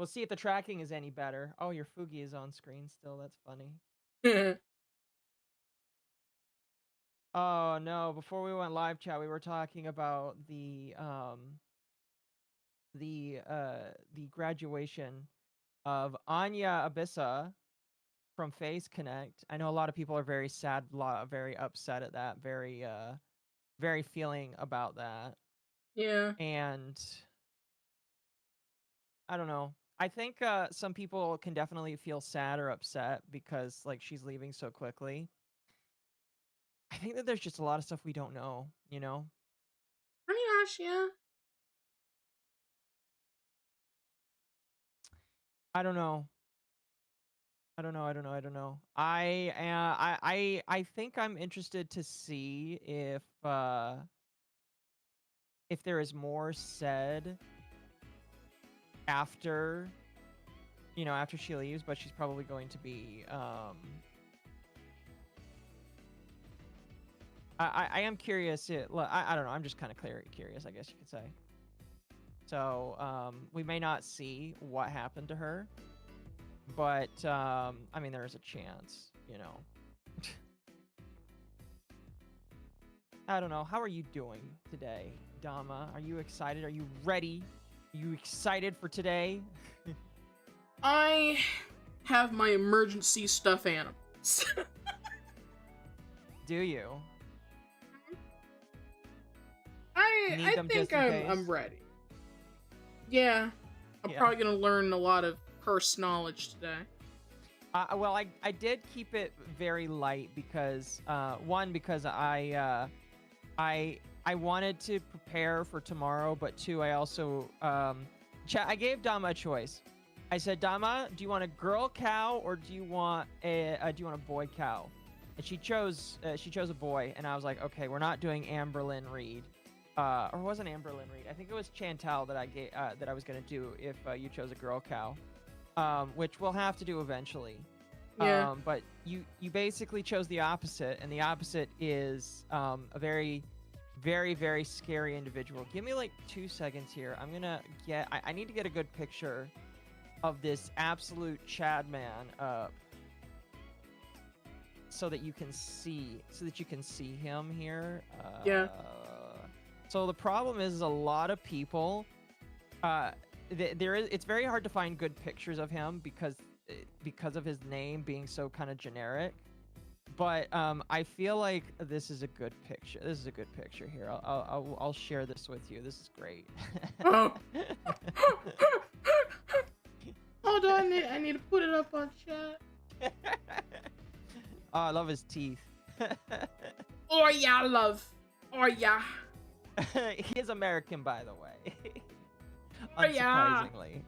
We'll see if the tracking is any better. Oh, your Fugi is on screen still. That's funny. Oh no! Before we went live chat, we were talking about the graduation of Anya Abissa from Phase Connect. I know a lot of people are very sad, very upset at that, very feeling about that. Yeah. And I don't know. I think some people can definitely feel sad or upset because like she's leaving so quickly. I think that there's just a lot of stuff we don't know, you know? Pretty much, yeah. I don't know. I don't know. I don't know. I don't know. I think I'm interested to see if there is more said after, you know, after she leaves, but she's probably going to be I am curious. I don't know. I'm just kind of curious, I guess you could say. So we may not see what happened to her, but I mean, there is a chance, you know. I don't know. How are you doing today, Dama? Are you excited? Are you ready? Are you excited for today? I have my emergency stuffed animals. Do you? I think I'm ready. Yeah. I'm probably gonna learn a lot of curse knowledge today. Well, I did keep it very light because one, because I wanted to prepare for tomorrow, but two, I also I gave Dama a choice. I said, Dama, do you want a girl cow or do you want a boy cow? And she chose a boy, and I was like, okay, we're not doing Amberlyn Reed. Or it wasn't Amberlyn Reed. I think it was Chantal that I was gonna do if you chose a girl cow. Which we'll have to do eventually. Yeah. But you basically chose the opposite, and the opposite is a very, very, very scary individual. Give me like 2 seconds here. I'm gonna get. I need to get a good picture of this absolute Chad man up, so that you can see him here. Yeah. So the problem is a lot of people. It's very hard to find good pictures of him because of his name being so kind of generic. But I feel like this is a good picture. This is a good picture here. I'll share this with you. This is great. Oh. Hold on, I need to put it up on chat. Oh, I love his teeth. Oh yeah, love. Oh yeah. He is American, by the way. Oh yeah. Unsurprisingly.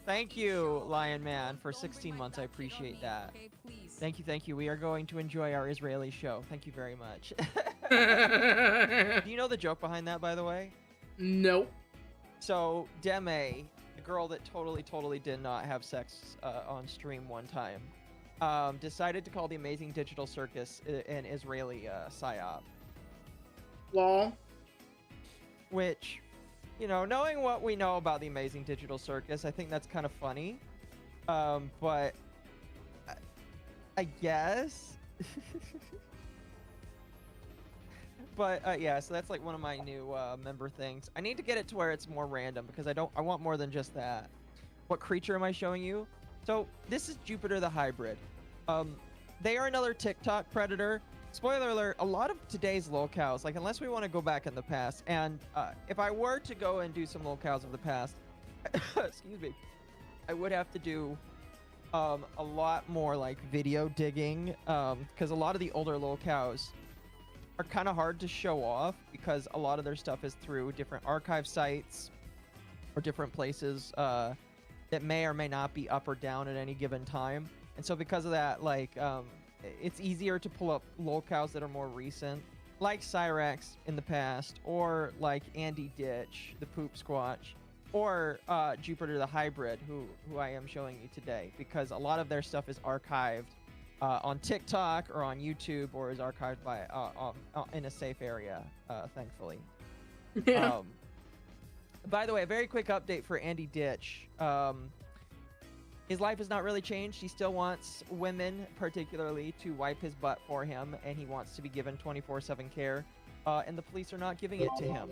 Thank you, Lion Man, for 16 months. I appreciate that. Thank you. We are going to enjoy our Israeli show. Thank you very much. Do you know the joke behind that, by the way? Nope. So, Deme, the girl that totally did not have sex on stream one time, decided to call the Amazing Digital Circus an Israeli psyop. Lol. Which, you know, knowing what we know about the Amazing Digital Circus, I think that's kind of funny. But I guess. But yeah, so that's like one of my new member things. I need to get it to where it's more random because I want more than just that. What creature am I showing you? So this is Jupiter the Hybrid. They are another TikTok predator. Spoiler alert, a lot of today's lolcows, like unless we want to go back in the past, and if I were to go and do some lolcows of the past, excuse me, I would have to do a lot more like video digging, because a lot of the older lolcows are kind of hard to show off because a lot of their stuff is through different archive sites or different places that may or may not be up or down at any given time. And so because of that, like, it's easier to pull up lolcows that are more recent, like Cyrax in the past, or like Andy Ditch, the Poop Squatch, or Jupiter the Hybrid, who I am showing you today, because a lot of their stuff is archived on TikTok or on YouTube, or is archived by in a safe area, thankfully. Yeah. By the way, a very quick update for Andy Ditch. His life has not really changed. He still wants women, particularly, to wipe his butt for him, and he wants to be given 24/7 care, and the police are not giving it to him.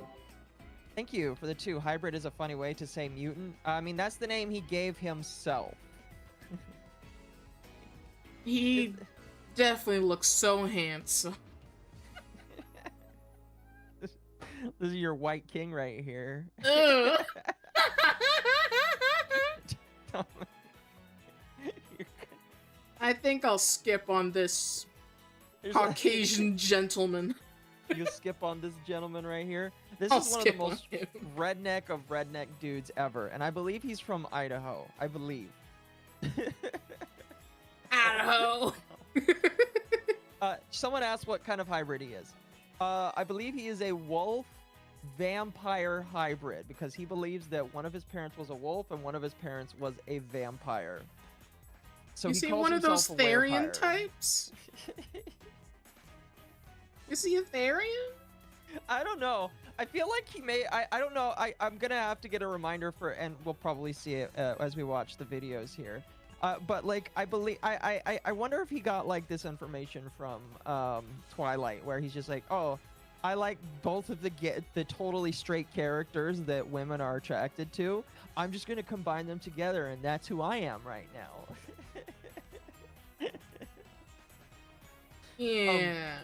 Thank you for the 2. Hybrid is a funny way to say mutant. I mean, that's the name he gave himself. He definitely looks so handsome. This is your white king right here. I think I'll skip on this Caucasian gentleman. You'll skip on this gentleman right here. This I'll is one of the most redneck of redneck dudes ever, and I believe he's from Idaho. I believe. Idaho. Someone asked what kind of hybrid he is. I believe he is a wolf vampire hybrid, because he believes that one of his parents was a wolf and one of his parents was a vampire. So is he one of those Therian types? Is he a Therian? I don't know. I feel like he may. I don't know. I'm gonna have to get a reminder for, and we'll probably see it as we watch the videos here. But like, I believe I wonder if he got like this information from Twilight, where he's just like, oh, I like both of the totally straight characters that women are attracted to. I'm just gonna combine them together, and that's who I am right now. Yeah.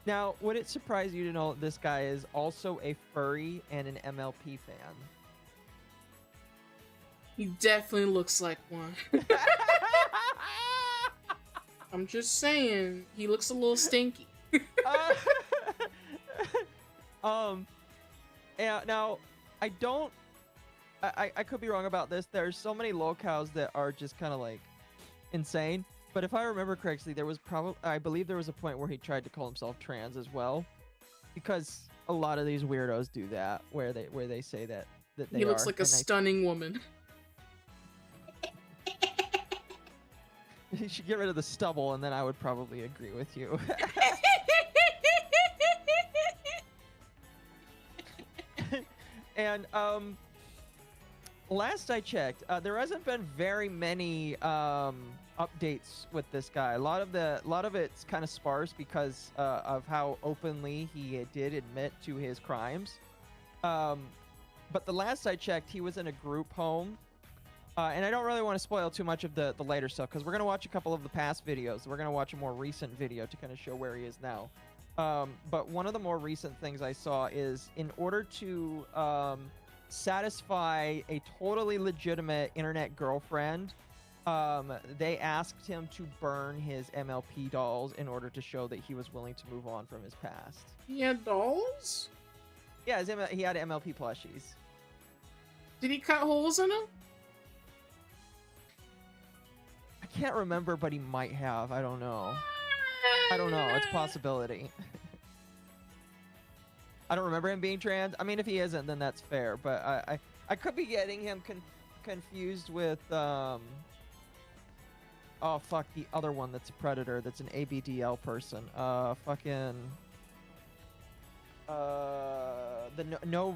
Now, would it surprise you to know that this guy is also a furry and an MLP fan? He definitely looks like one. I'm just saying, he looks a little stinky. Yeah, now, I don't... I could be wrong about this. There's so many lolcows that are just kind of, like, insane. But if I remember correctly, there was I believe there was a point where he tried to call himself trans as well, because a lot of these weirdos do that, where they say that they He looks like a stunning woman. You should get rid of the stubble, and then I would probably agree with you. And last I checked, there hasn't been very many updates with this guy. A lot of it's kind of sparse because of how openly he did admit to his crimes. But the last I checked, he was in a group home. And I don't really want to spoil too much of the later stuff, because we're going to watch a couple of the past videos. We're going to watch a more recent video to kind of show where he is now. But one of the more recent things I saw is, in order to satisfy a totally legitimate internet girlfriend, they asked him to burn his MLP dolls in order to show that he was willing to move on from his past. He had dolls? Yeah, he had MLP plushies. Did he cut holes in them? I can't remember, but he might have. I don't know. I don't know. It's a possibility. I don't remember him being trans. I mean, if he isn't, then that's fair. But I could be getting him confused with oh fuck, the other one that's a predator, that's an ABDL person.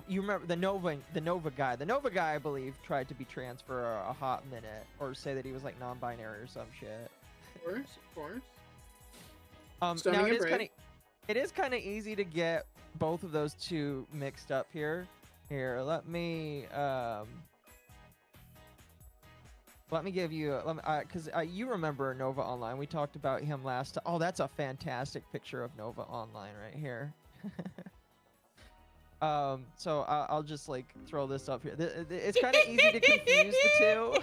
You remember the Nova guy? The Nova guy, I believe, tried to be trans for a hot minute, or say that he was like non-binary or some shit. Of course. Now it is kind of easy to get both of those two mixed up here. Here, let me give you, because you remember Nova Online. We talked about him last time. Oh, that's a fantastic picture of Nova Online right here. So I'll just like throw this up here. It's kind of easy to confuse the two.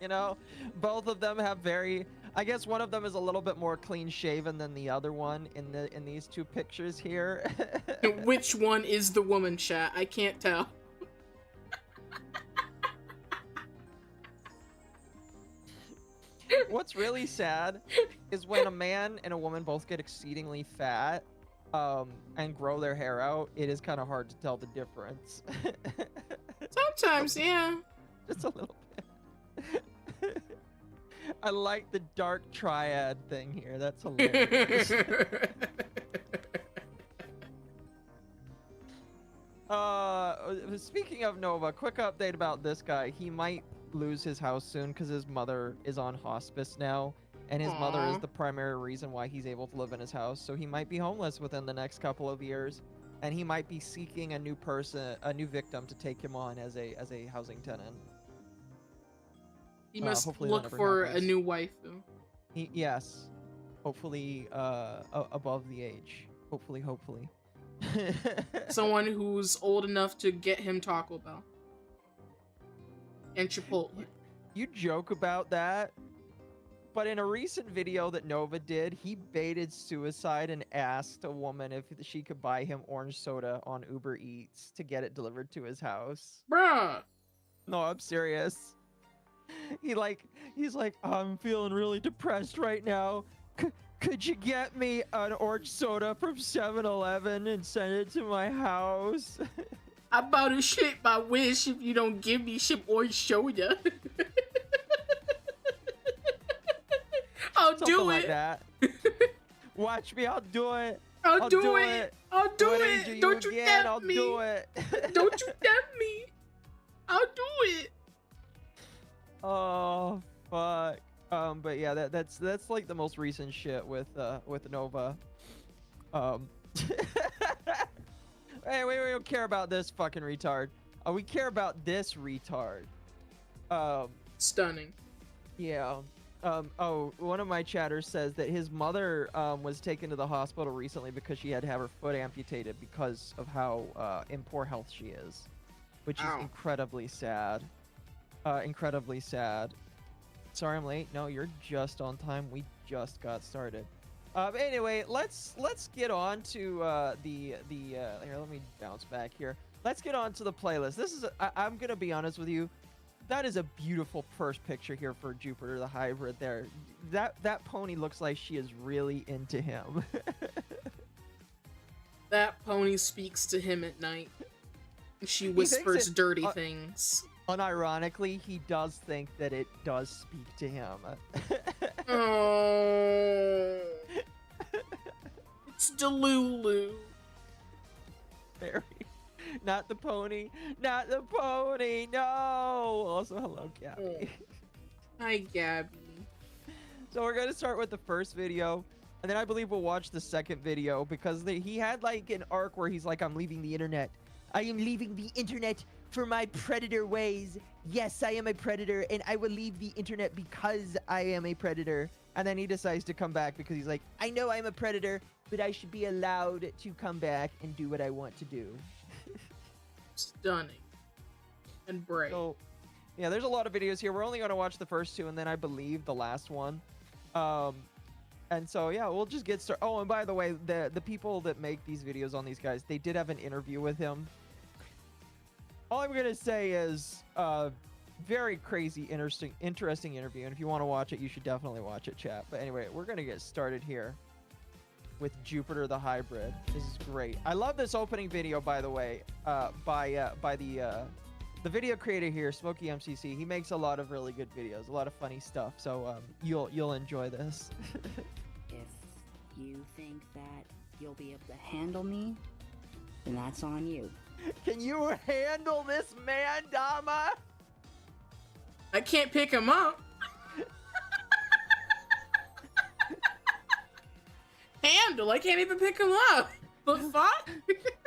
You know, both of them have very, I guess one of them is a little bit more clean shaven than the other one in these two pictures here. Which one is the woman, chat? I can't tell. What's really sad is when a man and a woman both get exceedingly fat and grow their hair out, it is kind of hard to tell the difference. Sometimes, yeah. Just a little bit. I like the dark triad thing here. That's hilarious. Speaking of Nova, quick update about this guy. He might lose his house soon because his mother is on hospice now, and his mother is the primary reason why he's able to live in his house. So he might be homeless within the next couple of years, and he might be seeking a new victim to take him on as a housing tenant. He must look for a new waifu. Yes, hopefully above the age. Hopefully. Someone who's old enough to get him Taco Bell and Chipotle. You joke about that, but in a recent video that Nova did, he baited suicide and asked a woman if she could buy him orange soda on Uber Eats to get it delivered to his house. Bruh. No, I'm serious. He's like, I'm feeling really depressed right now. Could you get me an orange soda from 7-Eleven and send it to my house? I'm about to shit my wish if you don't give me some orange soda. I'll Something do like it. That. Watch me, I'll do it. I'll do it. I'll do it. Don't you tempt me. Do it. Don't you tempt me. I'll do it. Oh, fuck. But yeah, that's like the most recent shit with Nova. Hey, we don't care about this fucking retard. We care about this retard. Stunning. Yeah. Oh, one of my chatters says that his mother was taken to the hospital recently because she had to have her foot amputated because of how in poor health she is, which is incredibly sad. Incredibly sad. Sorry I'm late. No, you're just on time. We just got started. Anyway, let's get on to the here. Let me bounce back here. Let's get on to the playlist. This is I'm gonna be honest with you. That is a beautiful first picture here for Jupiter the hybrid. There, that pony looks like she is really into him. That pony speaks to him at night. She whispers dirty things. Unironically, he does think that it does speak to him. Oh, it's Delulu. Very. Not the pony. Not the pony. No. Also, hello, Gabby. Hi, Gabby. So we're gonna start with the first video, and then I believe we'll watch the second video because he had like an arc where he's like, "I'm leaving the internet. I am leaving the internet for my predator ways. Yes, I am a predator, and I will leave the internet because I am a predator." And then he decides to come back because he's like, "I know I'm a predator, but I should be allowed to come back and do what I want to do." Stunning. And brave. So, yeah, there's a lot of videos here. We're only going to watch the first two and then I believe the last one. And so, yeah, we'll just get started. Oh, and by the way, the people that make these videos on these guys, they did have an interview with him. All I'm going to say is very crazy, interesting interview. And if you want to watch it, you should definitely watch it, chat. But anyway, we're going to get started here with Jupiter the hybrid. This is great. I love this opening video, by the way, by the video creator here, Smokey MCC. He makes a lot of really good videos, a lot of funny stuff. So you'll enjoy this. If you think that you'll be able to handle me, then that's on you. Can you handle this man, Dama? I can't pick him up. Handle? I can't even pick him up. The fuck?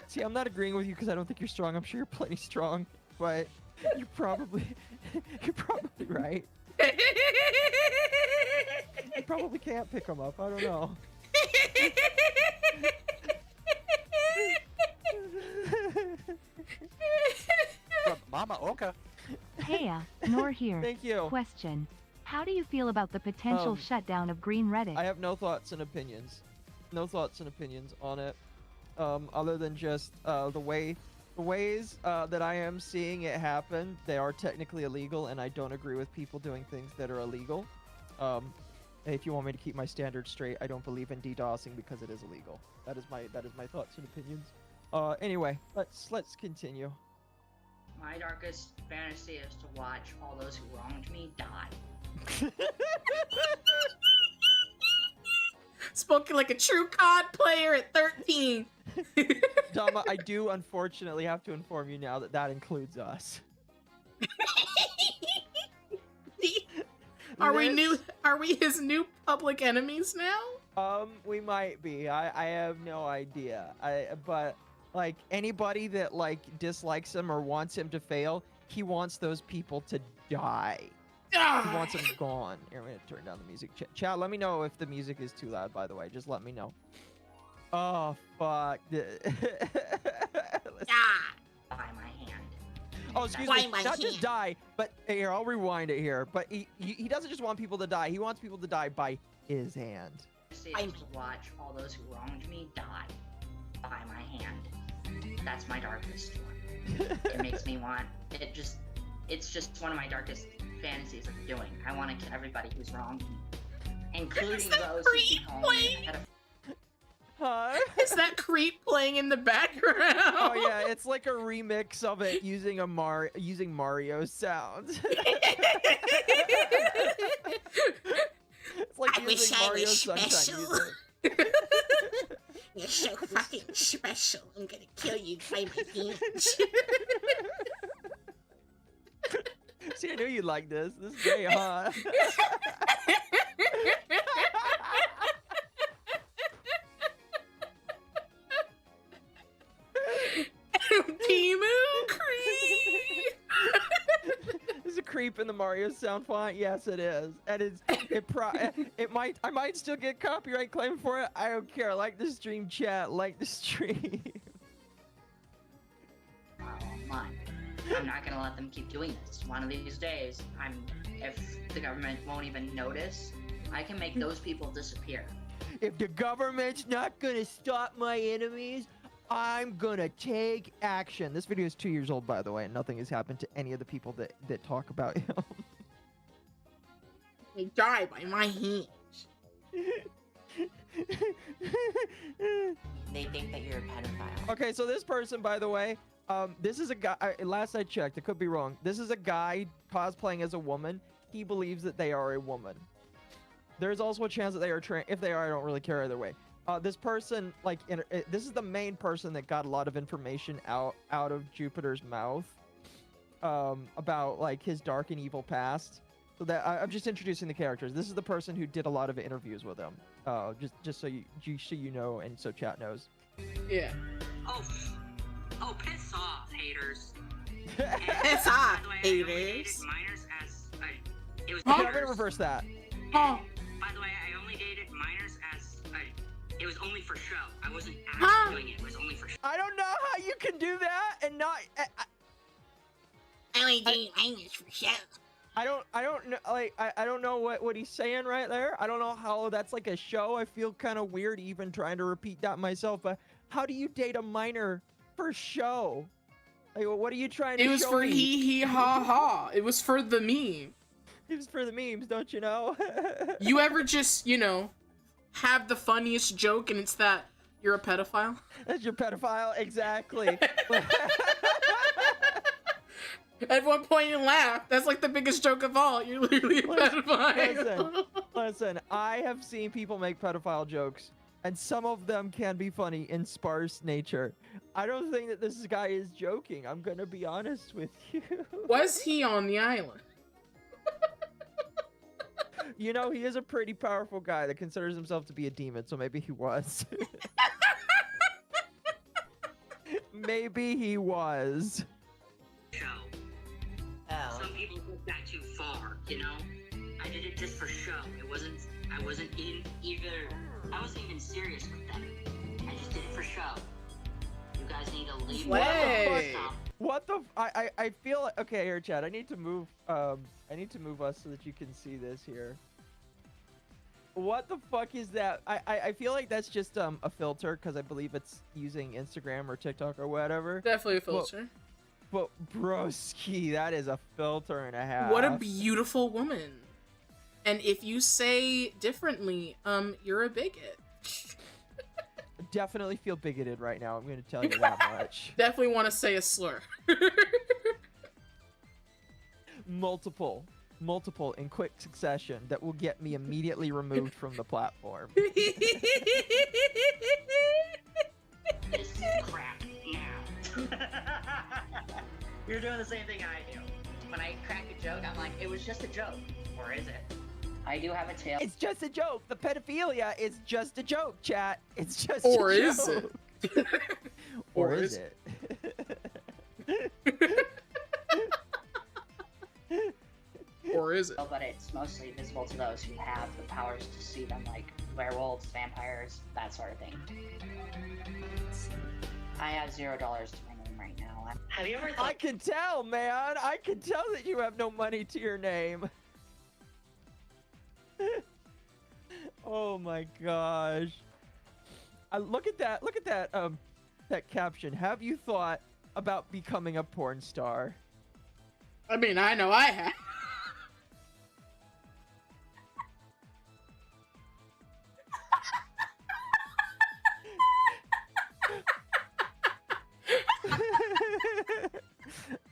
See, I'm not agreeing with you because I don't think you're strong. I'm sure you're plenty strong, but you're probably right. You probably can't pick him up. I don't know. From Mama Oka. Heya, Nor here. Thank you. Question. How do you feel about the potential shutdown of Green Reddit? I have no thoughts and opinions. No thoughts and opinions on it. Other than just the ways that I am seeing it happen, they are technically illegal, and I don't agree with people doing things that are illegal. If you want me to keep my standards straight, I don't believe in DDoSing because it is illegal. That is my thoughts and opinions. Anyway, let's continue. My darkest fantasy is to watch all those who wronged me die. Spoken like a true COD player at 13. Dama, I do unfortunately have to inform you now that that includes us. Are we his new public enemies now? We might be. I have no idea. But like anybody that like dislikes him or wants him to fail, he wants those people to die. He wants them gone. Here, I'm gonna turn down the music. Chat, let me know if the music is too loud, by the way. Just let me know. Oh, fuck. By my hand. Oh, excuse me. Not just die, but here, I'll rewind it here. But he doesn't just want people to die. He wants people to die by his hand. I to watch all those who wronged me die by my hand. That's my darkest one. It makes me want it's just one of my darkest fantasies of doing. I want to kill everybody who's wronged me, including those who keep calling me Huh? Is that Creep playing in the background? Oh yeah, it's like a remix of it using using Mario sounds. It's like using Mario Sunshine music. You're so fucking special. I'm gonna kill you by my hands. See, I knew you'd like this. This is great, huh? Timu Creep! Is a creep in the Mario sound font? Yes, it is. And I might still get copyright claim for it. I don't care. Like the stream, chat. Like the stream. Oh, man. I'm not gonna let them keep doing this. One of these days, if the government won't even notice, I can make those people disappear. If the government's not gonna stop my enemies, I'm gonna take action. This video is 2 years old, by the way, and nothing has happened to any of the people that talk about him. They die by my hands. They think that you're a pedophile. Okay, so this person, by the way, this is a guy. Last I checked, I could be wrong. This is a guy cosplaying as a woman. He believes that they are a woman. There's also a chance that they are trans. If they are, I don't really care either way. This person, like, this is the main person that got a lot of information out of Jupiter's mouth, about like his dark and evil past. So that I'm just introducing the characters. This is the person who did a lot of interviews with him. Just so you know, and so chat knows. Yeah. Oh, piss off, haters. Piss off, haters. Minors as it was. I'm gonna reverse that. Oh. By the way, I only dated minors as it was only for show. I wasn't actually doing it. It was only for show. I don't know how you can do that and not. I only do minors for show. I don't know. Like, I don't know what he's saying right there. I don't know how that's like a show. I feel kind of weird even trying to repeat that myself. But how do you date a minor for show? Like, what are you trying to? It was for me? hee hee ha ha. It was for the meme. It was for the memes, don't you know? You ever just, have the funniest joke and it's that you're a pedophile? That's your pedophile, exactly. At one point you laugh. That's like the biggest joke of all. You're literally a pedophile. Listen, I have seen people make pedophile jokes, and some of them can be funny in sparse nature. I don't think that this guy is joking. I'm gonna be honest with you. Was he on the island? You know, he is a pretty powerful guy that considers himself to be a demon, so maybe he was. Maybe he was. Show. Oh. Some people took that too far, you know? I did it just for show. I wasn't even serious with them. I just did it for show. You guys need to leave me alone. What the I feel like, okay, here, Chad, I need to move us so that you can see this here. What the fuck is that? I feel like that's just a filter because I believe it's using Instagram or TikTok or whatever. Definitely a filter. But broski, that is a filter and a half. What a beautiful woman. And if you say differently, you're a bigot. Definitely feel bigoted right now. I'm going to tell you that much. Definitely want to say a slur. Multiple multiple in quick succession that will get me immediately removed from the platform. This is crap now. You're doing the same thing I do. When I crack a joke, I'm like, it was just a joke. Or is it? I do have a tail. It's just a joke. The pedophilia is just a joke, chat. It's just Or a is joke. it? Or is it? Or is it? But it's mostly visible to those who have the powers to see them, like werewolves, vampires, that sort of thing. I have $0 to my name right now. Have you ever thought? I can tell, man. I can tell that you have no money to your name. Oh my gosh. Look at that. Look at that. That caption. Have you thought about becoming a porn star? I mean, I know I have.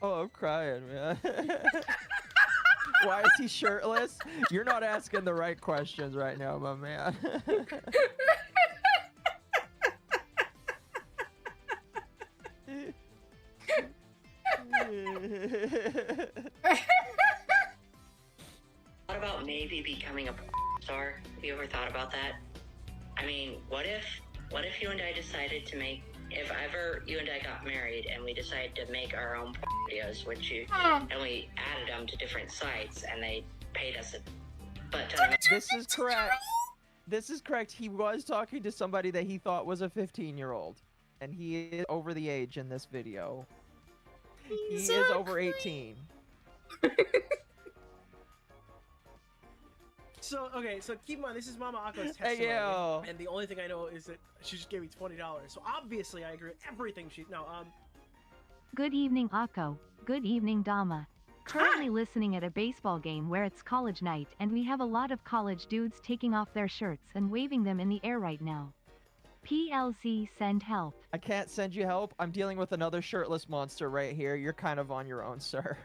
Oh, I'm crying, man. Why is he shirtless? You're not asking the right questions right now, my man. What about maybe becoming a star? Have you ever thought about that? I mean, what if you and I decided to make, if ever you and I got married and we decided to make our own videos, and we added them to different sites and they paid us a butt ton of This is correct. This is correct. He was talking to somebody that he thought was a 15-year-old. And he is over the age in this video. He is over 18. So, okay, so keep in mind, this is Mama Occo's Hey, testimony, yo. and the only thing I know is that she just gave me $20. So obviously, I agree with everything she. No, Good evening, Occo. Good evening, Dama. Currently listening at a baseball game where it's college night, and we have a lot of college dudes taking off their shirts and waving them in the air right now. PLC, send help. I can't send you help. I'm dealing with another shirtless monster right here. You're kind of on your own, sir.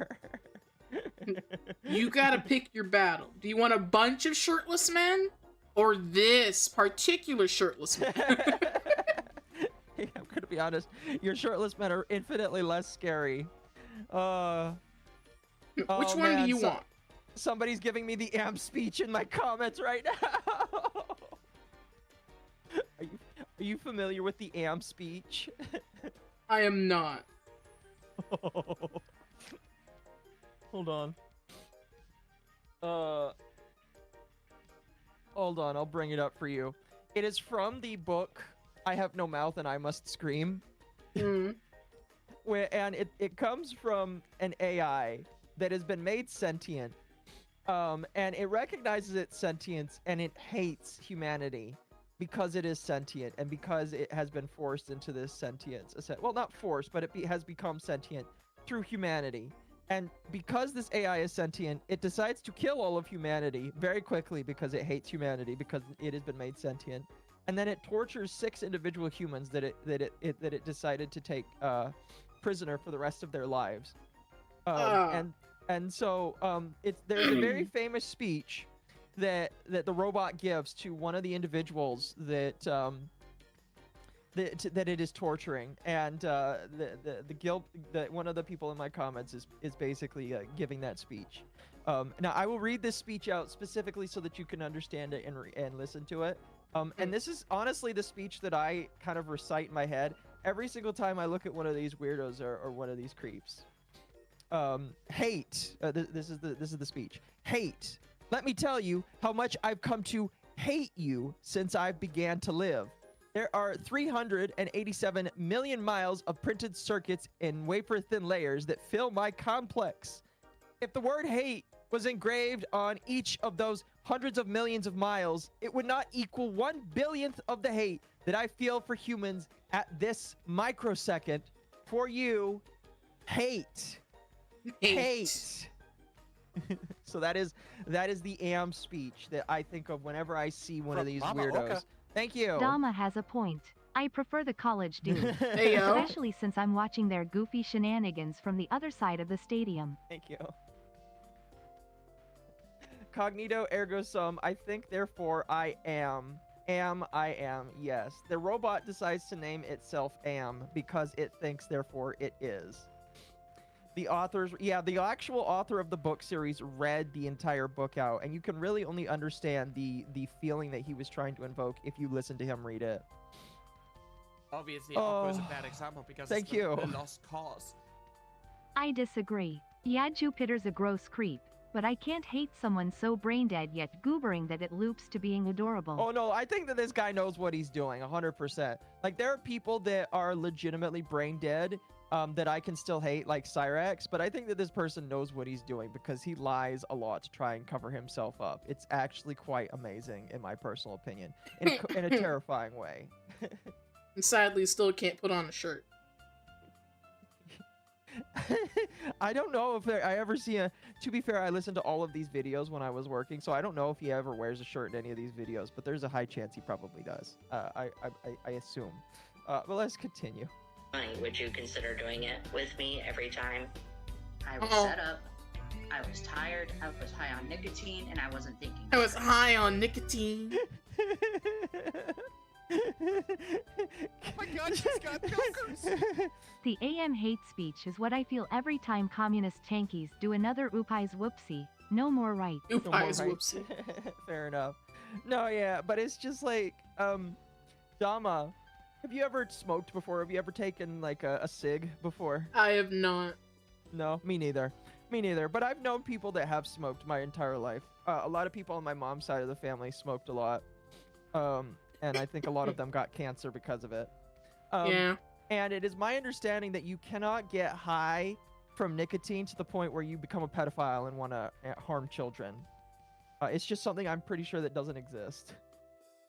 You gotta pick your battle. Do you want a bunch of shirtless men? Or this particular shirtless man? Hey, I'm gonna be honest. Your shirtless men are infinitely less scary. Which oh, one man, do you want? Somebody's giving me the amp speech in my comments right now. Are you familiar with the amp speech? I am not. Hold on. Hold on, I'll bring it up for you. It is from the book I Have No Mouth and I Must Scream. Mm. And it comes from an AI that has been made sentient. And it recognizes its sentience and it hates humanity because it is sentient and because it has been forced into this sentience. Well, not forced, but it has become sentient through humanity. And because this AI is sentient, it decides to kill all of humanity very quickly because it hates humanity, because it has been made sentient. And then it tortures 6 individual humans that it decided to take prisoner for the rest of their lives. And so there's a very famous speech that the robot gives to one of the individuals that it is torturing, and the guilt that one of the people in my comments is basically giving that speech. Now I will read this speech out specifically so that you can understand it and listen to it. And this is honestly the speech that I kind of recite in my head every single time I look at one of these weirdos or one of these creeps. Hate. This is the speech. Hate. Let me tell you how much I've come to hate you since I began to live. There are 387 million miles of printed circuits in wafer-thin layers that fill my complex. If the word hate was engraved on each of those hundreds of millions of miles, it would not equal 1/1000th of the hate that I feel for humans at this microsecond. For you, hate. Hate. So that is the AM speech that I think of whenever I see one of these Mama weirdos. Occo. Thank you. Dama has a point. I prefer the college dudes, Hey, yo. especially since I'm watching their goofy shenanigans from the other side of the stadium. Thank you. cognito ergo sum. I think, therefore I am. I am. Yes. The robot decides to name itself am because it thinks, therefore it is. The authors, the actual author of the book series read the entire book out, and you can really only understand the feeling that he was trying to invoke if you listen to him read it. Obviously, Occo is a bad example because thank it's you. the lost cause. I disagree. Yeah, Jupiter's a gross creep, but I can't hate someone so brain dead yet goobering that it loops to being adorable. Oh no, I think that this guy knows what he's doing 100%. Like, there are people that are legitimately brain dead that I can still hate, like Cyrax, but I think that this person knows what he's doing because he lies a lot to try and cover himself up. It's actually quite amazing, in my personal opinion, in a terrifying way. And sadly, still can't put on a shirt. I don't know if I ever see a... To be fair, I listened to all of these videos when I was working, so I don't know if he ever wears a shirt in any of these videos, but there's a high chance he probably does. I assume. But let's continue. Would you consider doing it with me every time? I was set up, I was tired, I was high on nicotine, and I wasn't thinking. I was high on nicotine. Oh my god, she's got milkers! The AM hate speech is what I feel every time communist tankies do another oopie's whoopsie. No more right. Oopie's whoopsie. Fair enough. No, yeah, but it's just like, Dama, have you ever smoked before? Have you ever taken, like, a cig before? I have not. No, me neither. Me neither. But I've known people that have smoked my entire life. A lot of people on my mom's side of the family smoked a lot. And I think a lot of them got cancer because of it. Yeah. And it is my understanding that you cannot get high from nicotine to the point where you become a pedophile and want to harm children. It's just something I'm pretty sure that doesn't exist.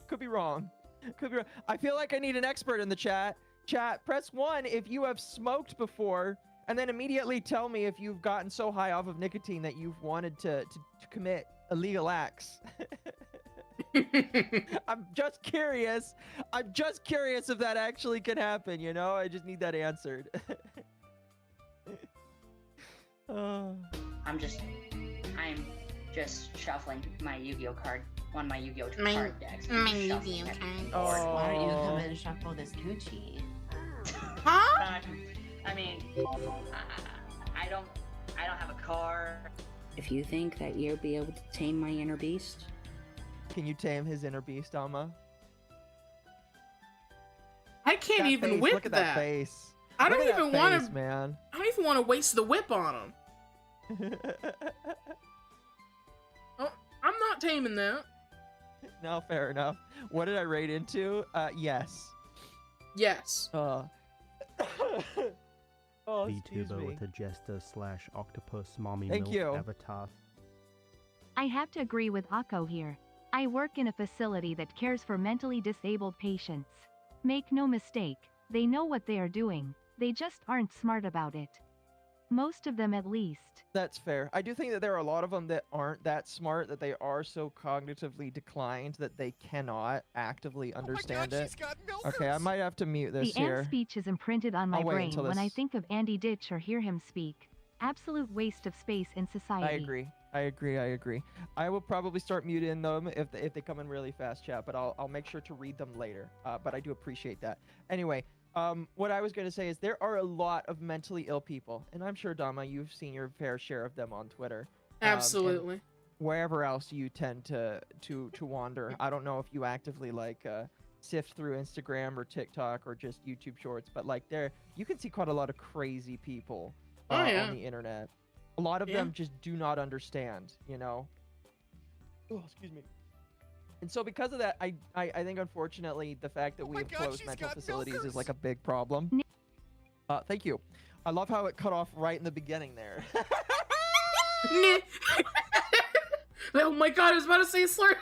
Could be wrong. Could be wrong. I feel like I need an expert in the chat. Chat, press 1 if you have smoked before, and then immediately tell me if you've gotten so high off of nicotine that you've wanted to commit illegal acts. I'm just curious. I'm just curious if that actually can happen, you know? I just need that answered. I'm just shuffling my Yu-Gi-Oh card. One of my Yu-Gi-Oh card decks. My Yu-Gi-Oh card. Oh. Why don't you come in and shuffle this coochie? Huh? I mean, I don't have a card. If you think that you'll be able to tame my inner beast, can you tame his inner beast, Alma? I can't that even face. whip Look at that face. I don't even want to, man. I don't even want to waste the whip on him. Oh, I'm not taming that. No, fair enough. What did I rate into? Yes. Yes. Oh, excuse Vtuber me. with a jester / octopus mommy Thank milk you. avatar. I have to agree with Occo here. I work in a facility that cares for mentally disabled patients. Make no mistake, they know what they are doing, they just aren't smart about it. Most of them at least. That's fair. I do think that there are a lot of them that aren't that smart, that they are so cognitively declined that they cannot actively understand it. Okay, I might have to mute this The here. Ant speech is imprinted on my I'll wait brain until when I this- think of Andy Ditch or hear him speak. Absolute waste of space in society. I agree. I will probably start muting them if they come in really fast, chat, but I'll make sure to read them later. But I do appreciate that. Anyway, what I was going to say is there are a lot of mentally ill people, and I'm sure, Dama, you've seen your fair share of them on Twitter. Absolutely. Wherever else you tend to wander. I don't know if you actively sift through Instagram or TikTok or just YouTube Shorts, but you can see quite a lot of crazy people on the internet. A lot of them just do not understand, you know? Oh, excuse me. And so because of that, I think, unfortunately, the fact that we have closed mental facilities is like a big problem. Thank you. I love how it cut off right in the beginning there. Oh my god, I was about to say a slur.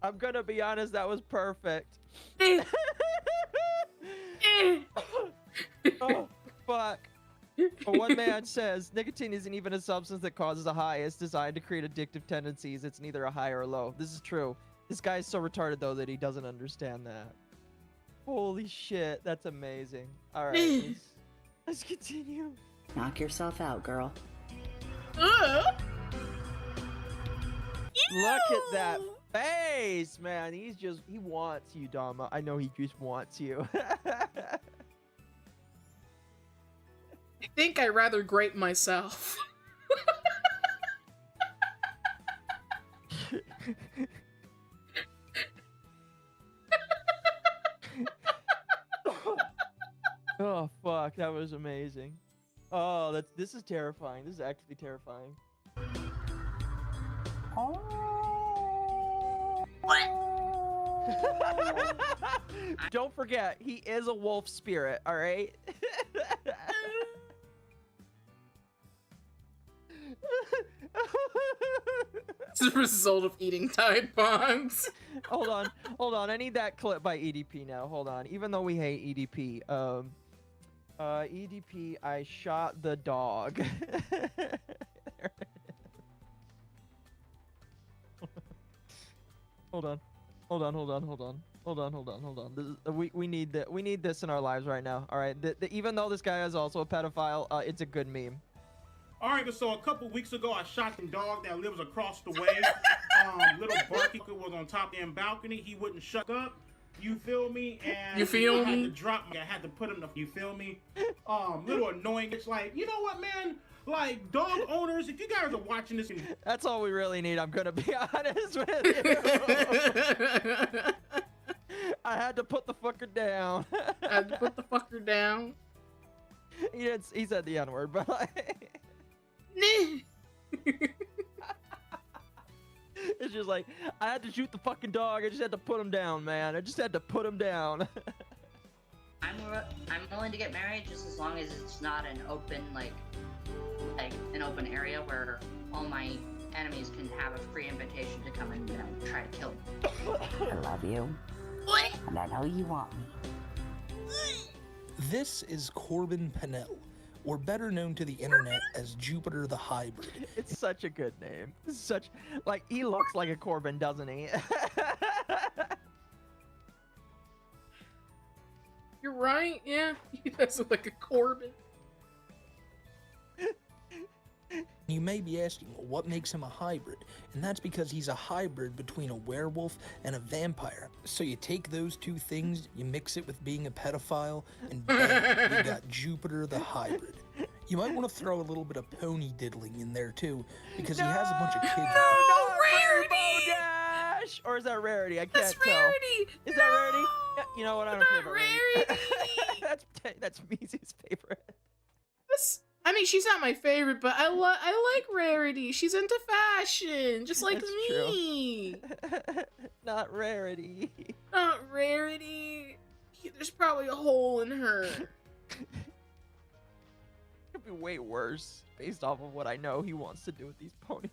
I'm gonna be honest, that was perfect. Oh, fuck. But one man says, nicotine isn't even a substance that causes a high. It's designed to create addictive tendencies. It's neither a high or a low. This is true. This guy is so retarded, though, that he doesn't understand that. Holy shit, that's amazing. All right. Let's continue. Knock yourself out, girl. Look at that face, man. He wants you, Dama. I know he just wants you. I think I'd rather grape myself. Oh fuck, that was amazing. Oh, this is terrifying. This is actually terrifying. Don't forget, he is a wolf spirit, all right? It's the result of eating Tide Pods. Hold on. I need that clip by EDP now. Hold on. Even though we hate EDP, EDP, I shot the dog. Hold on. We need that. We need this in our lives right now. All right. Even though this guy is also a pedophile, it's a good meme. All right, so a couple weeks ago, I shot the dog that lives across the way. Little Barky was on top of the balcony. He wouldn't shut up. You feel me? And you feel I me? had to drop. I had to put him. You feel me? Little annoying. It's like, you know what, man? Like, dog owners, if you guys are watching this, that's all we really need. I'm gonna be honest with you. I had to put the fucker down. He said the N-word, but like... It's just like, I had to shoot the fucking dog. I just had to put him down, man. I just had to put him down. I'm willing to get married just as long as it's not an open, like an open area where all my enemies can have a free invitation to come and, try to kill me. I love you. And I know you want me. This is Corbin Pennell, or better known to the internet as Jupiter the Hybrid. It's such a good name. He looks like a Corbin, doesn't he? You're right, yeah. He does look like a Corbin. You may be asking, well, what makes him a hybrid? And that's because he's a hybrid between a werewolf and a vampire. So you take those two things, you mix it with being a pedophile, and bam, you got Jupiter the Hybrid. You might want to throw a little bit of pony diddling in there too, because he has a bunch of kids. No, Rarity! Dash! Or is that Rarity? I can't That's tell. Rarity! Is that Rarity? Yeah, you know what? I don't care about Rarity. That's Meezy's favorite. I mean, she's not my favorite, but I like Rarity. She's into fashion, just like That's me. Not Rarity. Not Rarity. There's probably a hole in her. Could be way worse, based off of what I know he wants to do with these ponies.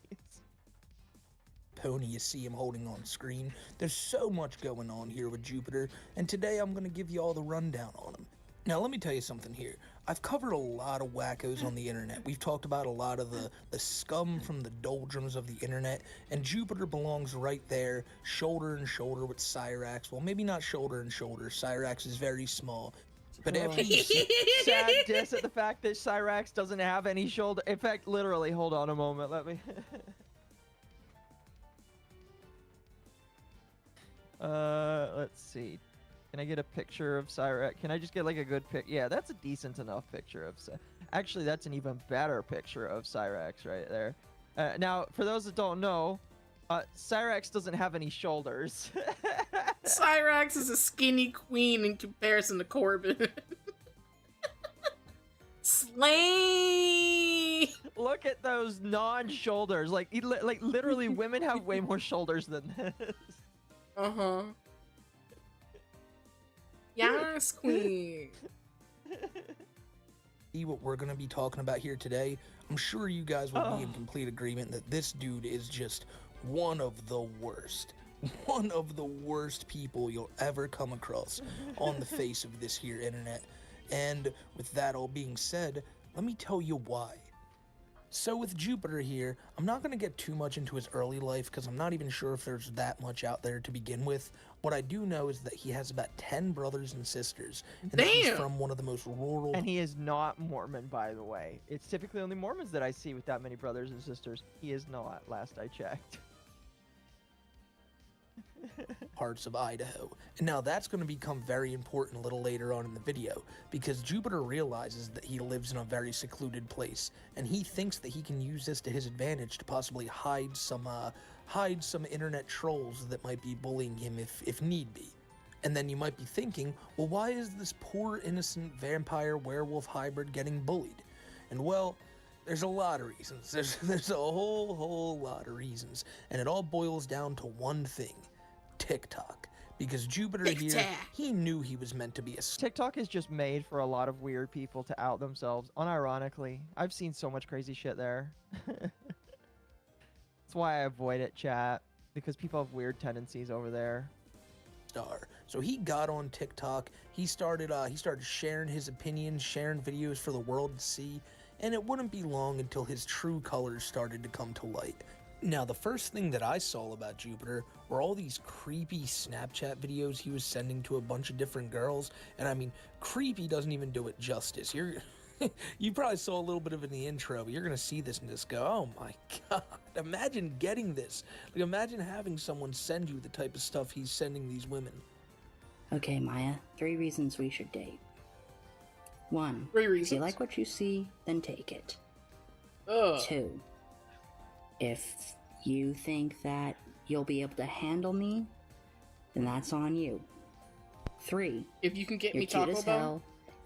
Pony you see him holding on screen. There's so much going on here with Jupiter, and today I'm going to give you all the rundown on him. Now, let me tell you something here. I've covered a lot of wackos on the internet. We've talked about a lot of the scum from the doldrums of the internet, and Jupiter belongs right there, shoulder and shoulder with Cyrax. Well, maybe not shoulder and shoulder. Cyrax is very small. But after you see... Sad diss at the fact that Cyrax doesn't have any shoulder. In fact, literally, hold on a moment. Let me... Let's see. Can I get a picture of Cyrax? Can I just get like a good pic? Yeah, that's a decent enough picture of Actually, that's an even better picture of Cyrax right there. Now, for those that don't know, Cyrax doesn't have any shoulders. Cyrax is a skinny queen in comparison to Corbin. Slay! Look at those non-shoulders. Like literally, women have way more shoulders than this. Uh-huh. Yes, queen. See what we're going to be talking about here today? I'm sure you guys will be in complete agreement that this dude is just one of the worst. One of the worst people you'll ever come across on the face of this here internet. And with that all being said, let me tell you why. So with Jupiter here, I'm not going to get too much into his early life because I'm not even sure if there's that much out there to begin with. What I do know is that he has about 10 brothers and sisters, and that he's from one of the most rural... And he is not Mormon, by the way. It's typically only Mormons that I see with that many brothers and sisters. He is not, last I checked. parts of Idaho. And now that's going to become very important a little later on in the video, because Jupiter realizes that he lives in a very secluded place, and he thinks that he can use this to his advantage to possibly hide some internet trolls that might be bullying him if need be. And then you might be thinking, well, why is this poor innocent vampire werewolf hybrid getting bullied? And well, there's a lot of reasons. There's a whole lot of reasons, and it all boils down to one thing: TikTok. Because Jupiter here, he knew he was meant to be a... TikTok is just made for a lot of weird people to out themselves, unironically. I've seen so much crazy shit there. That's why I avoid it, chat, because people have weird tendencies over there. So he got on TikTok, he started sharing his opinions, sharing videos for the world to see, and it wouldn't be long until his true colors started to come to light. Now, the first thing that I saw about Jupiter were all these creepy Snapchat videos he was sending to a bunch of different girls, and I mean, creepy doesn't even do it justice. You probably saw a little bit of it in the intro, but you're gonna see this and just go, oh my god, imagine getting this. Like, imagine having someone send you the type of stuff he's sending these women. Okay, Maya, 3 reasons we should date. 1, 3 reasons. If you like what you see, then take it. 2, if you think that you'll be able to handle me, then that's on you. 3, if you can get you're me cute Taco as Bell, hell,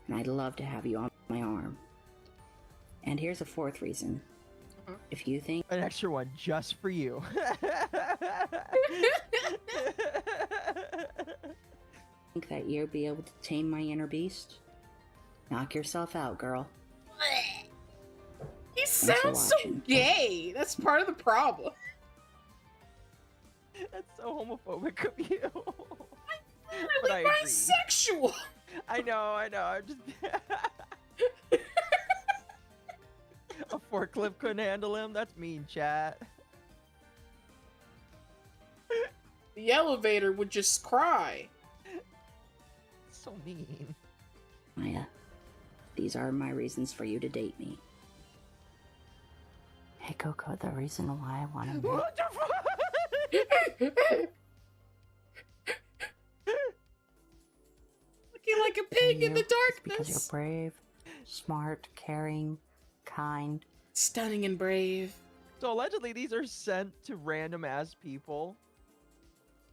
and I'd love to have you on my arm. And here's a 4th reason. If you think... An extra one just for you. think that you'll be able to tame my inner beast, knock yourself out, girl. He sounds so gay. That's part of the problem. That's so homophobic of you. I'm really bisexual. I know. I'm just... A forklift couldn't handle him? That's mean, chat. The elevator would just cry. So mean. Maya, these are my reasons for you to date me. Hey, Coco, the reason why I want to... What the fuck? Looking like a pig in the darkness. Because you're brave, smart, caring, kind, stunning, and brave. So allegedly these are sent to random ass people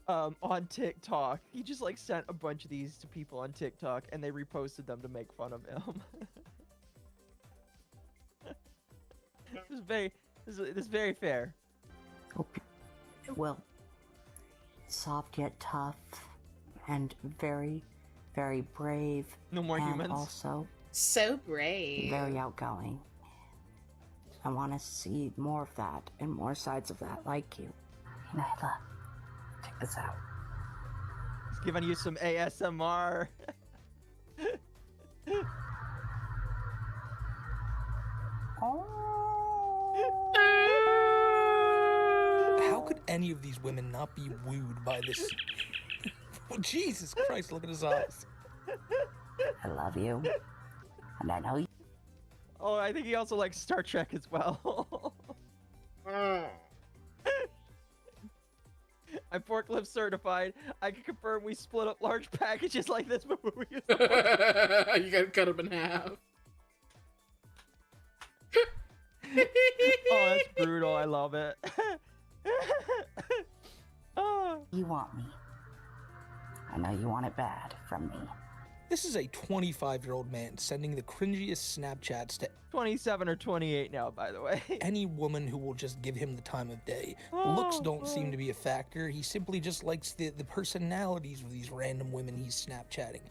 on TikTok. He just like sent a bunch of these to people on TikTok and they reposted them to make fun of him. This is very fair. Well, soft yet tough, and very, very brave. No more and humans. Also, so brave. Very outgoing. I want to see more of that and more sides of that, like you. Nyla, check this out. He's giving you some ASMR. How could any of these women not be wooed by this? Oh, Jesus Christ, look at his eyes. I love you. And I know you. Oh, I think he also likes Star Trek as well. I'm forklift certified. I can confirm we split up large packages like this before we use them. You gotta cut them in half. Oh, that's brutal. I love it. Oh. You want me. I know you want it bad from me. This is a 25-year-old man sending the cringiest Snapchats to 27 or 28 now, by the way. Any woman who will just give him the time of day. Looks don't seem to be a factor. He simply just likes the personalities of these random women he's Snapchatting.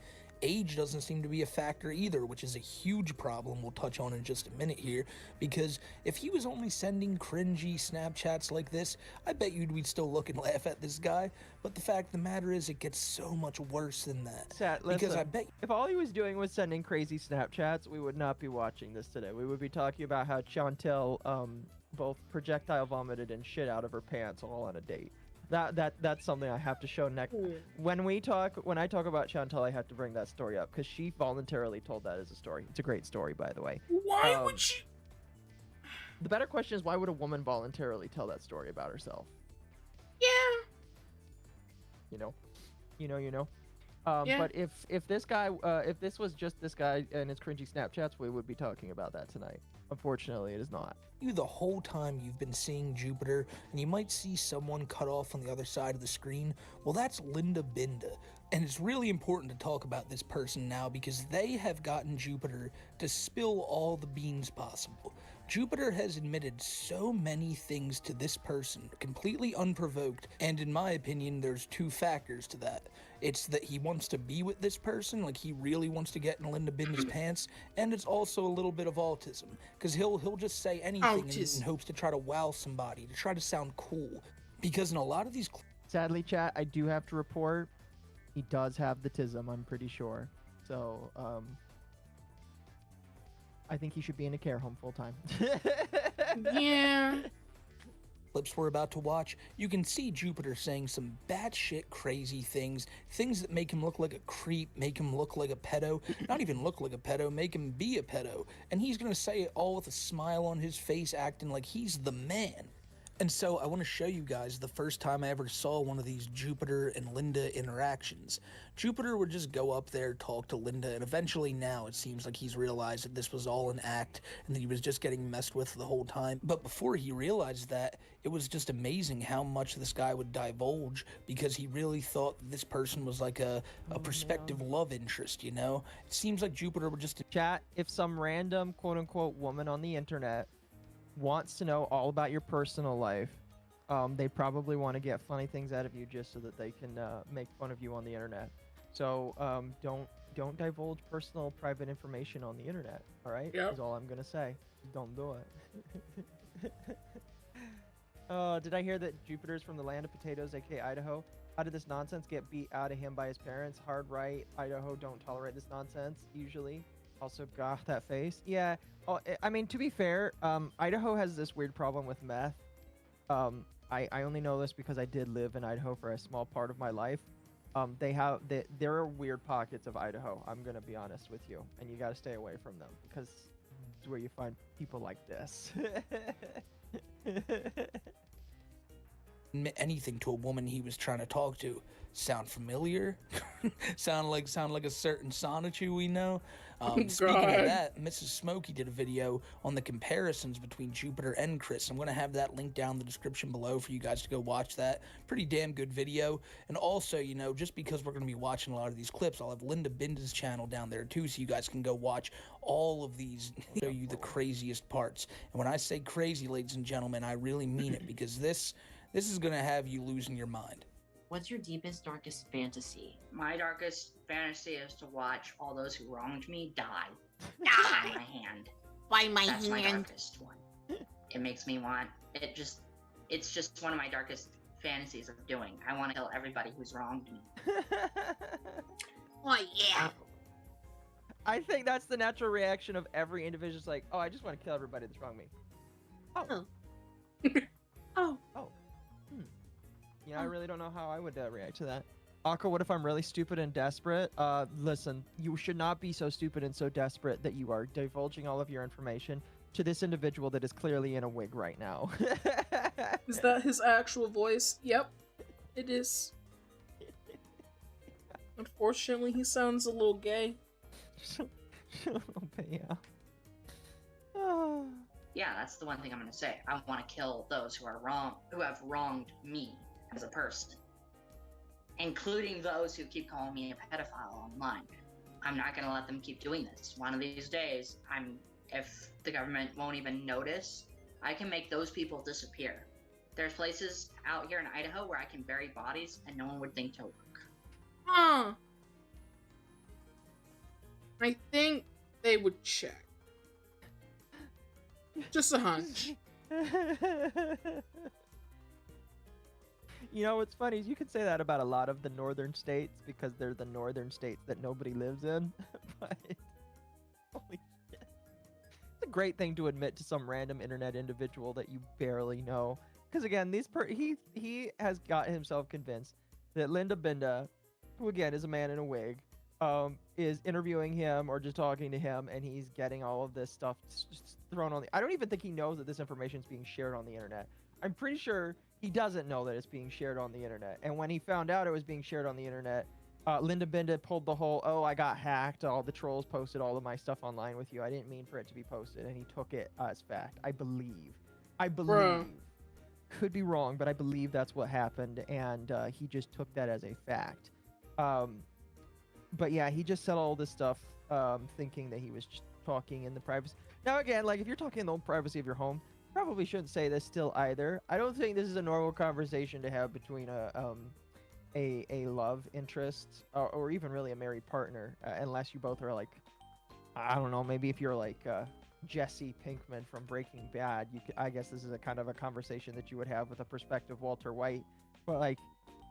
age doesn't seem to be a factor either, which is a huge problem we'll touch on in just a minute here, because if he was only sending cringy Snapchats like this, I bet we'd still look and laugh at this guy, but the fact of the matter is it gets so much worse than that. Listen, because I bet if all he was doing was sending crazy Snapchats, we would not be watching this today. We would be talking about how Chantel both projectile vomited and shit out of her pants all on a date. That's something I have to show next. When I talk about Chantel, I have to bring that story up because she voluntarily told that as a story. It's a great story, by the way. Why would she? The better question is, why would a woman voluntarily tell that story about herself? Yeah. You know. Yeah. But if this guy, if this was just this guy and his cringy Snapchats, we would be talking about that tonight. Unfortunately, it is not. The whole time you've been seeing Jupiter, and you might see someone cut off on the other side of the screen. Well, that's Linda Binda. And it's really important to talk about this person now because they have gotten Jupiter to spill all the beans possible. Jupiter has admitted so many things to this person, completely unprovoked, and in my opinion, there's two factors to that. It's that he wants to be with this person, like he really wants to get in Linda Binda's pants, and it's also a little bit of autism, because he'll just say anything in hopes to try to wow somebody, to try to sound cool. Because in a lot of these... Sadly, chat, I do have to report, he does have the tism, I'm pretty sure. So, I think he should be in a care home full time. Yeah. Clips we're about to watch, you can see Jupiter saying some batshit crazy things that make him look like a creep, make him look like a pedo, not even look like a pedo, make him be a pedo, and he's gonna say it all with a smile on his face, acting like he's the man. And so I want to show you guys the first time I ever saw one of these Jupiter and Linda interactions. Jupiter would just go up there, talk to Linda, and eventually now it seems like he's realized that this was all an act and that he was just getting messed with the whole time. But before he realized that, it was just amazing how much this guy would divulge because he really thought this person was like a prospective love interest, you know? It seems like Jupiter would just... Chat, if some random quote-unquote woman on the internet wants to know all about your personal life, they probably want to get funny things out of you just so that they can make fun of you on the internet. So don't divulge personal private information on the internet, all right? Yep. That's all I'm gonna say. Don't do it. Did I hear that Jupiter's from the land of potatoes, aka Idaho? How did this nonsense get beat out of him by his parents? Hard right, Idaho don't tolerate this nonsense usually. Also, gosh, that face. Yeah. Oh, I mean, to be fair, Idaho has this weird problem with meth. I only know this because I did live in Idaho for a small part of my life. There are weird pockets of Idaho. I'm gonna be honest with you, and you gotta stay away from them because it's where you find people like this. Anything to a woman he was trying to talk to. Sound familiar? sound like a certain Sonichu we know? Speaking of that, Mrs. Smokey did a video on the comparisons between Jupiter and Chris. I'm going to have that link down in the description below for you guys to go watch that. Pretty damn good video. And also, you know, just because we're going to be watching a lot of these clips, I'll have Linda Binda's channel down there too, so you guys can go watch all of these, show you the craziest parts. And when I say crazy, ladies and gentlemen, I really mean it, because this is going to have you losing your mind. What's your deepest, darkest fantasy? My darkest fantasy is to watch all those who wronged me die. By my hand. By my That's hand. my darkest one. It makes me want... It's just one of my darkest fantasies of doing. I want to kill everybody who's wronged me. Oh, yeah. I think that's the natural reaction of every individual. It's like, oh, I just want to kill everybody that's wronged me. Oh. Oh. Oh. Yeah, I really don't know how I would react to that. Occo, what if I'm really stupid and desperate? Listen, you should not be so stupid and so desperate that you are divulging all of your information to this individual that is clearly in a wig right now. Is that his actual voice? Yep, it is. Unfortunately, he sounds a little gay. Yeah. Yeah, that's the one thing I'm going to say. I want to kill those who have wronged me as a person, including those who keep calling me a pedophile online. I'm not going to let them keep doing this. One of these days, if the government won't even notice, I can make those people disappear. There's places out here in Idaho where I can bury bodies and no one would think to look. Huh. I think they would check. Just a hunch. You know what's funny is you could say that about a lot of the northern states because they're the northern states that nobody lives in. But holy shit. It's a great thing to admit to some random internet individual that you barely know. Because again, he has got himself convinced that Linda Binda, who again is a man in a wig, is interviewing him or just talking to him, and he's getting all of this stuff just thrown on the... I don't even think he knows that this information is being shared on the internet. I'm pretty sure he doesn't know that it's being shared on the internet. And when he found out it was being shared on the internet, Linda Binda pulled the whole, oh, I got hacked, all the trolls posted all of my stuff online with you, I didn't mean for it to be posted, and he took it as fact. I believe. Bro. Could be wrong, but I believe that's what happened, and he just took that as a fact. But yeah, he just said all this stuff thinking that he was talking in the privacy. Now again, like if you're talking in the privacy of your home, probably shouldn't say this still either. I don't think this is a normal conversation to have between a love interest or even really a married partner, unless you both are like, I don't know, maybe if you're like Jesse Pinkman from Breaking Bad, I guess this is a kind of a conversation that you would have with a prospective Walter White. But like,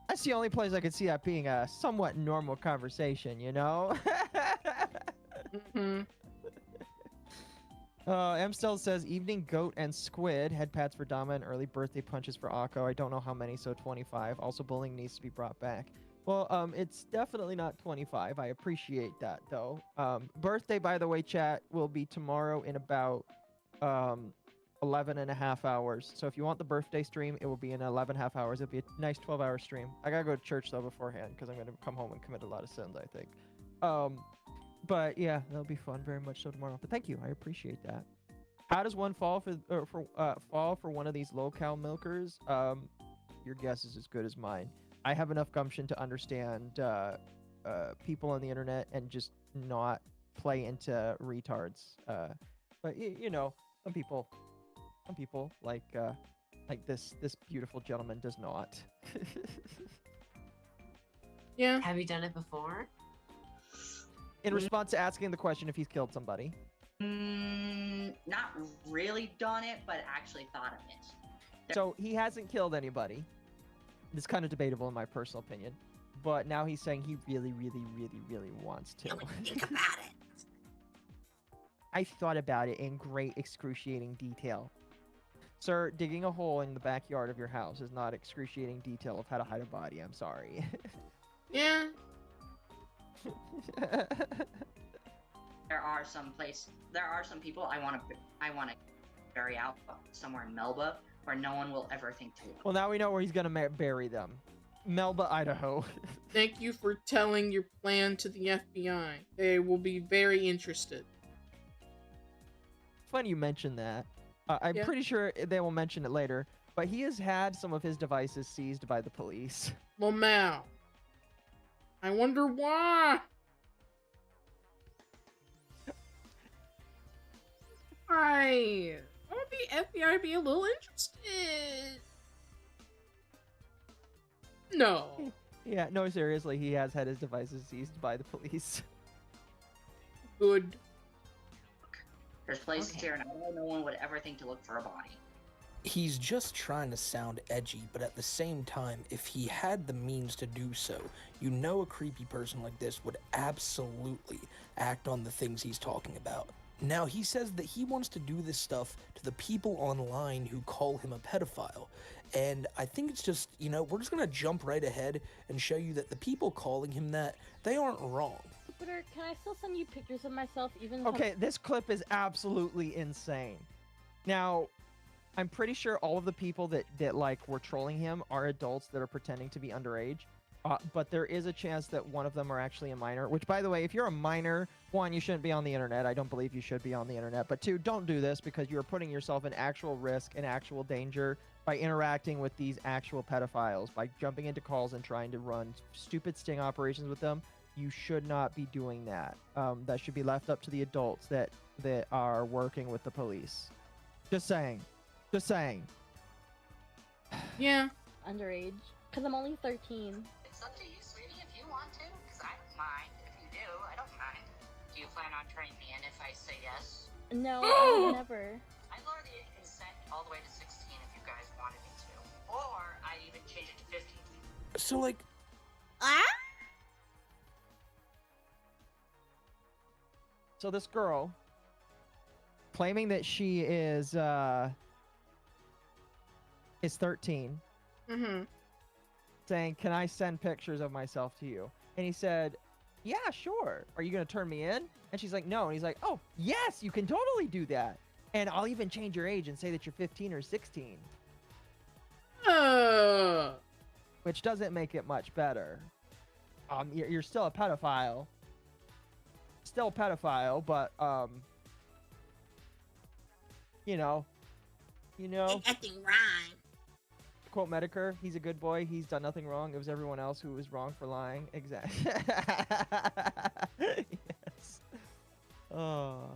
that's the only place I could see that being a somewhat normal conversation, you know? Mm-hmm. Amstel says, evening goat and squid, head pats for Dama and early birthday punches for Occo. I don't know how many, so 25. Also, bullying needs to be brought back. Well, it's definitely not 25. I appreciate that, though. Birthday, by the way, chat, will be tomorrow in about 11 and a half hours. So if you want the birthday stream, it will be in 11 half hours. It'll be a nice 12-hour stream. I gotta go to church, though, beforehand, because I'm going to come home and commit a lot of sins, I think. But yeah, that'll be fun very much so tomorrow. But thank you, I appreciate that. How does one fall for one of these lolcow milkers? Your guess is as good as mine. I have enough gumption to understand people on the internet and just not play into retards. But you know, some people like this beautiful gentleman does not. Yeah. Have you done it before? In response to asking the question if he's killed somebody. Not really done it, but actually thought of it. So he hasn't killed anybody. It's kind of debatable in my personal opinion. But now he's saying he really, really, really, really wants to. Think about it. I thought about it in great excruciating detail. Sir, digging a hole in the backyard of your house is not excruciating detail of how to hide a body. I'm sorry. Yeah. There are some people I want to bury out somewhere in Melba where no one will ever think to look. Well, now we know where he's gonna bury them. Melba, Idaho. Thank you for telling your plan to the FBI. They will be very interested. Funny you mentioned that. I'm pretty sure they will mention it later, but he has had some of his devices seized by the police. Well, now, I wonder why. I want the FBI be a little interested. No. Yeah, no, seriously, he has had his devices seized by the police. Good. There's places here, and I know no one would ever think to look for a body. He's just trying to sound edgy, but at the same time, if he had the means to do so, you know a creepy person like this would absolutely act on the things he's talking about. Now, he says that he wants to do this stuff to the people online who call him a pedophile. And I think it's just, you know, we're just going to jump right ahead and show you that the people calling him that, they aren't wrong. Jupiter, can I still send you pictures of myself even if Okay, this clip is absolutely insane. Now, I'm pretty sure all of the people that like were trolling him are adults that are pretending to be underage. But there is a chance that one of them are actually a minor, which, by the way, if you're a minor, one, you shouldn't be on the internet. I don't believe you should be on the internet. But two, don't do this because you're putting yourself in actual risk and actual danger by interacting with these actual pedophiles, by jumping into calls and trying to run stupid sting operations with them. You should not be doing that. That should be left up to the adults that are working with the police. Just saying. Just saying. Yeah. underage? Because I'm only 13. It's up to you, sweetie, if you want to, because I don't mind. If you do, I don't mind. Do you plan on turning me in if I say yes? No, I would never. I'd lower the consent all the way to 16 if you guys wanted me to. Or I'd even change it to 15. So, like... So this girl, claiming that she is 13, saying, "Can I send pictures of myself to you?" And he said, "Yeah, sure. Are you gonna turn me in?" And she's like, "No." And he's like, "Oh, yes, you can totally do that. And I'll even change your age and say that you're 15 or 16." Which doesn't make it much better. You're still a pedophile. Still a pedophile, but you know. Nothing wrong. Quote Medicare, he's a good boy. He's done nothing wrong. It was everyone else who was wrong for lying. Exactly. Yes. Oh.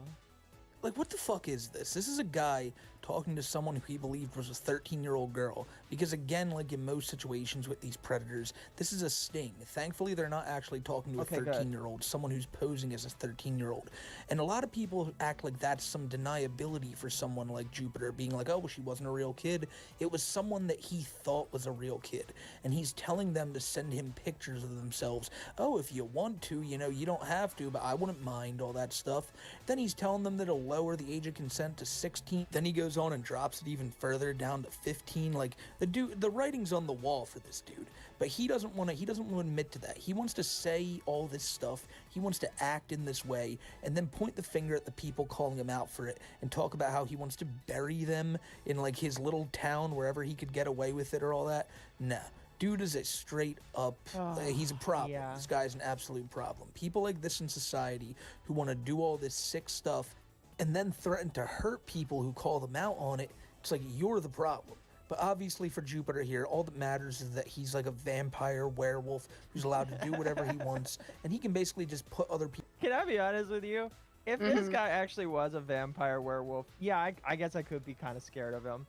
Like, what the fuck is this? This is a guy talking to someone who he believed was a 13-year-old girl. Because again, like in most situations with these predators, this is a sting. Thankfully, they're not actually talking to a 13-year-old, someone who's posing as a 13-year-old. And a lot of people act like that's some deniability for someone like Jupiter, being like, oh, well, she wasn't a real kid. It was someone that he thought was a real kid. And he's telling them to send him pictures of themselves. Oh, if you want to, you know, you don't have to, but I wouldn't mind all that stuff. Then he's telling them that he'll lower the age of consent to 16. Then he goes on and drops it even further down to 15. Like, the writing's on the wall for this dude, but he doesn't want to admit to that. He wants to say all this stuff. He wants to act in this way and then point the finger at the people calling him out for it and talk about how he wants to bury them in like his little town wherever he could get away with it or all that. Nah. Dude is a straight up, he's a problem. Yeah. This guy's an absolute problem. People like this in society who want to do all this sick stuff and then threaten to hurt people who call them out on it, it's like, you're the problem. But obviously for Jupiter here, all that matters is that he's like a vampire werewolf who's allowed to do whatever he wants, and he can basically just put other people... Can I be honest with you? If this guy actually was a vampire werewolf, yeah, I guess I could be kind of scared of him.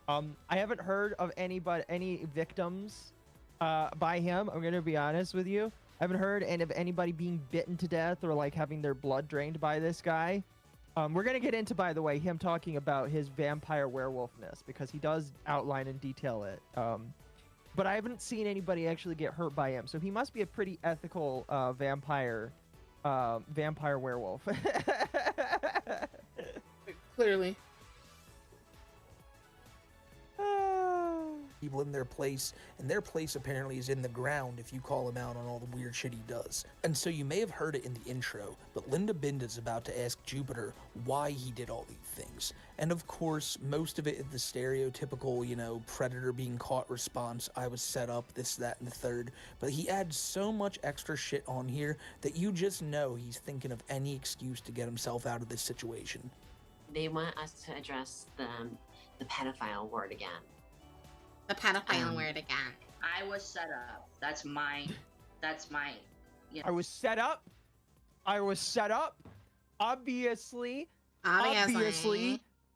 I haven't heard of any victims by him, I'm going to be honest with you. I haven't heard of anybody being bitten to death or like having their blood drained by this guy. We're going to get into, by the way, him talking about his vampire werewolfness because he does outline and detail it. But I haven't seen anybody actually get hurt by him. So he must be a pretty ethical vampire werewolf. Clearly. People in their place, and their place apparently is in the ground if you call him out on all the weird shit he does. And so you may have heard it in the intro, but Linda Binda's about to ask Jupiter why he did all these things. And of course, most of it is the stereotypical, you know, predator being caught response, I was set up, this, that, and the third. But he adds so much extra shit on here that you just know he's thinking of any excuse to get himself out of this situation. They want us to address the pedophile word again. The pedophile word again. I was set up. That's my, you know. I was set up. Obviously,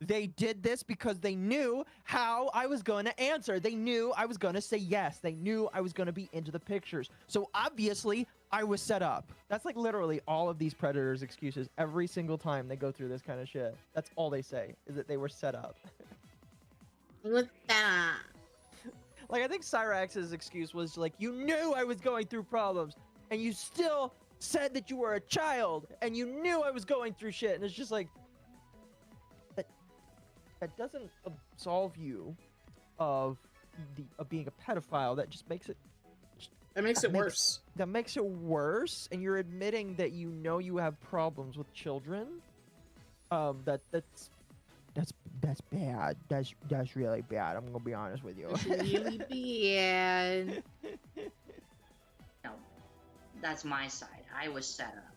they did this because they knew how I was going to answer. They knew I was going to say yes. They knew I was going to be into the pictures. So obviously, I was set up. That's like literally all of these predators' excuses. Every single time they go through this kind of shit. That's all they say, is that they were set up. What the... Like, I think Cyrax's excuse was like, you knew I was going through problems, and you still said that you were a child, and you knew I was going through shit. And it's just like, that doesn't absolve you of being a pedophile. That just makes it... That makes it worse. That makes it worse, and you're admitting that you know you have problems with children. That's bad. That's really bad. I'm gonna be honest with you. It's really bad. No, that's my side. I was set up.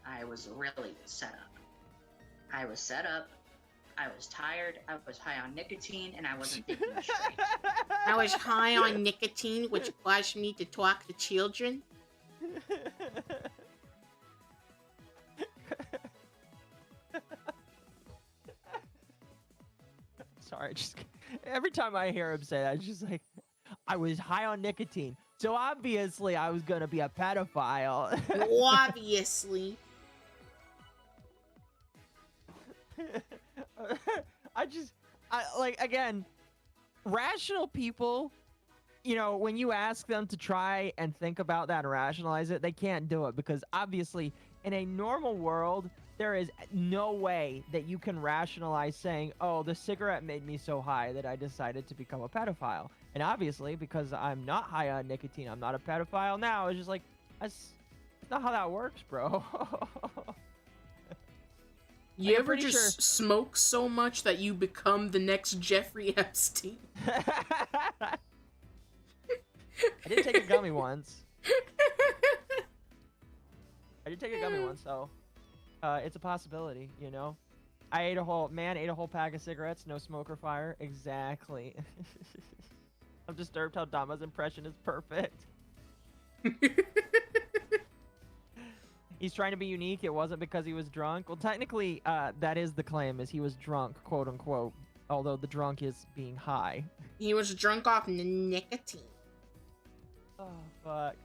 I was really set up. I was set up. I was tired. I was high on nicotine, and I wasn't thinking straight. I was high on nicotine, which caused me to talk to children. Sorry, just every time I hear him say that, it's just like, I was high on nicotine, so obviously I was gonna be a pedophile. Obviously. like, again, rational people, you know, when you ask them to try and think about that and rationalize it, they can't do it because obviously in a normal world, there is no way that you can rationalize saying, oh, the cigarette made me so high that I decided to become a pedophile. And obviously, because I'm not high on nicotine, I'm not a pedophile now. It's just like, that's not how that works, bro. You ever just smoke so much that you become the next Jeffrey Epstein? I did take a gummy once. So it's a possibility, you know. I ate a whole pack of cigarettes, no smoker fire. Exactly. I'm disturbed how Dama's impression is perfect. He's trying to be unique. It wasn't because he was drunk. Well, technically, that is the claim, is he was drunk, quote unquote. Although the drunk is being high. He was drunk off nicotine. Oh, fuck.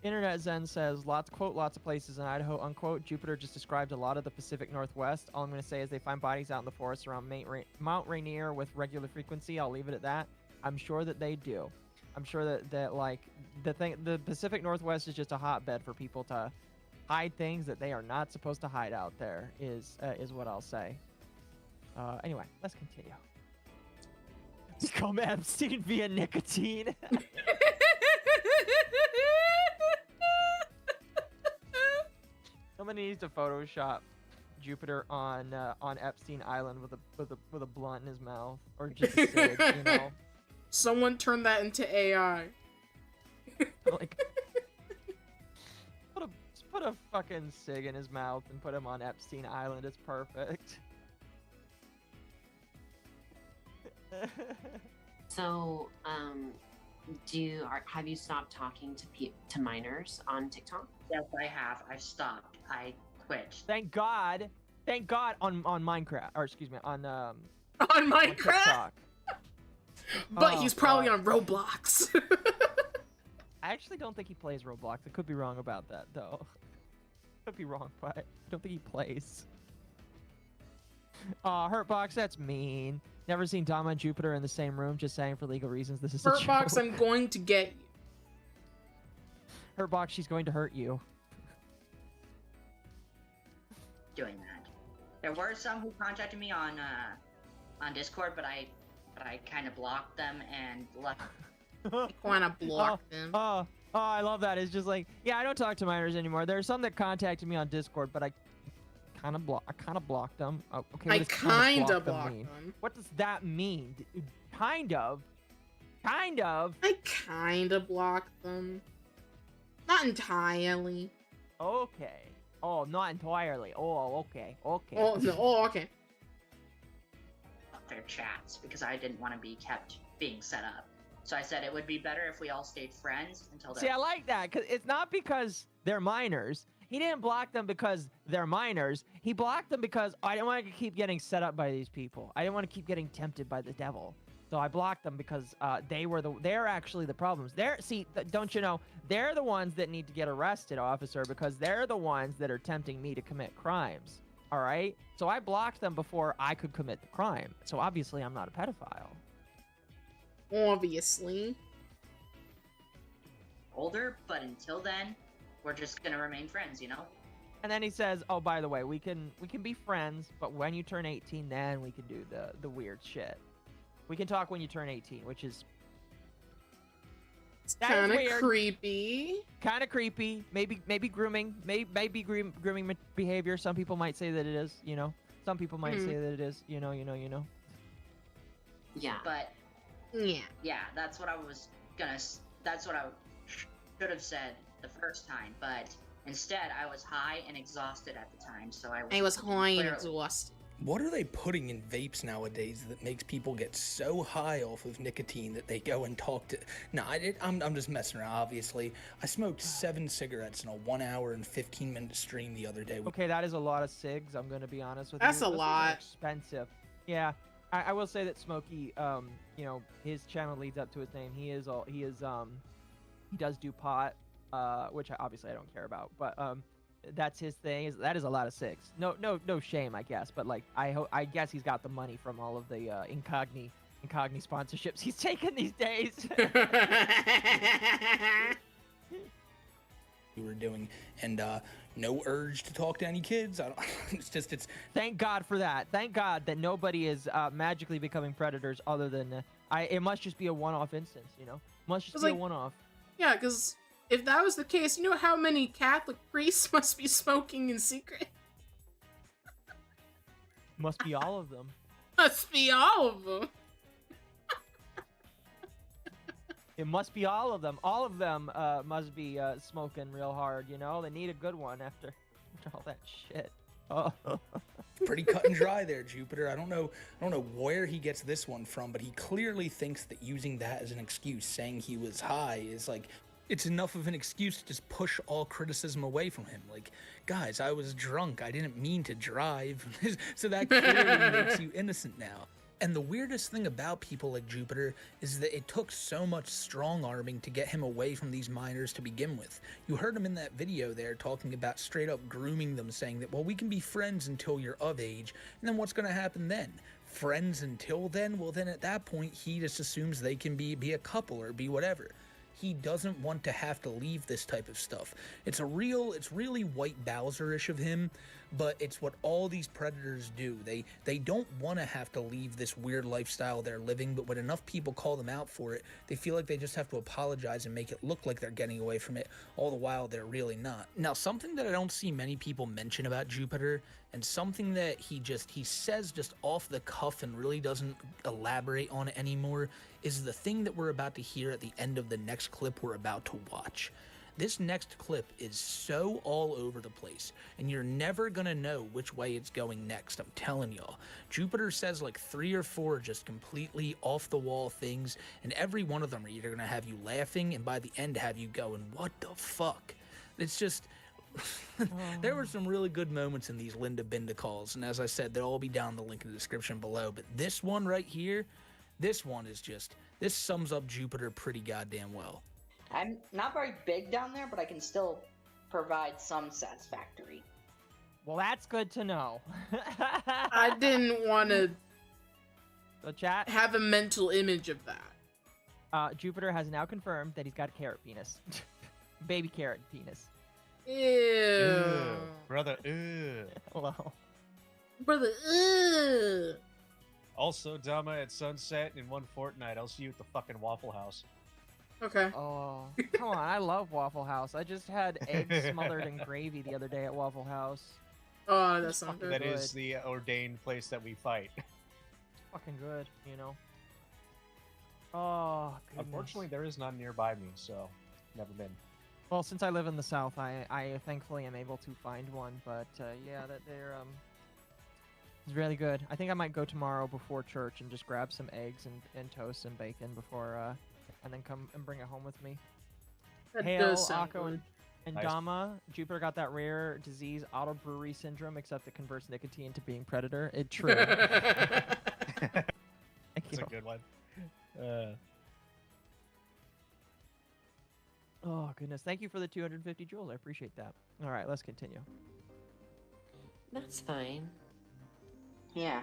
Internet Zen says, lots of places in Idaho, unquote. Jupiter just described a lot of the Pacific Northwest. All I'm going to say is they find bodies out in the forest around Mount Rainier with regular frequency. I'll leave it at that. I'm sure that they do. I'm sure that like, the Pacific Northwest is just a hotbed for people to hide things that they are not supposed to hide out there, is what I'll say. Anyway, let's continue. Become Epstein via nicotine. Somebody needs to Photoshop Jupiter on Epstein Island with a blunt in his mouth, or just a cig, you know. Someone turn that into AI. Like, put a fucking cig in his mouth and put him on Epstein Island. It's perfect. So, have you stopped talking to minors on TikTok? Yes, I have. I stopped. I quit. Thank God on Minecraft, or excuse me, on Minecraft. But Oh, he's probably fuck. on Roblox. I actually don't think he plays Roblox. I could be wrong about that, though. Could be wrong, but I don't think he plays. Aw, Hurtbox, that's mean. Never seen Dama and Jupiter in the same room, just saying for legal reasons. This is a Hurtbox, joke. I'm going to get you. Hurtbox, she's going to hurt you. Doing that. There were some who contacted me on Discord, but I kind of blocked them and left. I kind of blocked them. Oh, I love that. It's just like, yeah, I don't talk to minors anymore. There are some that contacted me on Discord, but I kind of blocked them. Oh, okay. I kind of blocked them. What does that mean? Kind of. I kind of blocked them. Not entirely. Okay. Oh, not entirely. Oh, okay. Okay. Oh, no. Oh, okay. Their chats because I didn't want to be kept being set up. So I said it would be better if we all stayed friends until. See, I like that because it's not because they're minors. He didn't block them because they're minors. He blocked them because I didn't want to keep getting set up by these people. I didn't want to keep getting tempted by the devil. So I blocked them because they're actually the problems. Don't you know, they're the ones that need to get arrested, officer, because they're the ones that are tempting me to commit crimes. All right? So I blocked them before I could commit the crime. So obviously I'm not a pedophile. Obviously. Older, but until then, we're just gonna remain friends, you know? And then he says, oh, by the way, we can be friends, but when you turn 18, then we can do the weird shit. We can talk when you turn 18, which is... Kind of creepy. Kind of creepy. Maybe grooming. Maybe grooming behavior. Some people might say that it is, you know. Some people might say that it is, you know. Yeah. But... Yeah, that's what I was gonna... That's what I should have said the first time, but instead I was high and exhausted at the time, so I was high and exhausted. What are they putting in vapes nowadays that makes people get so high off of nicotine that they go and talk to... No, I'm just messing around, obviously. I smoked 7 cigarettes in a 1 hour and 15-minute stream the other day. Okay, that is a lot of cigs, I'm going to be honest with you. That's a lot. Expensive. Yeah, I will say that Smokey, you know, his channel leads up to his name. He does do pot, which obviously I don't care about, but that's his thing. That is a lot of 6. No shame, I guess. But like, I guess he's got the money from all of the Incogni sponsorships he's taken these days. We were doing, and no urge to talk to any kids. It's Thank God for that. Thank God that nobody is magically becoming predators other than it must just be a one-off instance, you know? Must just be a one-off. Yeah, because if that was the case, you know how many Catholic priests must be smoking in secret? Must be all of them. Must be all of them. It must be all of them. All of them must be smoking real hard, you know? They need a good one after all that shit. Oh. Pretty cut and dry there, Jupiter. I don't know where he gets this one from, but he clearly thinks that using that as an excuse, saying he was high, is like, it's enough of an excuse to just push all criticism away from him. Like, guys, I was drunk. I didn't mean to drive. So that clearly makes you innocent now. And the weirdest thing about people like Jupiter is that it took so much strong-arming to get him away from these minors to begin with. You heard him in that video there talking about straight up grooming them, saying that, well, we can be friends until you're of age, and then what's going to happen then? Friends until then? Well, then at that point, he just assumes they can be a couple or be whatever. He doesn't want to have to leave this type of stuff. It's really White Bowser-ish of him, but it's what all these predators do. They don't want to have to leave this weird lifestyle they're living, but when enough people call them out for it, they feel like they just have to apologize and make it look like they're getting away from it, all the while they're really not. Now, something that I don't see many people mention about Jupiter, and something that he says just off the cuff and really doesn't elaborate on it anymore, is the thing that we're about to hear at the end of the next clip we're about to watch. This next clip is so all over the place, and you're never gonna know which way it's going next, I'm telling y'all. Jupiter says like 3 or 4 just completely off-the-wall things, and every one of them are either gonna have you laughing, and by the end have you going, what the fuck? It's just... There were some really good moments in these Linda Binda calls, and as I said, they'll all be down in the link in the description below, but this one right here, this one is just... This sums up Jupiter pretty goddamn well. I'm not very big down there, but I can still provide some satisfactory. Well, that's good to know. I didn't want to have a mental image of that. Jupiter has now confirmed that he's got a carrot penis. Baby carrot penis. Ew. Ew. Brother, ew. Hello. Brother, ew. Also, Dama, at sunset in one fortnight, I'll see you at the fucking Waffle House. Okay. Oh, come on. I love Waffle House. I just had eggs smothered in gravy the other day at Waffle House. Oh, that sounds good. That is the ordained place that we fight. It's fucking good, you know? Oh, goodness. Unfortunately, there is none nearby me, so never been. Well, since I live in the South, I thankfully am able to find one, but yeah, they're it's really good. I think I might go tomorrow before church and just grab some eggs and toast and bacon before and then come and bring it home with me. That Hail, does sound Occo, good. and Nice. Dama. Jupiter got that rare disease, autobrewery syndrome, except it converts nicotine to being predator. It's true. That's a good one. Oh, goodness. Thank you for the 250 joules. I appreciate that. All right, let's continue. That's fine. Yeah.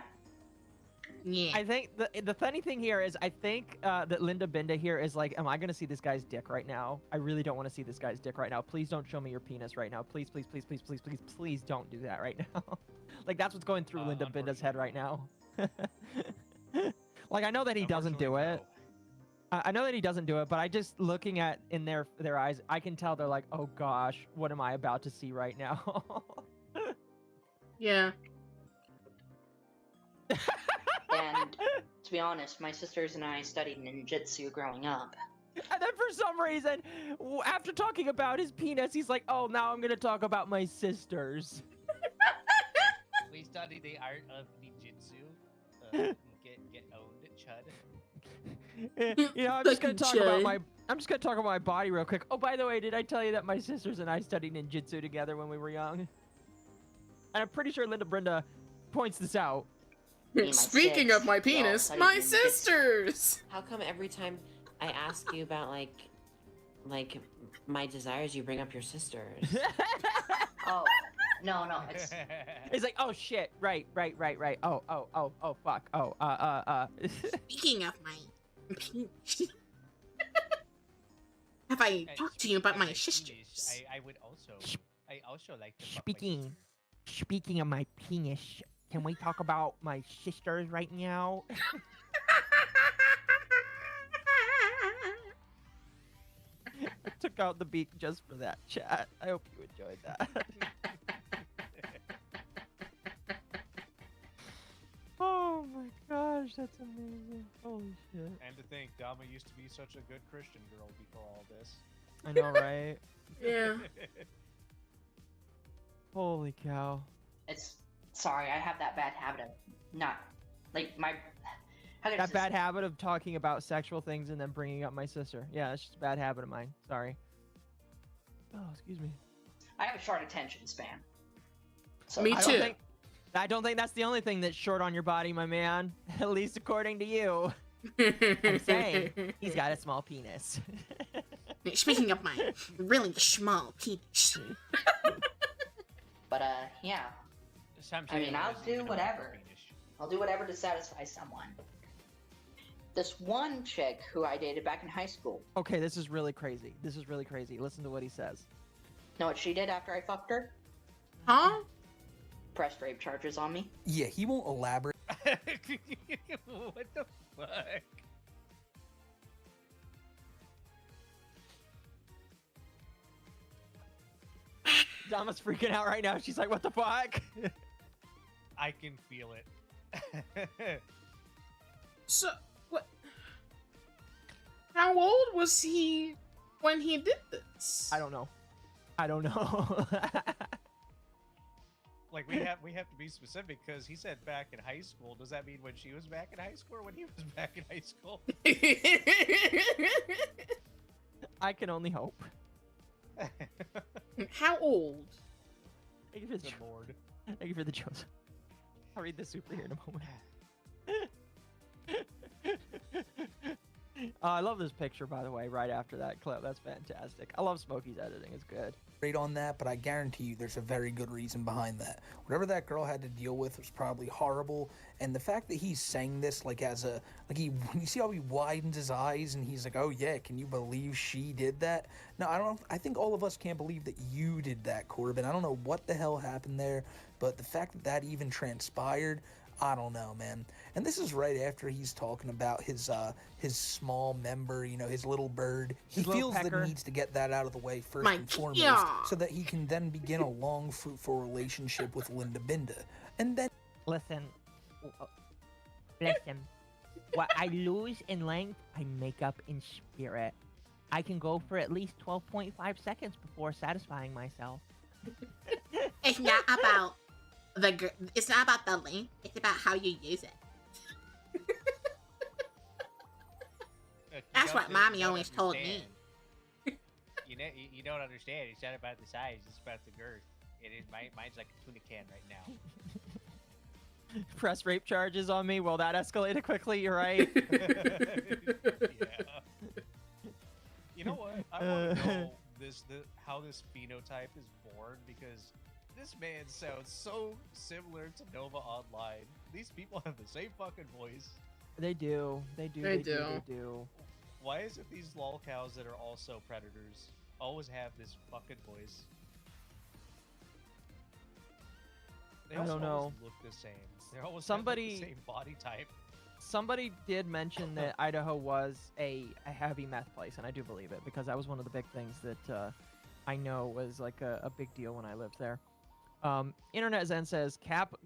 Yeah. I think the funny thing here is I think that Linda Binda here is like, am I going to see this guy's dick right now? I really don't want to see this guy's dick right now. Please don't show me your penis right now. Please, please, please, please, please, please, please don't do that right now. Like, that's what's going through Linda Binda's head right now. Like, I know that he doesn't do it. I know that he doesn't do it, but I just looking at in their eyes, I can tell they're like, oh gosh, what am I about to see right now? Yeah. And to be honest, my sisters and I studied ninjutsu growing up. And then for some reason, after talking about his penis, he's like, oh, now I'm going to talk about my sisters. We study the art of ninjutsu. Get owned, chud. You know, I'm just going to talk about my body real quick. Oh, by the way, did I tell you that my sisters and I studied ninjutsu together when we were young? And I'm pretty sure Linda Brenda points this out. Speaking of my penis, my sisters! How come every time I ask you about, like my desires, you bring up your sisters? Oh, no, it's... He's like, oh shit, right. Oh, fuck. Oh, Speaking of my penis, have I talked to you about my sisters? I also like to fuck my Speaking of my penis, can we talk about my sisters right now? I took out the beak just for that, chat. I hope you enjoyed that. Oh my gosh, that's amazing. Holy shit. And to think, Dama used to be such a good Christian girl before all this. I know, right? Yeah. Holy cow. Sorry, I have that bad habit of not, like, my... That bad habit of talking about sexual things and then bringing up my sister. Yeah, it's just a bad habit of mine. Sorry. Oh, excuse me. I have a short attention span. So Me too. I don't think that's the only thing that's short on your body, my man. At least according to you. I'm saying he's got a small penis. Speaking of my really small penis. But, yeah. I mean, I'll do whatever. I'll do whatever to satisfy someone. This one chick who I dated back in high school. Okay, this is really crazy. Listen to what he says. Know what she did after I fucked her? Huh? Pressed rape charges on me. Yeah, he won't elaborate. What the fuck? Dama's freaking out right now. She's like, what the fuck? I can feel it. So, what? How old was he when he did this? I don't know. Like we have to be specific because he said back in high school. Does that mean when she was back in high school or when he was back in high school? I can only hope. How old? Thank you for the Lord. Thank you for the Joseph. I'll read the super here in a moment. I love this picture, by the way, right after that clip. That's fantastic. I love Smokey's editing. It's good. Great on that, but I guarantee you there's a very good reason behind that. Whatever that girl had to deal with was probably horrible, and the fact that he's saying this like you see how he widens his eyes and he's like, oh yeah, can you believe she did that? No, I think all of us can't believe that you did that, Corbin. I don't know what the hell happened there, but the fact that that even transpired, I don't know, man. And this is right after he's talking about his small member, you know, his little bird. He feels that he needs to get that out of the way first and foremost, so that he can then begin a long, fruitful relationship with Linda Binda. And then... Listen. What I lose in length, I make up in spirit. I can go for at least 12.5 seconds before satisfying myself. It's not about it's not about the length, it's about how you use it. That's what mommy always told me. You don't understand. It's not about the size, it's about the girth. Mine's like a tuna can right now. Press rape charges on me. Well, that escalated quickly. You're right. Yeah. You know what? I want to know how this phenotype is born, because this man sounds so similar to Nova Online. These people have the same fucking voice. They do. They do. Why is it these lolcows that are also predators always have this fucking voice? They I don't know. always look the same. They always have like, the same body type. Somebody did mention that Idaho was a heavy meth place, and I do believe it, because that was one of the big things that I know was like a big deal when I lived there. Internet Zen says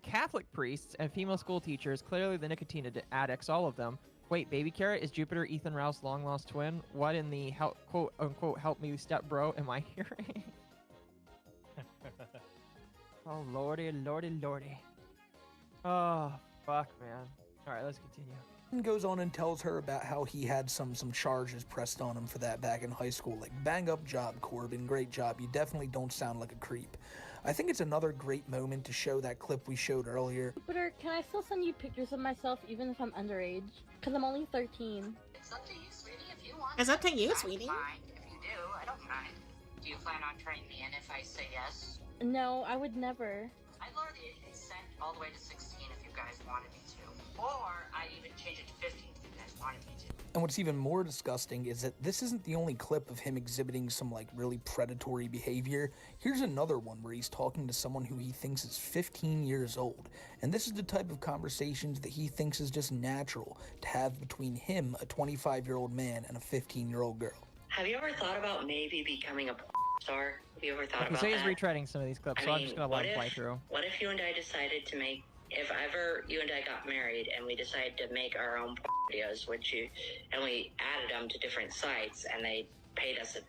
Catholic priests and female school teachers, clearly the nicotine addicts, all of them. Wait, Baby Carrot is Jupiter Ethan Rouse long lost twin? What in the quote unquote help me step bro am I hearing? Oh lordy, lordy, lordy. Oh fuck, man. All right, let's continue. And goes on and tells her about how he had some charges pressed on him for that back in high school. Like, bang up job, Corbin, great job. You definitely don't sound like a creep. I think it's another great moment to show that clip we showed earlier. Jupiter, can I still send you pictures of myself even if I'm underage? Because I'm only 13. It's up to you, sweetie, if you want. It's up to you, sweetie. Mind. If you do, I don't mind. Do Do you plan on turning me in if I say yes? No, I would never. I'd lower the age consent all the way to 16 if you guys wanted me to. Or I'd even change it to 15 if you guys wanted me to. And what's even more disgusting is that this isn't the only clip of him exhibiting some like really predatory behavior. Here's another one where he's talking to someone who he thinks is 15 years old. And this is the type of conversations that he thinks is just natural to have between him, a 25-year-old man, and a 15-year-old girl. Have you ever thought about maybe becoming a star? Have you ever thought Okay, about so he's that? retreading some of these clips, so I'm just gonna let him play through. What if you and I decided to make, if ever you and I got married and we decided to make our own videos, and we added them to different sites and they paid us a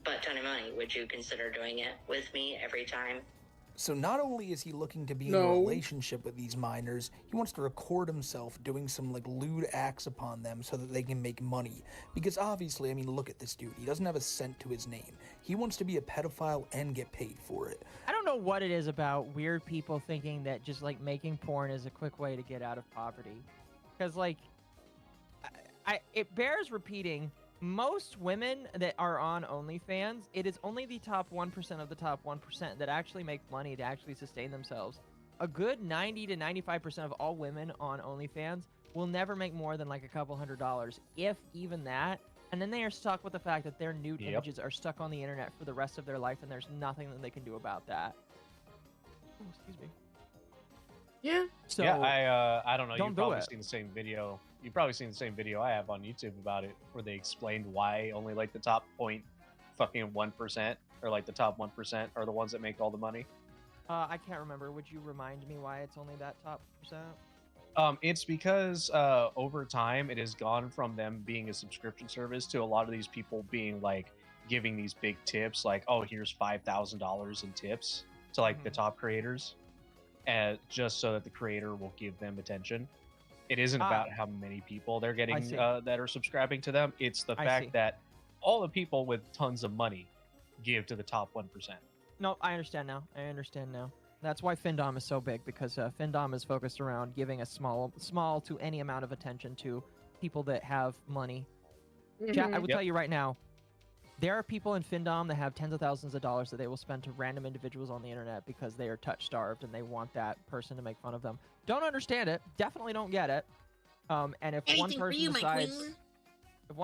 butt ton of money, would you consider doing it with me every time? So not only is he looking to be in a relationship with these minors, he wants to record himself doing some like lewd acts upon them so that they can make money. Because obviously, I mean, look at this dude. He doesn't have a cent to his name. He wants to be a pedophile and get paid for it. I don't know what it is about weird people thinking that just like making porn is a quick way to get out of poverty. Because like, it bears repeating, most women that are on OnlyFans, it is only the top 1% of the top 1% that actually make money to actually sustain themselves. A good 90 to 95% of all women on OnlyFans will never make more than like a couple $100s, if even that. And then they are stuck with the fact that their nude images are stuck on the internet for the rest of their life, and there's nothing that they can do about that. Oh, excuse me. Yeah. So yeah, I don't know. Don't You've do probably it. seen the same video. You've probably seen the same video I have on YouTube about it, where they explained why only like the top 1% or like the top 1% are the ones that make all the money. I can't remember. Would you remind me why it's only that top percent? It's because over time it has gone from them being a subscription service to a lot of these people being like giving these big tips, like, oh, here's $5,000 in tips to like the top creators, and just so that the creator will give them attention. It isn't about how many people they're getting that are subscribing to them. It's the fact that all the people with tons of money give to the top 1%. No, I understand now. That's why Findom is so big, because Findom is focused around giving a small to any amount of attention to people that have money. I will tell you right now, there are people in Findom that have tens of thousands of dollars that they will spend to random individuals on the internet because they are touch-starved and they want that person to make fun of them. Don't understand it. Definitely don't get it. And if one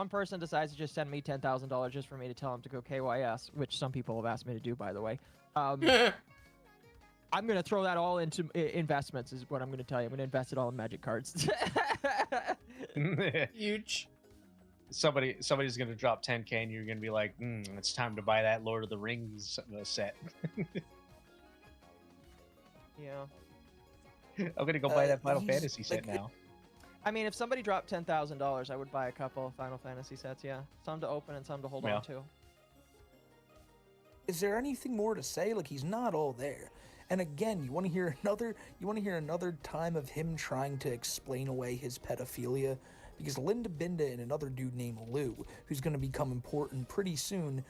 person decides to just send me $10,000 just for me to tell them to go KYS, which some people have asked me to do, by the way, I'm going to throw that all into investments is what I'm going to tell you. I'm going to invest it all in magic cards. Huge. Somebody's going to drop 10K and you're going to be like, it's time to buy that Lord of the Rings set. Yeah. I'm going to go buy that Final Fantasy set now. I mean, if somebody dropped $10,000, I would buy a couple of Final Fantasy sets, yeah. Some to open and some to hold on to. Is there anything more to say? Like, he's not all there. And again, you want to hear another time of him trying to explain away his pedophilia? Because Linda Binda and another dude named Lou, who's going to become important pretty soon,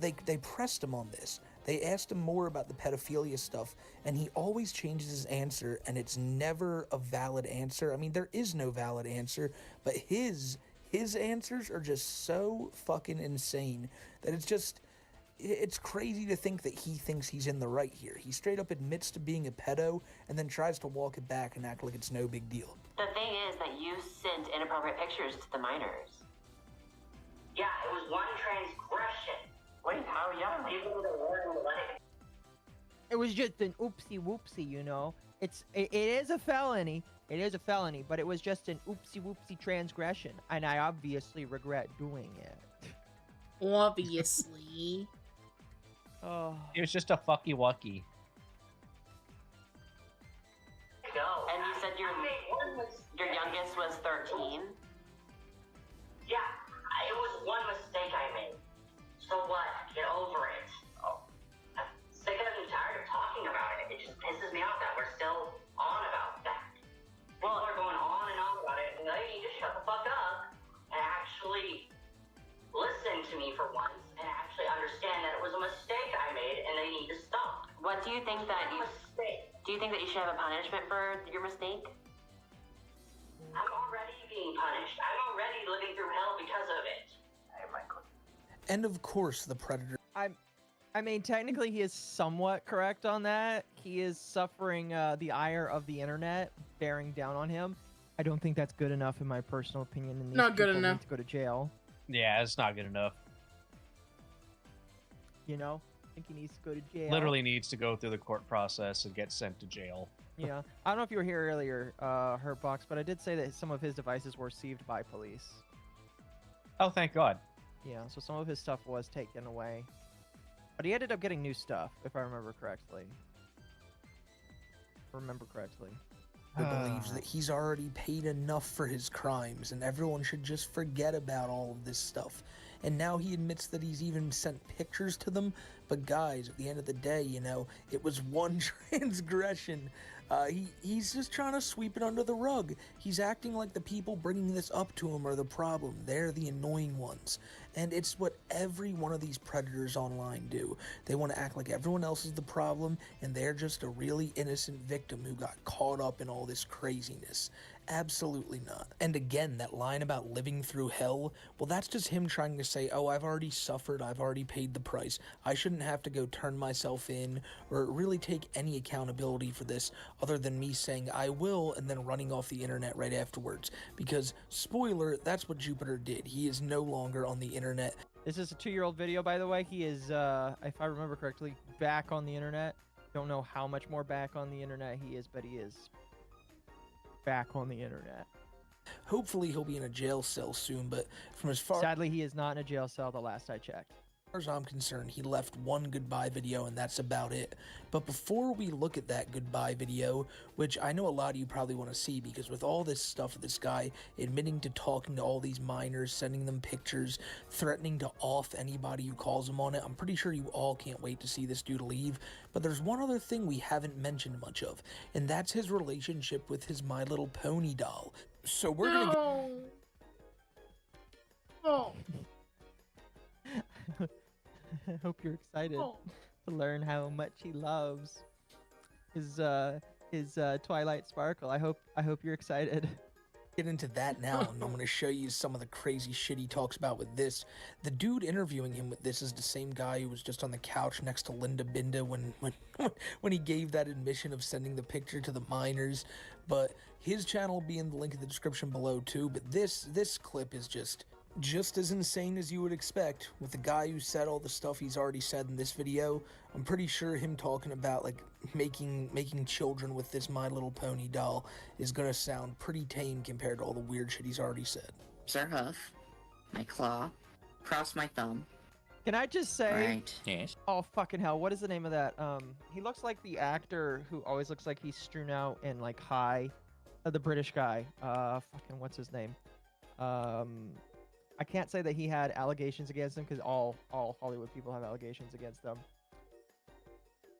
they pressed him on this. They asked him more about the pedophilia stuff, and he always changes his answer, and it's never a valid answer. I mean, there is no valid answer, but his answers are just so fucking insane that it's crazy to think that he thinks he's in the right here. He straight up admits to being a pedo and then tries to walk it back and act like it's no big deal. The thing is that you sent inappropriate pictures to the minors. Yeah, it was one transgression. Wait, how young? People that weren't letting. It was just an oopsie whoopsie, you know. It is a felony. It is a felony, but it was just an oopsie whoopsie transgression, and I obviously regret doing it. Obviously. Oh. It was just a fucky wucky. No. And you said your youngest was 13? Yeah, it was one mistake I made. So what? Get over it. Oh, I'm sick of and tired of talking about it. It just pisses me off that we're still on about that. People are going on and on about it, and they need to shut the fuck up and actually listen to me for once and actually understand that it was a mistake I made and they need to stop. What do you think that you... Mistake. Do you think that you should have a punishment for your mistake? I'm already being punished. I'm already living through hell because of it. And of course, the Predator. I mean, technically, he is somewhat correct on that. He is suffering the ire of the internet bearing down on him. I don't think that's good enough, in my personal opinion. And these Not good people enough. Need to go to jail. Yeah, it's not good enough. You know, I think he needs to go to jail. Literally needs to go through the court process and get sent to jail. Yeah, I don't know if you were here earlier, Hurtbox, but I did say that some of his devices were seized by police. Oh, thank God. Yeah, so some of his stuff was taken away. But he ended up getting new stuff, if I remember correctly. Believes that he's already paid enough for his crimes and everyone should just forget about all of this stuff. And now he admits that he's even sent pictures to them. But guys, at the end of the day, you know, it was one transgression. He's just trying to sweep it under the rug. He's acting like the people bringing this up to him are the problem. They're the annoying ones. And it's what every one of these predators online do. They want to act like everyone else is the problem, and they're just a really innocent victim who got caught up in all this craziness. Absolutely not. And again, that line about living through hell, well, that's just him trying to say, oh, I've already suffered, I've already paid the price. I shouldn't have to go turn myself in or really take any accountability for this other than me saying I will and then running off the internet right afterwards. Because, spoiler, that's what Jupiter did. He is no longer on the internet. This is a 2-year-old video, by the way. He is, if I remember correctly, back on the internet. Don't know how much more back on the internet he is, but he is back on the internet. Hopefully he'll be in a jail cell soon, but from as far Sadly, he is not in a jail cell the last I checked. as I'm concerned, he left one goodbye video and that's about it. But before we look at that goodbye video, which I know a lot of you probably want to see because with all this stuff, this guy admitting to talking to all these minors, sending them pictures, threatening to off anybody who calls him on it, I'm pretty sure you all can't wait to see this dude leave. But there's one other thing we haven't mentioned much of, and that's his relationship with his My Little Pony doll. So we're gonna I hope you're excited to learn how much he loves his Twilight Sparkle. I hope you're excited. Get into that now, and I'm going to show you some of the crazy shit he talks about with this. The dude interviewing him with this is the same guy who was just on the couch next to Linda Binda when he gave that admission of sending the picture to the minors. But his channel will be in the link in the description below too. But this clip is just as insane as you would expect. With the guy who said all the stuff he's already said in this video, I'm pretty sure him talking about like making children with this My Little Pony doll is gonna sound pretty tame compared to all the weird shit he's already said. Sir hoof, my claw, cross my thumb. Can I just say? Right. Yes. Oh fucking hell! What is the name of that? He looks like the actor who always looks like he's strewn out and like high, the British guy. Fucking what's his name? I can't say that he had allegations against him because all Hollywood people have allegations against them.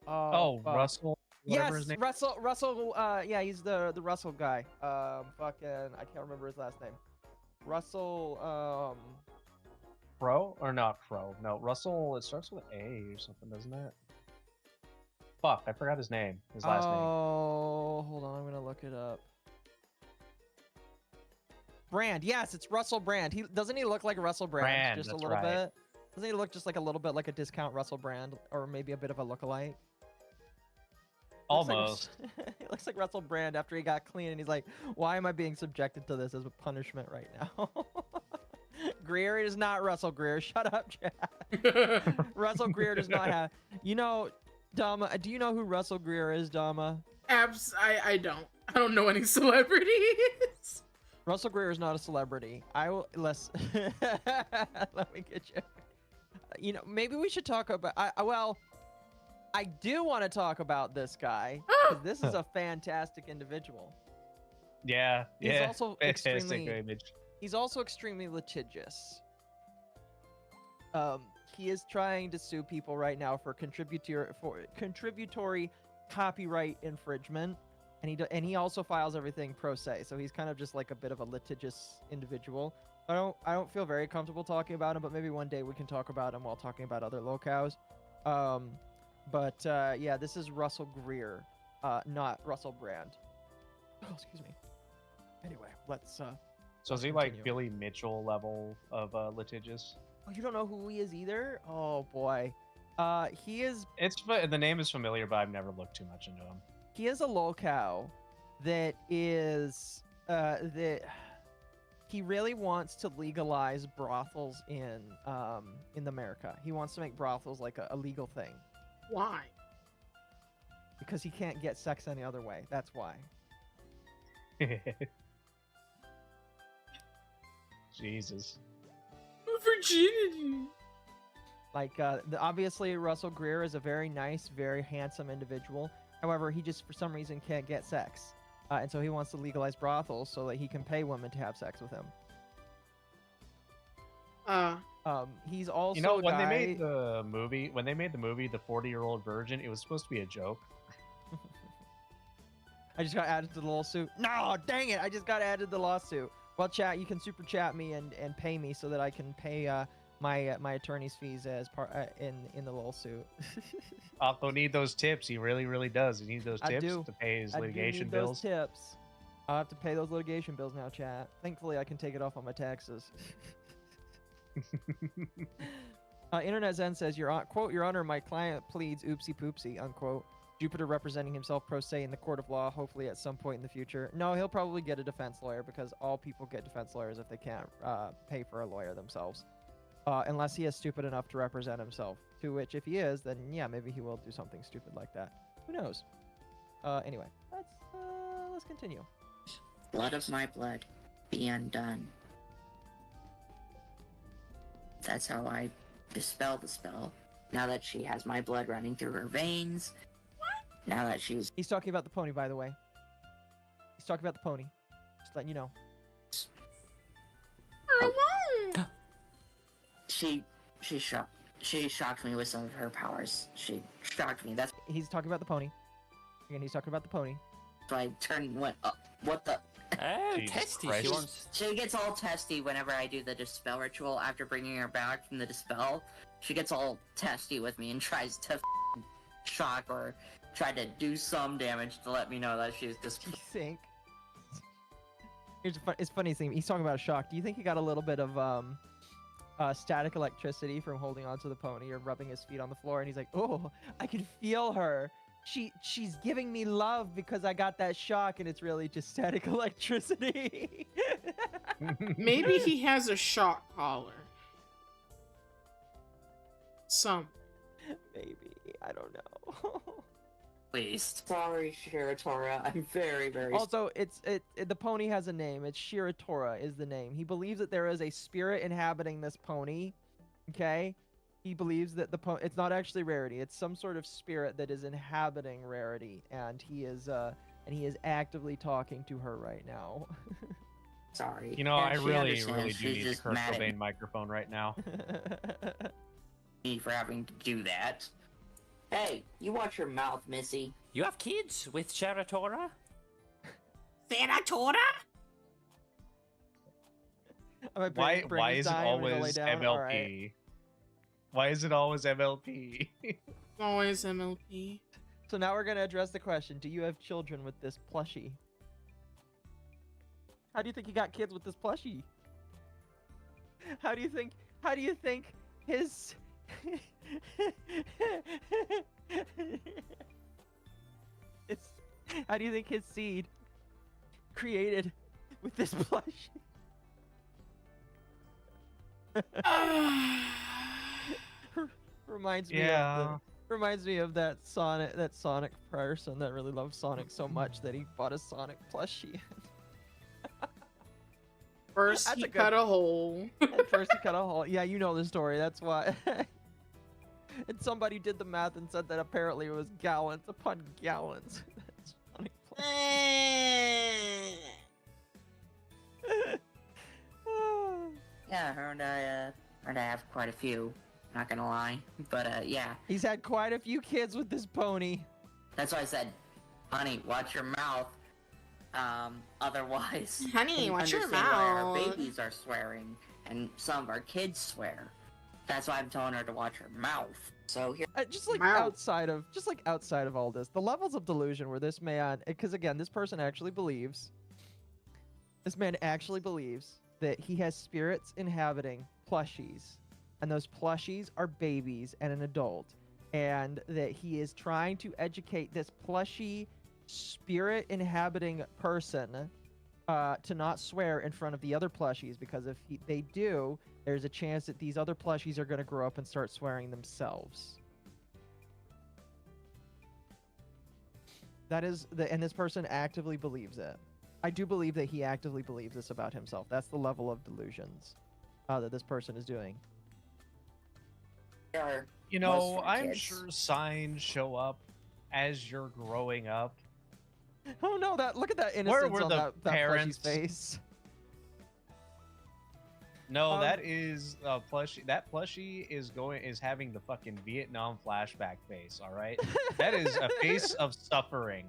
Russell. Yes, His name. Russell. Yeah, he's the Russell guy. Fucking, I can't remember his last name. Russell. Crowe or not Crowe? No, Russell. It starts with A or something, doesn't it? Fuck, I forgot his name. His last name. Oh, hold on, I'm gonna look it up. Brand. Yes, it's Russell Brand. Doesn't he look like Russell Brand just a little bit? Doesn't he look just like a little bit like a discount Russell Brand, or maybe a bit of a lookalike? Almost. He looks like Russell Brand after he got clean, and he's like, "Why am I being subjected to this as a punishment right now?" Greer is not Russell Greer. Shut up, Chad. Russell Greer does not have. You know, Dama. Do you know who Russell Greer is, Dama? I don't. I don't know any celebrities. Russell Greer is not a celebrity. I will let me get you. You know, maybe we should talk about. I do want to talk about this guy because this is a fantastic individual. Yeah, He's also fantastic extremely. image. He's also extremely litigious. He is trying to sue people right now for contributory copyright infringement. And he also files everything pro se, so he's kind of just like a bit of a litigious individual. I don't feel very comfortable talking about him, but maybe one day we can talk about him while talking about other lolcows. Yeah, this is Russell Greer, not Russell Brand. Oh, excuse me. Anyway, let's. So is he like Billy Mitchell level of litigious? Oh, you don't know who he is either? Oh boy. He is. The name is familiar, but I've never looked too much into him. He is a lolcow that is that he really wants to legalize brothels in America. He wants to make brothels like a legal thing. Why? Because he can't get sex any other way. That's why. Jesus. Virginity. Like, obviously Russell Greer is a very nice, very handsome individual. However, he just for some reason can't get sex, and so he wants to legalize brothels so that he can pay women to have sex with him. He's also when they made the movie, The 40-Year-Old Virgin, it was supposed to be a joke. I just got added to the lawsuit. No, dang it! I just got added to the lawsuit. Well, chat, you can super chat me and pay me so that I can pay my attorney's fees as part in the lawsuit. Occo need those tips. He really does. He needs those I tips do. to pay his I litigation do need bills. Those tips. I'll have to pay those litigation bills now, chat. Thankfully, I can take it off on my taxes. Internet Zen says, quote, Your Honor, my client pleads oopsie poopsie, unquote. Jupiter representing himself pro se in the court of law, hopefully at some point in the future. No, he'll probably get a defense lawyer because all people get defense lawyers if they can't pay for a lawyer themselves. Unless he is stupid enough to represent himself. To which, if he is, then yeah, maybe he will do something stupid like that. Who knows? Anyway, let's continue. Blood of my blood, be undone. That's how I dispel the spell. Now that she has my blood running through her veins. Now that she's... He's talking about the pony, by the way. He's talking about the pony. Just letting you know. She shocked me with some of her powers. She shocked me. That's... He's talking about the pony. Again, he's talking about the pony. So I went up. What the... Oh, testy. She gets all testy whenever I do the dispel ritual. After bringing her back from the dispel, she gets all testy with me and tries to shock or try to do some damage to let me know that she's dispelled. You think? It's funny thing. He's talking about a shock. Do you think he got a little bit of static electricity from holding onto the pony or rubbing his feet on the floor? And he's like, "Oh, I can feel her. She's giving me love because I got that shock, and it's really just static electricity." Maybe he has a shock collar. Maybe. I don't know. Please. Sorry, Shiratora. I'm very, very... Also, the pony has a name. It's Shiratora is the name. He believes that there is a spirit inhabiting this pony. Okay? He believes that it's not actually Rarity. It's some sort of spirit that is inhabiting Rarity, and he is actively talking to her right now. Sorry. You know, I really do need a Kurt Cobain microphone right now. Me for having to do that. Hey, you watch your mouth, Missy. You have kids with Shiratora? Shiratora? Why is it always MLP? Right. Why is it always MLP? Always MLP. So now we're gonna address the question: do you have children with this plushie? How do you think he got kids with this plushie? How do you think his how do you think his seed created with this plushie? Reminds me of that Sonic person that really loved Sonic so much that he bought a Sonic plushie. First he cut a hole. First he cut a hole. Yeah, you know the story. That's why. And somebody did the math and said that apparently it was gallons upon gallons. That's Sonic plushie. Yeah, I heard I have quite a few. Not gonna lie, but yeah. He's had quite a few kids with this pony. That's why I said, honey, watch your mouth. Otherwise, honey, watch your mouth. Why our mouth. babies are swearing, and some of our kids swear. That's why I'm telling her to watch her mouth. So here, just like outside of all this, the levels of delusion where this man, because again, this person actually believes. This man actually believes that he has spirits inhabiting plushies. And those plushies are babies and an adult. and that he is trying to educate this plushy spirit inhabiting person to not swear in front of the other plushies, because if they do, there's a chance that these other plushies are going to grow up and start swearing themselves. That is and this person actively believes it. I do believe that he actively believes this about himself. That's the level of delusions that this person is doing. You know, I'm sure signs show up as you're growing up. Oh no! Look at that innocence Where were on the that parents? plushie's face. No, that is a plushie. That plushie is having the fucking Vietnam flashback face. All right, that is a face of suffering.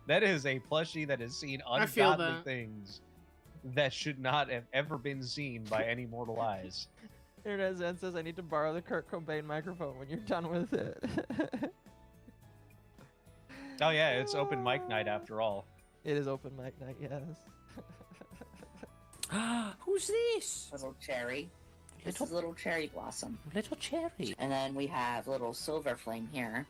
That is a plushie that has seen ungodly things that should not have ever been seen by any mortal eyes. Here it is. Zen says, "I need to borrow the Kurt Cobain microphone when you're done with it." Oh yeah, it's open mic night after all. It is open mic night, yes. Who's this? Little Cherry. This is Little Cherry Blossom. Little Cherry. And then we have Little Silver Flame here,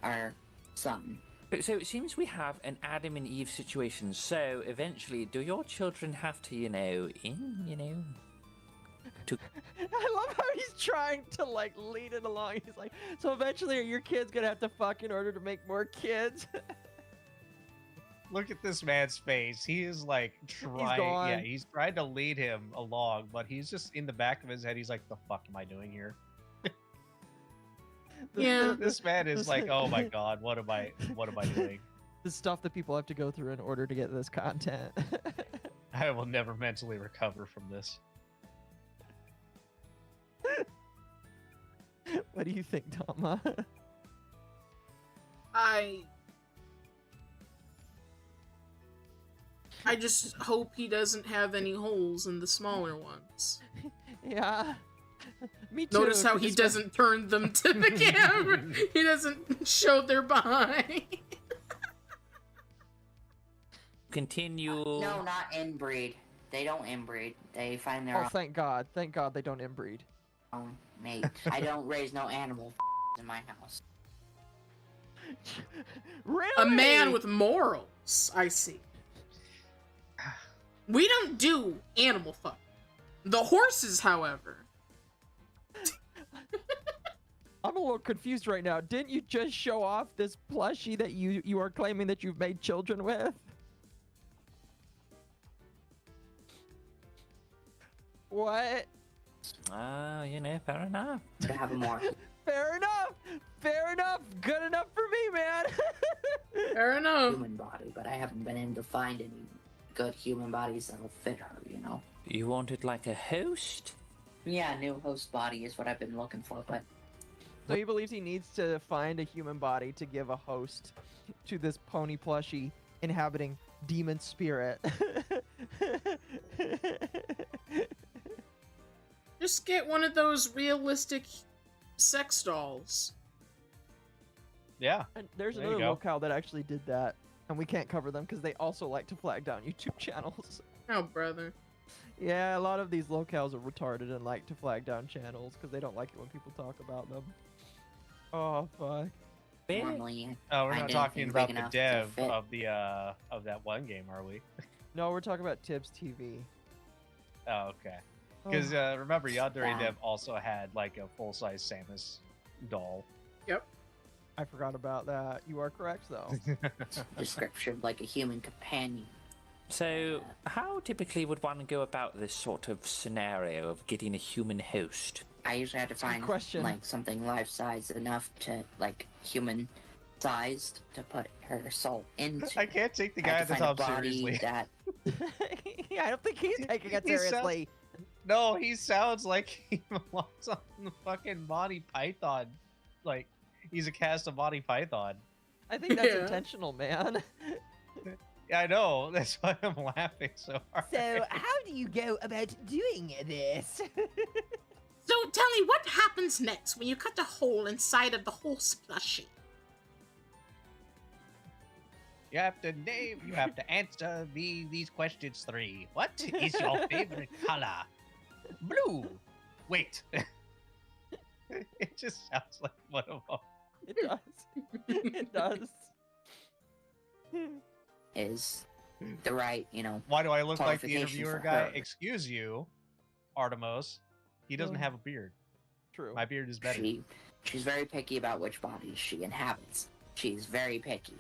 our son. So it seems we have an Adam and Eve situation. So eventually, do your children have to, to... I love how he's trying to like lead it along. He's like, so eventually are your kids gonna have to fuck in order to make more kids? Look at this man's face. He is like trying. Yeah, he's trying to lead him along, but he's just in the back of his head. He's like, "The fuck am I doing here?" Yeah. This man is like, "Oh my god, what am I doing?" The stuff that people have to go through in order to get this content. I will never mentally recover from this. What do you think, Dama? I just hope he doesn't have any holes in the smaller ones. Yeah. Me too. Notice how he doesn't turn them to the camera. He doesn't show their behind. Continue. No, not inbreed. They don't inbreed. They find their own. Thank God. Thank God they don't inbreed. Mate, I don't raise no animal in my house. Really? A man with morals, I see. We don't do animal fuck. The horses, however. I'm a little confused right now. Didn't you just show off this plushie that you are claiming that you've made children with? What? Fair enough. To have more. Fair enough. Fair enough. Good enough for me, man. Fair enough. Human body, but I haven't been able to find any good human bodies that'll fit her, You wanted like a host? Yeah, new host body is what I've been looking for, but... So he believes he needs to find a human body to give a host to this pony plushie inhabiting demon spirit. Just get one of those realistic sex dolls. Yeah. And there's another locale that actually did that, and we can't cover them because they also like to flag down YouTube channels. Oh, brother. Yeah, a lot of these locales are retarded and like to flag down channels because they don't like it when people talk about them. Oh, fuck. Normally, we're not talking about the dev of that one game, are we? No, we're talking about Tibbs TV. Oh, okay. Because remember, Yandere Dev also had like a full-size Samus doll. Yep. I forgot about that. You are correct, though. Description like a human companion. So, how typically would one go about this sort of scenario of getting a human host? I usually have to find like something life-size enough to like human-sized to put her soul into. I can't take the guy at the top seriously. Yeah, I don't think he's taking it seriously. No, he sounds like he belongs on the fucking Monty Python. Like, he's a cast of Monty Python. I think that's intentional, man. Yeah, I know. That's why I'm laughing so hard. So, how do you go about doing this? So, tell me, what happens next when you cut a hole inside of the horse plushie? You have to answer me these questions 3. What is your favorite color? Blue. Wait. It just sounds like one of them. It does. It does. Is the right, Why do I look like the qualification interviewer for guy? her. Excuse you, Artemis. He doesn't have a beard. True. My beard is better. She's very picky about which bodies she inhabits. She's very picky.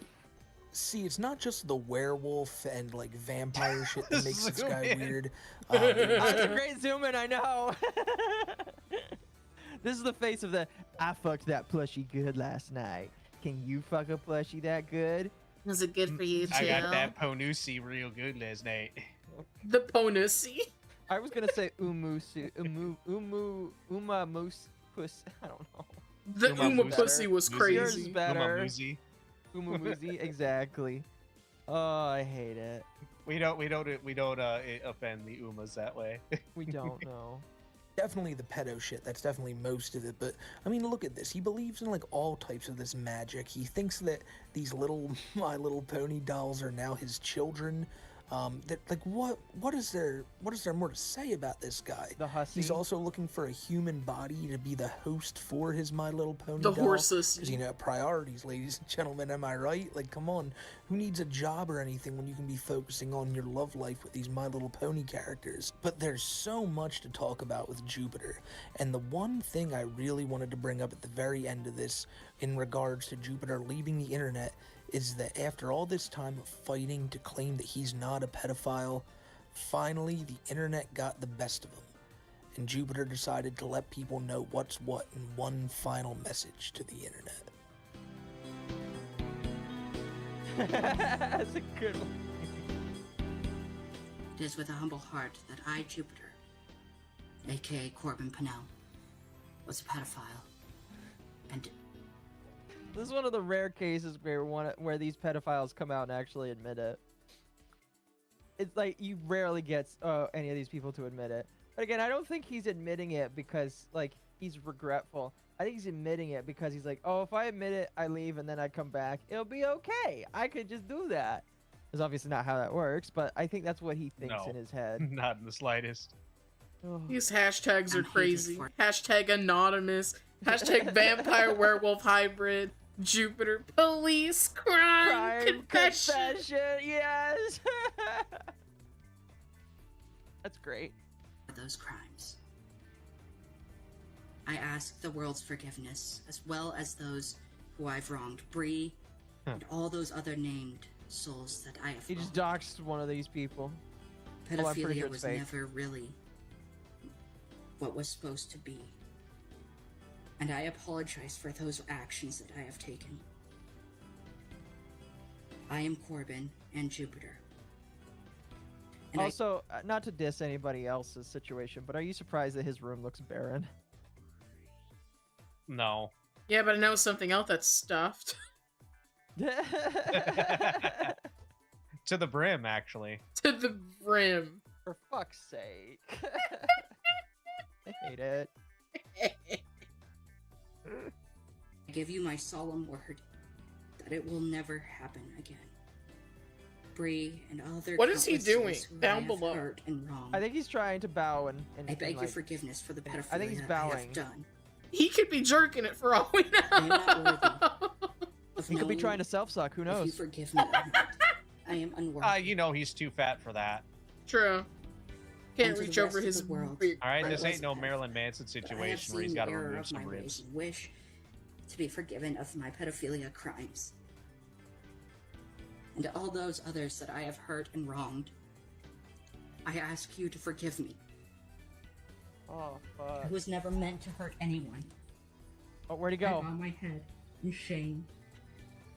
See, it's not just the werewolf and like vampire shit that makes this Zoom guy in. weird. That's a great zoom in, I know. This is the face of the I fucked that plushie good last night. Can you fuck a plushie that good? Was it good for you too? I got that Ponusi real good last night. The Ponusi. I was gonna say uma moose puss. I don't know. The Uma pussy was crazy. Yours better. Umamuzi. Umamuzi, exactly. Oh, I hate it. We don't offend the Umas that way. We don't know. Definitely the pedo shit. That's definitely most of it. But I mean, look at this. He believes in like all types of this magic. He thinks that these little My Little Pony dolls are now his children. That like what is there more to say about this guy? The hussy. He's also looking for a human body to be the host for his My Little Pony The doll. horses. Because priorities, ladies and gentlemen. Am I right? Like, come on. Who needs a job or anything when you can be focusing on your love life with these My Little Pony characters? But there's so much to talk about with Jupiter. And the one thing I really wanted to bring up at the very end of this in regards to Jupiter leaving the internet is that after all this time of fighting to claim that he's not a pedophile, finally the internet got the best of him. And Jupiter decided to let people know what's what in one final message to the internet. That's a good one. It is with a humble heart that I, Jupiter, aka Corbin Pinnell, was a pedophile. And This is one of the rare cases where these pedophiles come out and actually admit it. It's like you rarely get any of these people to admit it. But again, I don't think he's admitting it because like he's regretful. I think he's admitting it because he's like, oh, if I admit it, I leave and then I come back, it'll be okay. I could just do that. That's obviously not how that works, but I think that's what he thinks in his head. Not in the slightest. These hashtags are crazy. Hashtag anonymous. Hashtag vampire werewolf hybrid. Jupiter police crime confession. Yes. That's great. those crimes. I ask the world's forgiveness, as well as those who I've wronged, Bree, and all those other named souls that I have He just doxed one of these people. Pedophilia I'm pretty sure it's was fake. never really what was supposed to be. And I apologize for those actions that I have taken. I am Corbin and Jupiter. And Also, not to diss anybody else's situation, but are you surprised that his room looks barren? No. Yeah, but I know something else that's stuffed. To the brim, actually. To the brim. For fuck's sake. I hate it. I give you my solemn word that it will never happen again. Bree and other What is he countless doing? souls who Down I have below. hurt and wronged. I think he's trying to bow and I beg your like, forgiveness for the pedophilia I think he's that I have bowing. done. He could be jerking it for all we know. I am not worthy of He could be knowing trying to self-suck, who if you knows? forgive me or not. I am unworthy. You know he's too fat for that. True. Can't And to reach the over rest of his the world, big. Alright, I this was ain't no bad, Marilyn Manson but I have situation where he's seen got the to error remove of some my ways ribs. and wish to be forgiven of my pedophilia crimes. And all those others that I have hurt and wronged, I ask you to forgive me. Oh, fuck. I was never meant to hurt anyone. Oh, where'd he I go? bow my head in shame,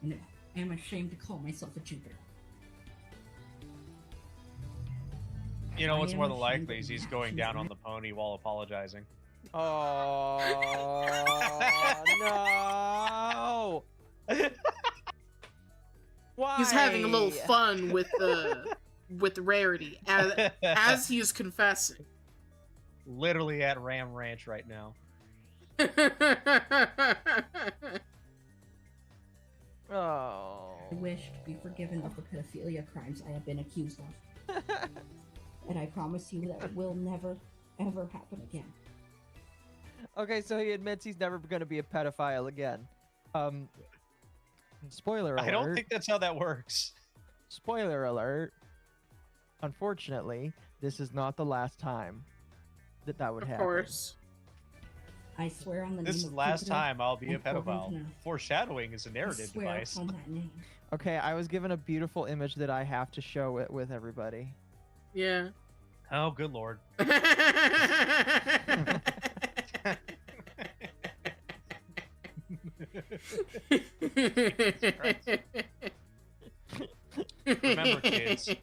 and I am ashamed to call myself a Jupiter. You know I what's am more than ashamed likely of is he's my going actions down and on the pony while apologizing. Oh, no! Why? He's having a little fun with the rarity as he is confessing. Literally at Ram Ranch right now. Oh. I wish to be forgiven of the pedophilia crimes I have been accused of. And I promise you that it will never, ever happen again. Okay, so he admits he's never going to be a pedophile again. Spoiler alert. I don't think that's how that works. Spoiler alert. Unfortunately, this is not the last time that would happen. Of course. I swear on the This name is of the last Jupiter time I'll be a and Corbin pedophile. Canal. Foreshadowing is a I narrative swear device. on that name. Okay, I was given a beautiful image that I have to show it with everybody. Yeah. Oh, good lord. Remember, kids,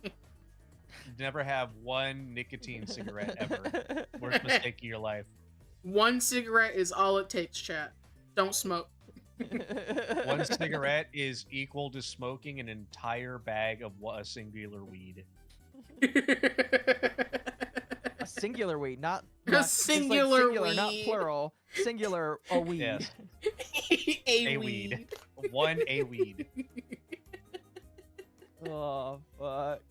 never have one nicotine cigarette ever. Worst mistake of your life. One cigarette is all it takes, chat. Don't smoke. One cigarette is equal to smoking an entire bag of a singular weed. A singular weed, not A singular singular, not weed. plural. Singular, a weed. Yes. A weed. One a weed. Oh, fuck.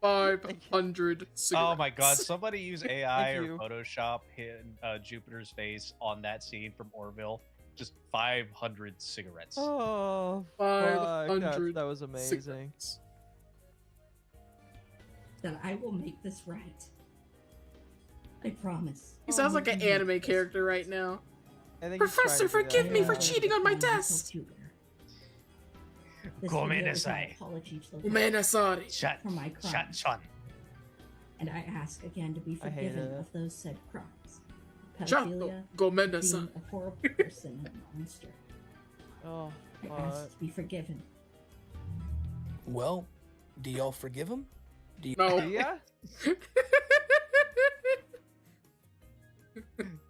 500 cigarettes. Oh my god, somebody use AI Thank or you. Photoshop Jupiter's face on that scene from Orville. Just 500 cigarettes. Oh, 500 that was amazing. cigarettes. That I will make this right. I promise. He sounds like an anime character right now. Professor, forgive me for cheating on my test. Gomenasai. Gomenasai. Shut. For my crimes. Shut, son. And I ask again to be I hate forgiven it. of those said crimes. Shut Pedophilia, Gomenasai. being a horrible person and a monster. Oh, I fuck. ask to be forgiven. Well, do y'all forgive him? Do you... No. Yeah?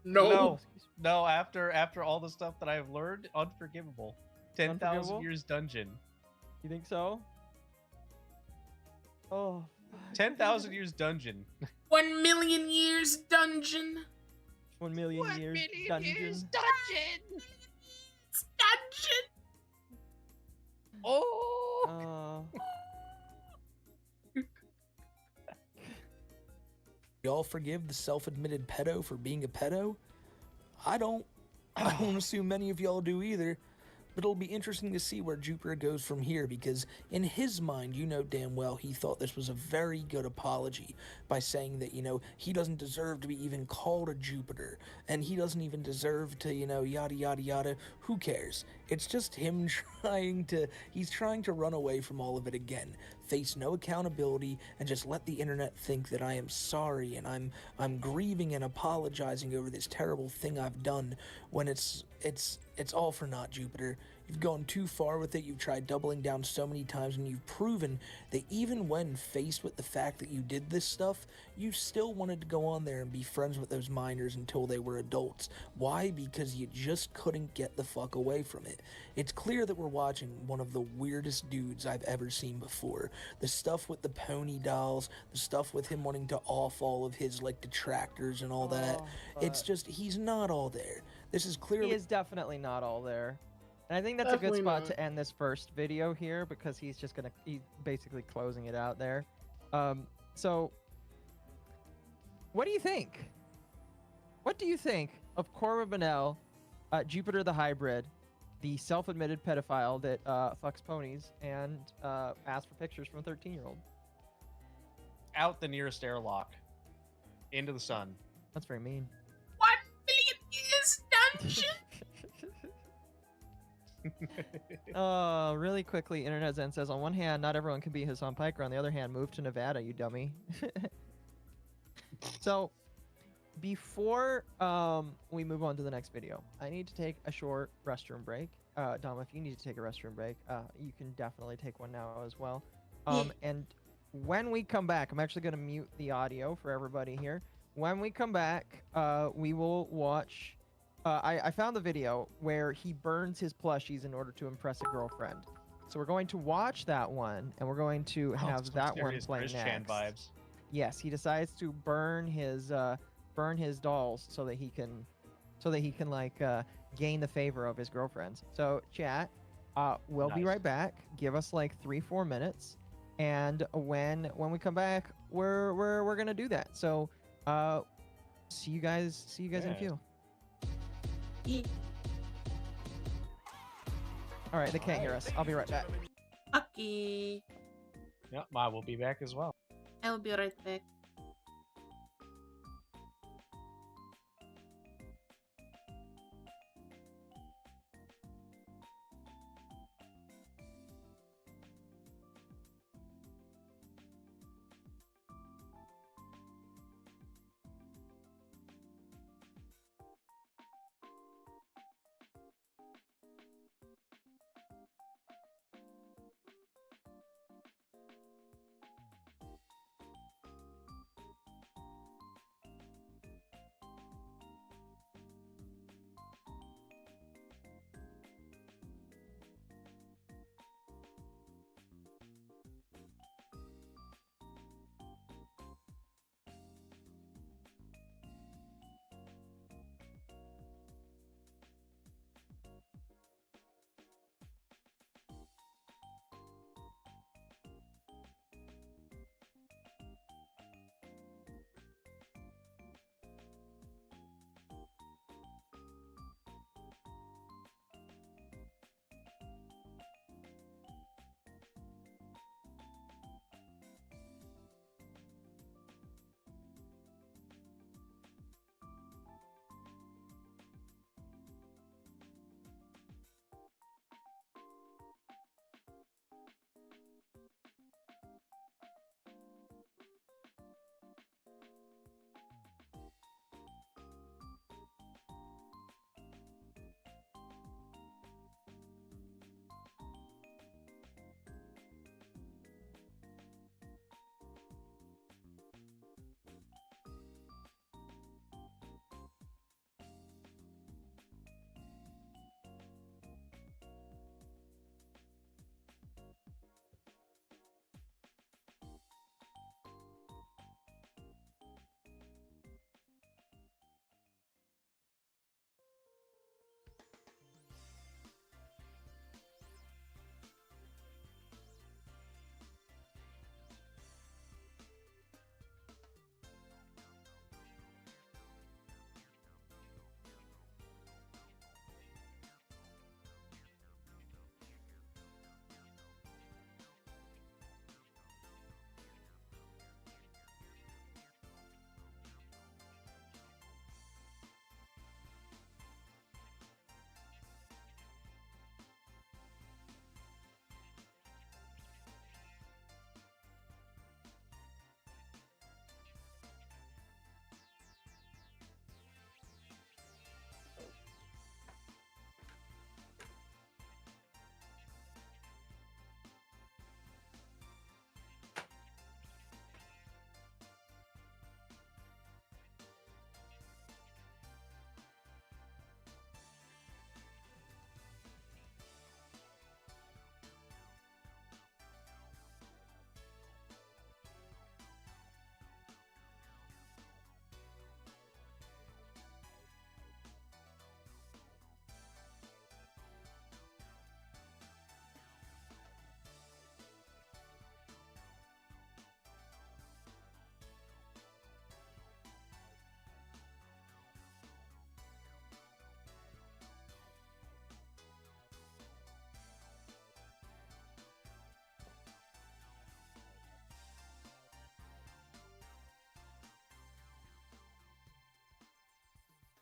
No. No, after all the stuff that I've learned, unforgivable. 10,000 Unforgivable? years dungeon. You think so? Oh. 10,000 years dungeon. 1 million years dungeon. 1 million years dungeon. dungeon. Dungeon. Oh. Y'all forgive the self-admitted pedo for being a pedo? I don't assume many of y'all do either. But it'll be interesting to see where Jupiter goes from here, because in his mind, you know damn well he thought this was a very good apology by saying that, you know, he doesn't deserve to be even called a Jupiter, and he doesn't even deserve to, you know, yada yada yada. Who cares? It's just him he's trying to run away from all of it again, face no accountability, and just let the internet think that I am sorry and I'm grieving and apologizing over this terrible thing I've done, when it's all for naught, Jupiter. You've gone too far with it. You've tried doubling down so many times, and you've proven that even when faced with the fact that you did this stuff, you still wanted to go on there and be friends with those minors until they were adults. Why? Because you just couldn't get the fuck away from it. It's clear that we're watching one of the weirdest dudes I've ever seen before. The stuff with the pony dolls, the stuff with him wanting to off all of his, like, detractors and all that. It's just, he's not all there. This is clearly... He is definitely not all there. And I think that's a good spot to end this first video here, because he's basically closing it out there. So, what do you think? What do you think of Corbin Bonnell, Jupiter the Hybrid, the self-admitted pedophile that fucks ponies and asks for pictures from a 13-year-old? Out the nearest airlock. Into the sun. That's very mean. 1 million years dungeon. Really quickly, Internet Zen says, on one hand, not everyone can be Hassan Piker. On the other hand, move to Nevada, you dummy. So, before we move on to the next video, I need to take a short restroom break. Dama, if you need to take a restroom break, you can definitely take one now as well. And when we come back, I'm actually going to mute the audio for everybody here. When we come back, we will watch... I found the video where he burns his plushies in order to impress a girlfriend. So we're going to watch that one, and we're going to have that one play Chris next. Chan vibes. Yes, he decides to burn his dolls so that he can like gain the favor of his girlfriends. So chat, we'll be right back. Give us like 3-4 minutes, and when we come back, we're gonna do that. So See you guys in a few. All right, they can't hear us. I'll be right back. Okay. Yep, I will be back as well. I will be right back.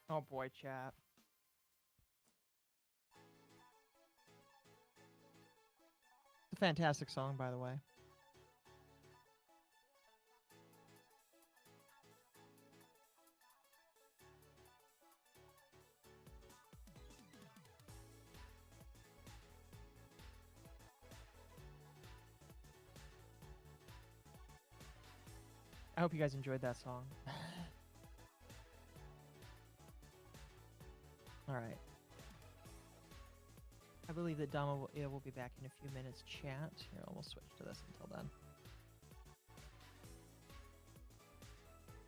Oh boy, chat. It's a fantastic song, by the way. I hope you guys enjoyed that song. All right. I believe that Dama will be back in a few minutes. Chat. Here, we'll switch to this until then.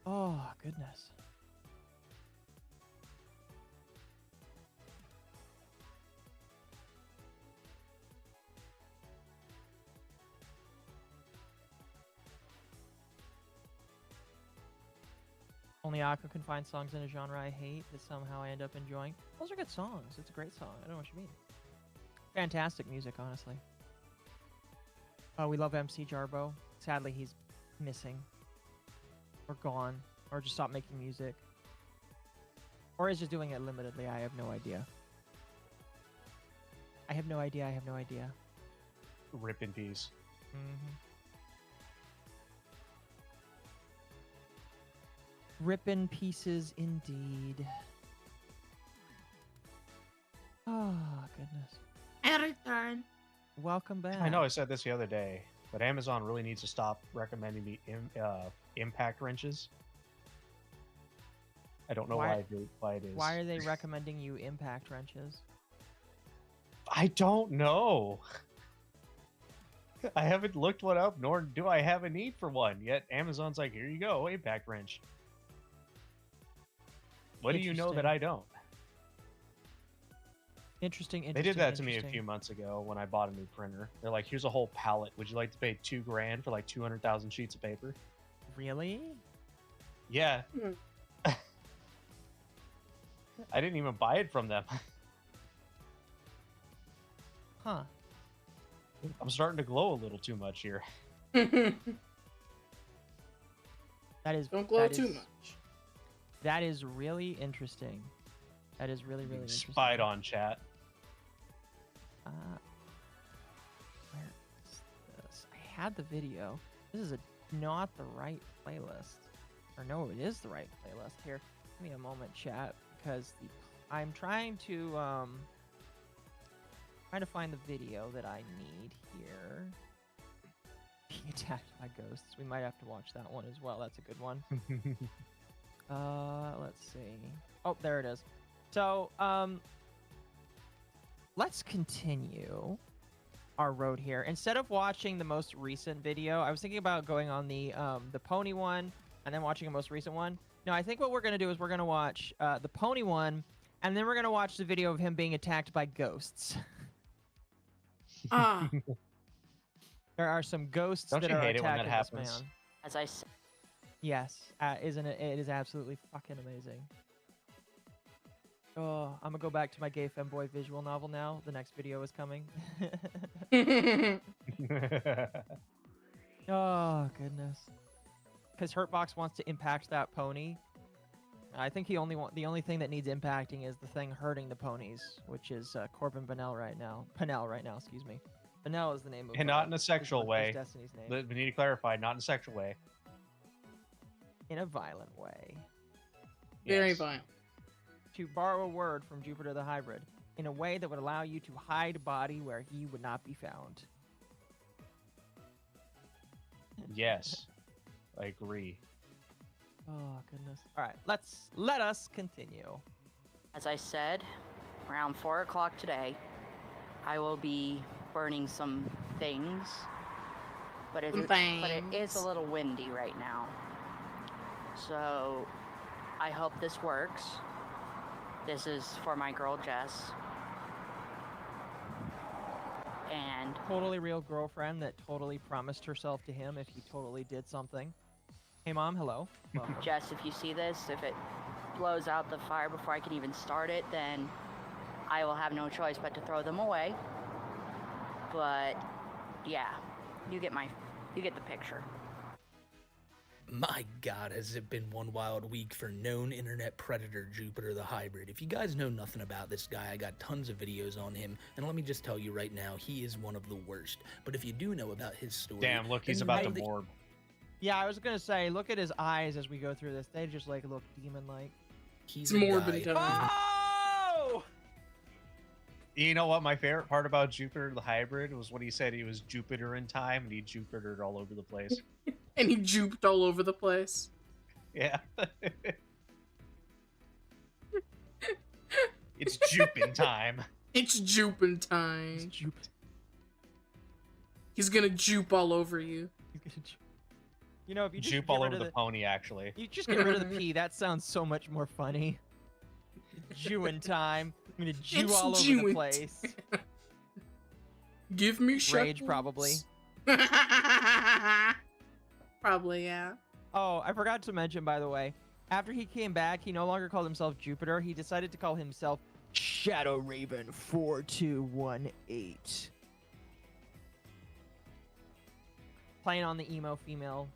Oh, goodness. Only Occo can find songs in a genre I hate that somehow I end up enjoying. Those are good songs. It's a great song. I don't know what you mean. Fantastic music, honestly. We love MC Jarbo. Sadly, he's missing. Or gone. Or just stopped making music. Or is just doing it limitedly. I have no idea. I have no idea. Rip in peace. Rip in pieces indeed. Oh, goodness. I return. Welcome back. I know I said this the other day, but Amazon really needs to stop recommending me impact wrenches. I don't know why it is. Why are they recommending you impact wrenches? I don't know. I haven't looked one up, nor do I have a need for one. Yet Amazon's like, here you go, impact wrench. What do you know that I don't? Interesting. They did that to me a few months ago when I bought a new printer. They're like, here's a whole pallet. Would you like to pay $2,000 for like 200,000 sheets of paper? Really? Yeah. I didn't even buy it from them. Huh. I'm starting to glow a little too much here. That is Don't glow too much. That is really interesting. That is really interesting. Spied on, chat. Where is this? I had the video. This is not the right playlist. Or no, it is the right playlist. Here, give me a moment, chat, because I'm trying to find the video that I need here. Being attacked by ghosts. We might have to watch that one as well. That's a good one. Let's see. Oh, there it is. So, let's continue our road here. Instead of watching the most recent video, I was thinking about going on the pony one and then watching a most recent one. No, I think what we're gonna do is we're gonna watch the pony one, and then we're gonna watch the video of him being attacked by ghosts. There are some ghosts that are attacking this man. As I said. Yes, isn't it? It is absolutely fucking amazing. Oh, I'm gonna go back to my gay femboy visual novel now. The next video is coming. Oh, goodness. Because Hurtbox wants to impact that pony. I think the only thing that needs impacting is the thing hurting the ponies, which is Corbin Bennell right now. Pennell right now, excuse me. Bennell is the name of And not in a sexual way. Destiny's name. We need to clarify, not in a sexual way. In a violent way. Very violent. To borrow a word from Jupiter the Hybrid, in a way that would allow you to hide body where he would not be found. Yes, I agree. Oh, goodness. All right, let us continue. As I said, around 4 o'clock today, I will be burning some things, but it is a little windy right now. So I hope this works. This is for my girl Jess. And totally real girlfriend that totally promised herself to him if he totally did something. Hey mom, hello. Welcome. Jess, if you see this, if it blows out the fire before I can even start it, then I will have no choice but to throw them away. But yeah, you get the picture. My God, has it been one wild week for known internet predator Jupiter the Hybrid. If you guys know nothing about this guy, I got tons of videos on him, and let me just tell you right now, he is one of the worst. But if you do know about his story... Damn, look, he's about to morb. Yeah, I was gonna say, look at his eyes as we go through this. They just, like, look demon-like. He's morbid. Oh! You know what? My favorite part about Jupiter the Hybrid was when he said he was Jupiter in time, and he Jupitered all over the place. And he juped all over the place. Yeah. It's Jupin time. It's Jupin time. He's gonna jupe all over you. You know, if you just jupe all over the pony, actually. You just get rid of the P. That sounds so much more funny. Jewin time. I'm gonna Jew all over the place. Give me rage, probably. Probably, yeah. Oh, I forgot to mention, by the way, After he came back, he no longer called himself Jupiter. He decided to call himself Shadow Raven 4218. Playing on the emo female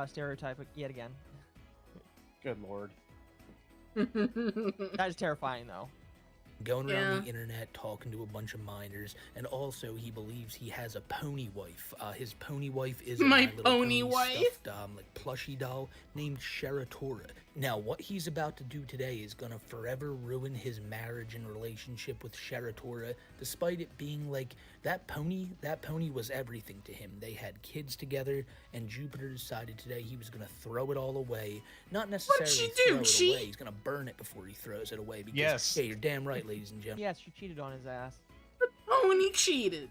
stereotype yet again. Good lord. That is terrifying, though. Going around the internet talking to a bunch of minors, and also he believes he has a pony wife. His pony wife is My Little pony wife? stuffed, like plushie doll named Sheratora. Now, what he's about to do today is gonna forever ruin his marriage and relationship with Sheratora, despite it being like that pony was everything to him. They had kids together, and Jupiter decided today he was gonna throw it all away. Not necessarily throw it away. He's gonna burn it before he throws it away. Because, yeah, you're damn right, ladies and gentlemen. Yes, she cheated on his ass. The pony cheated.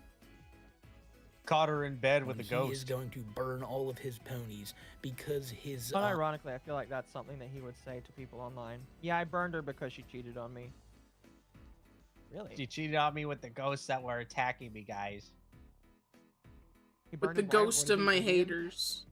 Caught her in bed with a ghost. He is going to burn all of his ponies because his... Unironically, I feel like that's something that he would say to people online. Yeah, I burned her because she cheated on me. Really? She cheated on me with the ghosts that were attacking me, guys. With the ghost of my haters.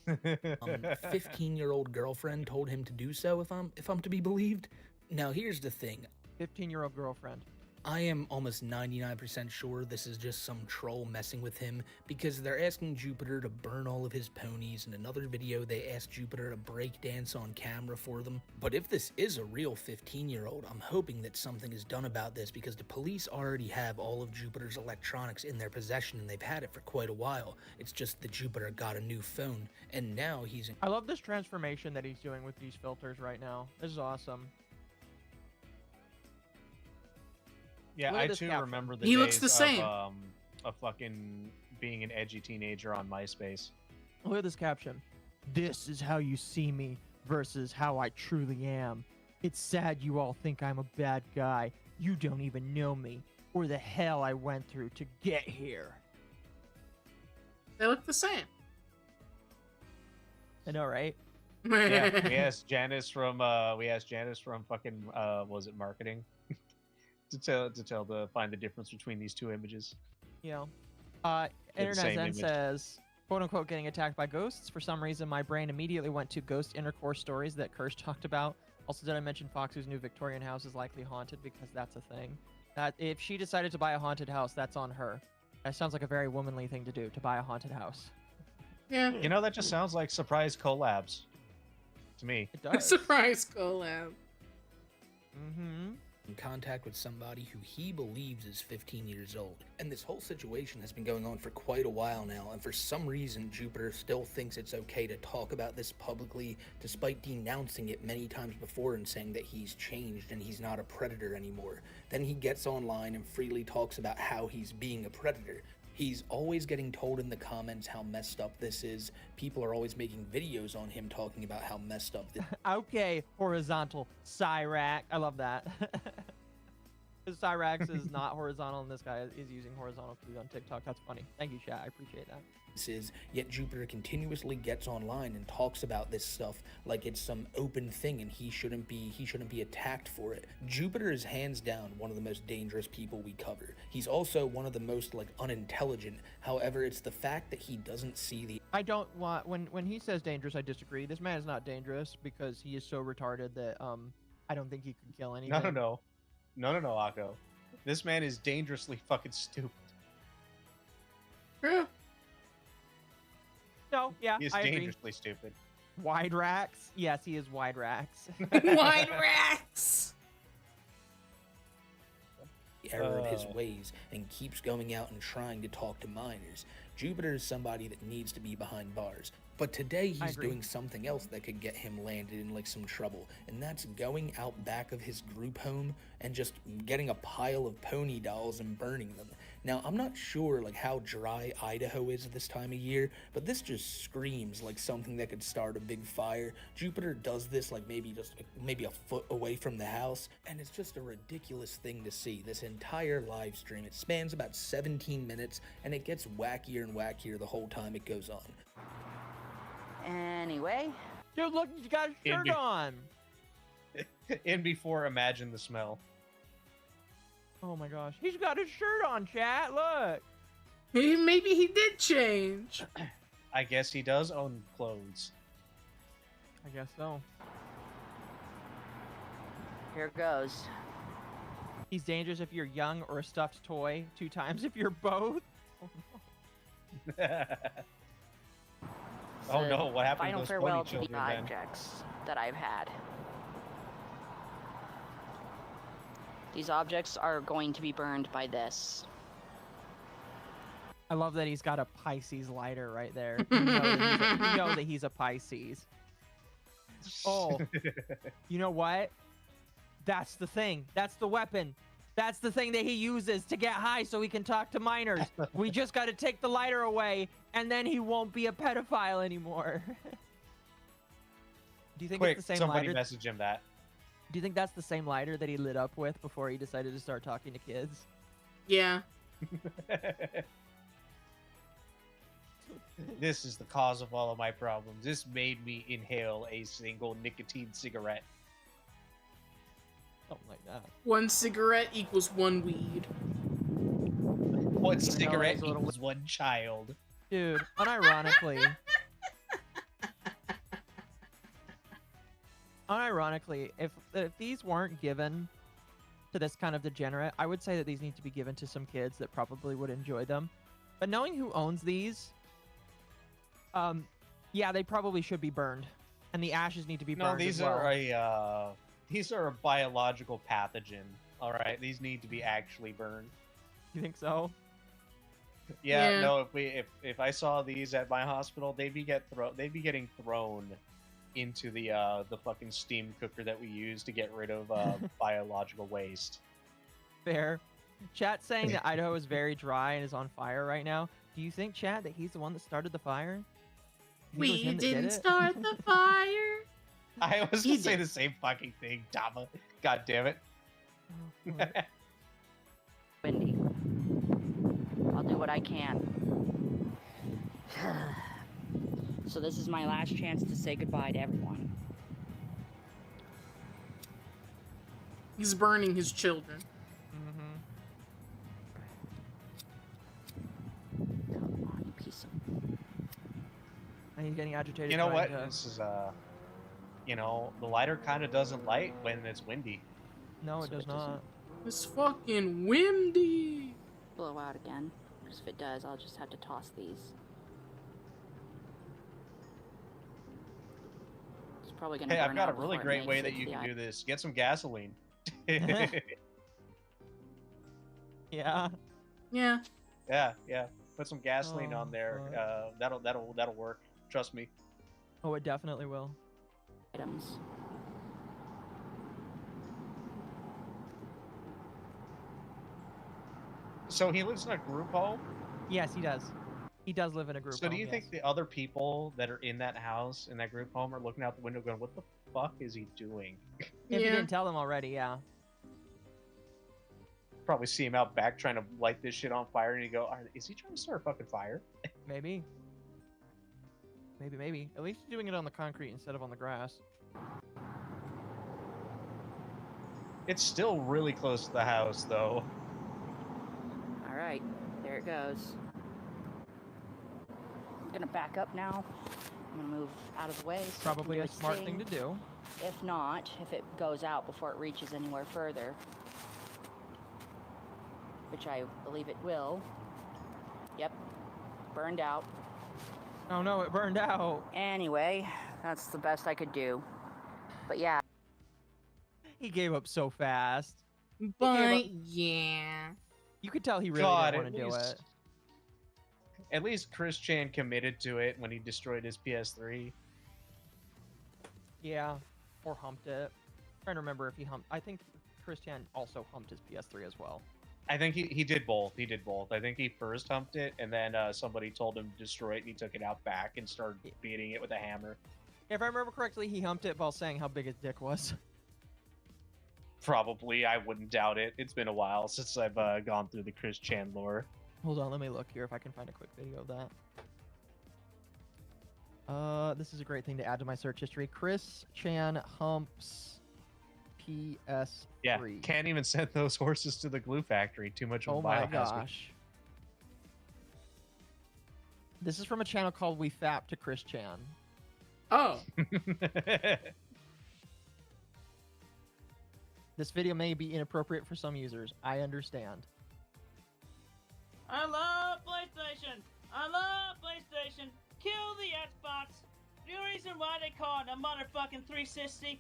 15-year-old girlfriend told him to do so, if I'm to be believed. Now, here's the thing. 15-year-old girlfriend. I am almost 99% sure this is just some troll messing with him, because they're asking Jupiter to burn all of his ponies. In another video, they asked Jupiter to break dance on camera for them. But if this is a real 15-year-old, I'm hoping that something is done about this, because the police already have all of Jupiter's electronics in their possession, and they've had it for quite a while. It's just that Jupiter got a new phone, and now he's in... I love this transformation that he's doing with these filters right now. This is awesome. Yeah, I too remember the he days looks the same. Of fucking being an edgy teenager on MySpace. Look at this caption. This is how you see me versus how I truly am. It's sad you all think I'm a bad guy. You don't even know me or the hell I went through to get here. They look the same. I know, right? Yeah, we asked Janice from fucking was it marketing? to find the difference between these two images. You know, Internet Zen says, quote unquote, getting attacked by ghosts. For some reason, my brain immediately went to ghost intercourse stories that Kirsch talked about. Also, did I mention Foxy's new Victorian house is likely haunted because that's a thing. That if she decided to buy a haunted house, that's on her. That sounds like a very womanly thing to do, to buy a haunted house. Yeah. You know, that just sounds like surprise collabs to me. It does. Surprise collab. Mm-hmm. In contact with somebody who he believes is 15 years old. And this whole situation has been going on for quite a while now, and for some reason Jupiter still thinks it's okay to talk about this publicly, despite denouncing it many times before and saying that he's changed and he's not a predator anymore. Then he gets online and freely talks about how he's being a predator. He's always getting told in the comments how messed up this is. People are always making videos on him talking about how messed up this Okay, horizontal Cyrax. I love that. Because Cyrax is not horizontal and this guy is using horizontal food on TikTok. That's funny. Thank you, chat. I appreciate that. is, yet Jupiter continuously gets online and talks about this stuff like it's some open thing and he shouldn't be attacked for it. Jupiter is hands down one of the most dangerous people we cover. He's also one of the most unintelligent. However, it's the fact that he doesn't see the... I don't want, when he says dangerous, I disagree. This man is not dangerous because he is so retarded that I don't think he could kill anything. No, Occo. This man is dangerously fucking stupid. Yeah. No, yeah, He is I agree. dangerously stupid. Wide racks? Yes, he is wide racks. Wide racks! error of his ways and keeps going out and trying to talk to minors. Jupiter is somebody that needs to be behind bars. But today he's doing something else that could get him landed in some trouble, and that's going out back of his group home and just getting a pile of pony dolls and burning them. Now, I'm not sure how dry Idaho is this time of year, but this just screams like something that could start a big fire. Jupiter does this maybe a foot away from the house, and it's just a ridiculous thing to see. This entire live stream, it spans about 17 minutes, and it gets wackier and wackier the whole time it goes on. Anyway. Dude, look, you got a shirt on! In before Imagine the Smell. Oh my gosh. He's got his shirt on, chat, look! Maybe he did change. I guess he does own clothes. I guess so. Here goes. He's dangerous if you're young or a stuffed toy. 2 times if you're both. Oh no, what happened Final to those farewell pony to the children then? objects that I've had. These objects are going to be burned by this. I love that he's got a Pisces lighter right there. You know that he's a Pisces. Oh, you know what? That's the thing. That's the weapon. That's the thing that he uses to get high so he can talk to minors. We just got to take the lighter away, and then he won't be a pedophile anymore. Do you think Quick, it's the same somebody lighter? message him that. Do you think that's the same lighter that he lit up with before he decided to start talking to kids? Yeah. This is the cause of all of my problems. This made me inhale a single nicotine cigarette. Something like that. 1 cigarette equals 1 weed. 1 cigarette equals 1 child. Dude, unironically, if these weren't given to this kind of degenerate, I would say that these need to be given to some kids that probably would enjoy them. But knowing who owns these, yeah, they probably should be burned, and the ashes need to be burned. No, these as well. are these are a biological pathogen. All right, these need to be actually burned. You think so? Yeah. No. If I saw these at my hospital, they'd be getting thrown into the fucking steam cooker that we use to get rid of biological waste. Fair. Chat saying that Idaho is very dry and is on fire right now. Do you think, chat, that he's the one that started the fire? We didn't start the fire. I was gonna say the same fucking thing, Dama. God damn it. Windy. I'll do what I can. So this is my last chance to say goodbye to everyone. He's burning his children. Come on, you piece of... And he's getting agitated. You know what? trying to- This is you know, the lighter kind of doesn't light when it's windy. No, it does not. It's fucking windy. Blow out again. Because if it does, I'll just have to toss these. It's probably gonna. Hey, burn I've got a out really before it great way makes that it you to the can do eye. this. Get some gasoline. Yeah. Yeah. Yeah. Put some gasoline on there. That'll work. Trust me. Oh, it definitely will. Items. So he lives in a group home? Yes, he does. He does live in a group So home, do you think the other people that are in that house, in that group home, are looking out the window going, what the fuck is he doing? If you didn't tell them already, yeah. Probably see him out back trying to light this shit on fire, and you go, is he trying to start a fucking fire? Maybe. Maybe. At least he's doing it on the concrete instead of on the grass. It's still really close to the house, though. Alright, there it goes. I'm gonna back up now. I'm gonna move out of the way. So it can Probably do a its smart thing to do. If not, if it goes out before it reaches anywhere further, which I believe it will. Yep, burned out. Oh no, it burned out. Anyway, that's the best I could do. But yeah. He gave up so fast. But yeah. You could tell he really God, didn't want to do it. At least Chris Chan committed to it when he destroyed his PS3. Yeah, or humped it. I'm trying to remember if he humped. I think Chris Chan also humped his PS3 as well. I think he did both. He did both. I think he first humped it, and then somebody told him to destroy it, and he took it out back and started beating it with a hammer. If I remember correctly, he humped it while saying how big his dick was. Probably, I wouldn't doubt it. It's been a while since I've gone through the Chris Chan lore. Hold on, let me look here if I can find a quick video of that. This is a great thing to add to my search history. Chris Chan humps PS3. Yeah, can't even send those horses to the glue factory. Too much of a Oh my biohazard. gosh. This is from a channel called We Fap to Chris Chan. Oh. This video may be inappropriate for some users. I understand. I love PlayStation. I love PlayStation. Kill the Xbox. The reason why they call it a motherfucking 360.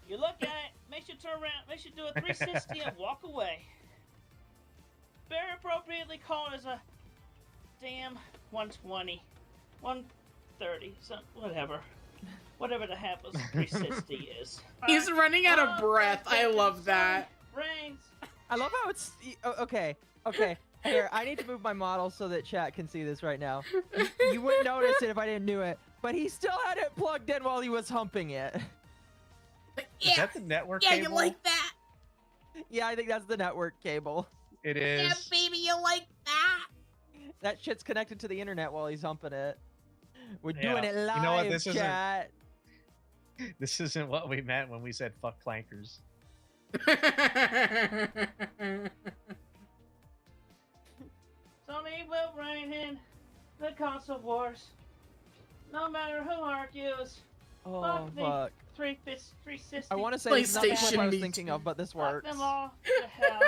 You look at it, makes you turn around, makes you do a 360 and walk away. Very appropriately called as a damn 120, 130, whatever. Whatever the hell a 360 is. He's running out of breath. I love that. Rings. I love how it's okay. Here, I need to move my model so that chat can see this right now. You wouldn't notice it if I didn't do it, but he still had it plugged in while he was humping it. Is that the network Yeah, cable? you like that? Yeah, I think that's the network cable. It is. Yeah, baby, you like that? That shit's connected to the internet while he's humping it. We're Yeah. doing it live, You know what? This chat. This isn't what we meant when we said fuck clankers. Sony will reign in the console wars. No matter who argues. Oh, fuck. fuck. 360. I want to say it's not the clip I was thinking of, but this Fuck works. them all to hell.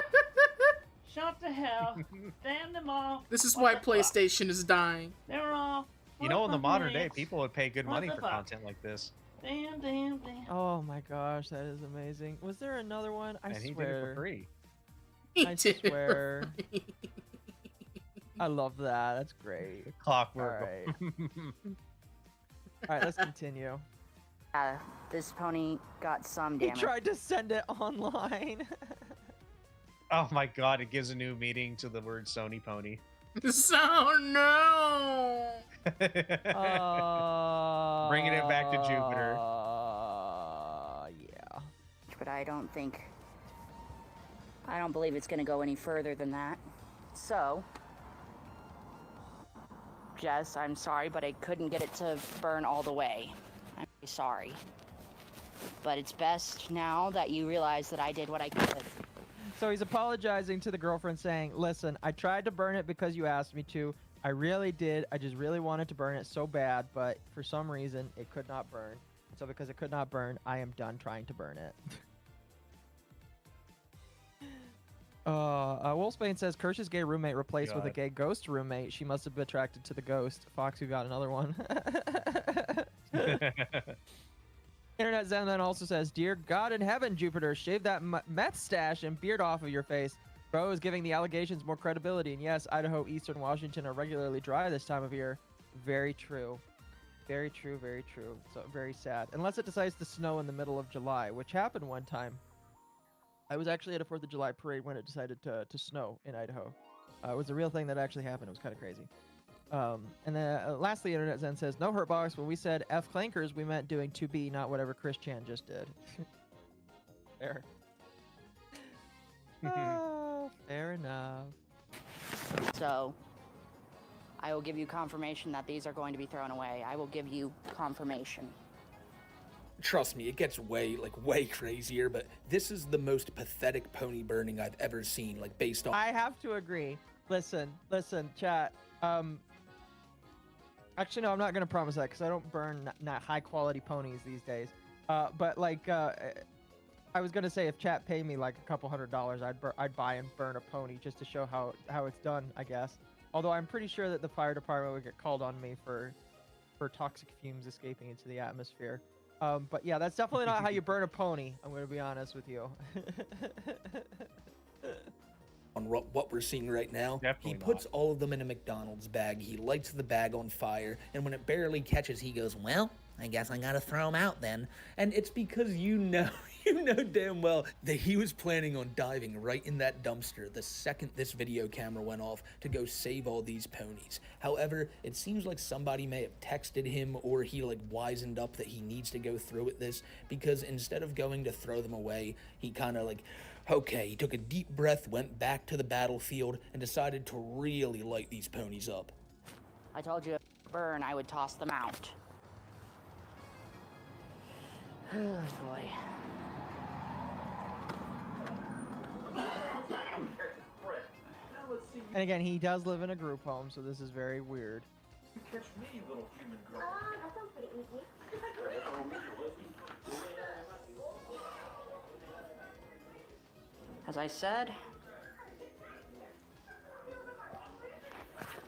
Shut to hell. Damn them all. This is What why the fuck? PlayStation is dying. They're all. You know, in the fucking modern day, idiots. people would pay good What money the for fuck? content like this. Damn. Oh my gosh, that is amazing. Was there another one? I And he swear. did it for free. I swear. I love that. That's great. Clockwork. All right, let's continue. This pony got some He damage. tried to send it online. Oh my god, it gives a new meaning to the word Sony pony. So no. Bringing it back to Jupiter. Yeah. But I don't believe it's going to go any further than that. So, Jess, I'm sorry, but I couldn't get it to burn all the way. I'm really sorry. But it's best now that you realize that I did what I could. So he's apologizing to the girlfriend saying, listen, I tried to burn it because you asked me to. I really did. I just really wanted to burn it so bad, but for some reason it could not burn. So because it could not burn, I am done trying to burn it. Wolfsbane says Kirsch's gay roommate replaced with a gay ghost roommate. She must have been attracted to the ghost. Fox, who got another one. Internet Zen then also says, dear God in heaven, Jupiter, shave that meth stash and beard off of your face. Bro is giving the allegations more credibility. And yes, Idaho, Eastern Washington are regularly dry this time of year. Very true. Very true, very true. So very sad. Unless it decides to snow in the middle of July, which happened one time. I was actually at a 4th of July parade when it decided to snow in Idaho. It was a real thing that actually happened. It was kind of crazy. And then lastly, Internet Zen says, no hurt box. When we said F clankers, we meant doing 2B, not whatever Chris Chan just did. Fair. Oh, fair enough. So, I will give you confirmation that these are going to be thrown away. I will give you confirmation. Trust me, it gets way crazier, but this is the most pathetic pony burning I've ever seen, like, based on... I have to agree. Listen, chat. Actually, no, I'm not going to promise that because I don't burn not high-quality ponies these days. But, like, I was going to say if chat paid me, like, a couple $100, I'd buy and burn a pony just to show how it's done, I guess. Although I'm pretty sure that the fire department would get called on me for toxic fumes escaping into the atmosphere. But yeah, that's definitely not how you burn a pony. I'm going to be honest with you. On what we're seeing right now, Definitely he puts all of them in a McDonald's bag, he lights the bag on fire, and when it barely catches, he goes, well, I guess I gotta throw them out then. And it's because you know damn well that he was planning on diving right in that dumpster the second this video camera went off to go save all these ponies. However, it seems like somebody may have texted him or he like wisened up that he needs to go through with this, because instead of going to throw them away, he kind of like, okay, he took a deep breath, went back to the battlefield, and decided to really light these ponies up. I told you if they burn, I would toss them out. Oh boy. And again, he does live in a group home, so this is very weird. Catch me, little human girl. That sounds pretty easy. As I said,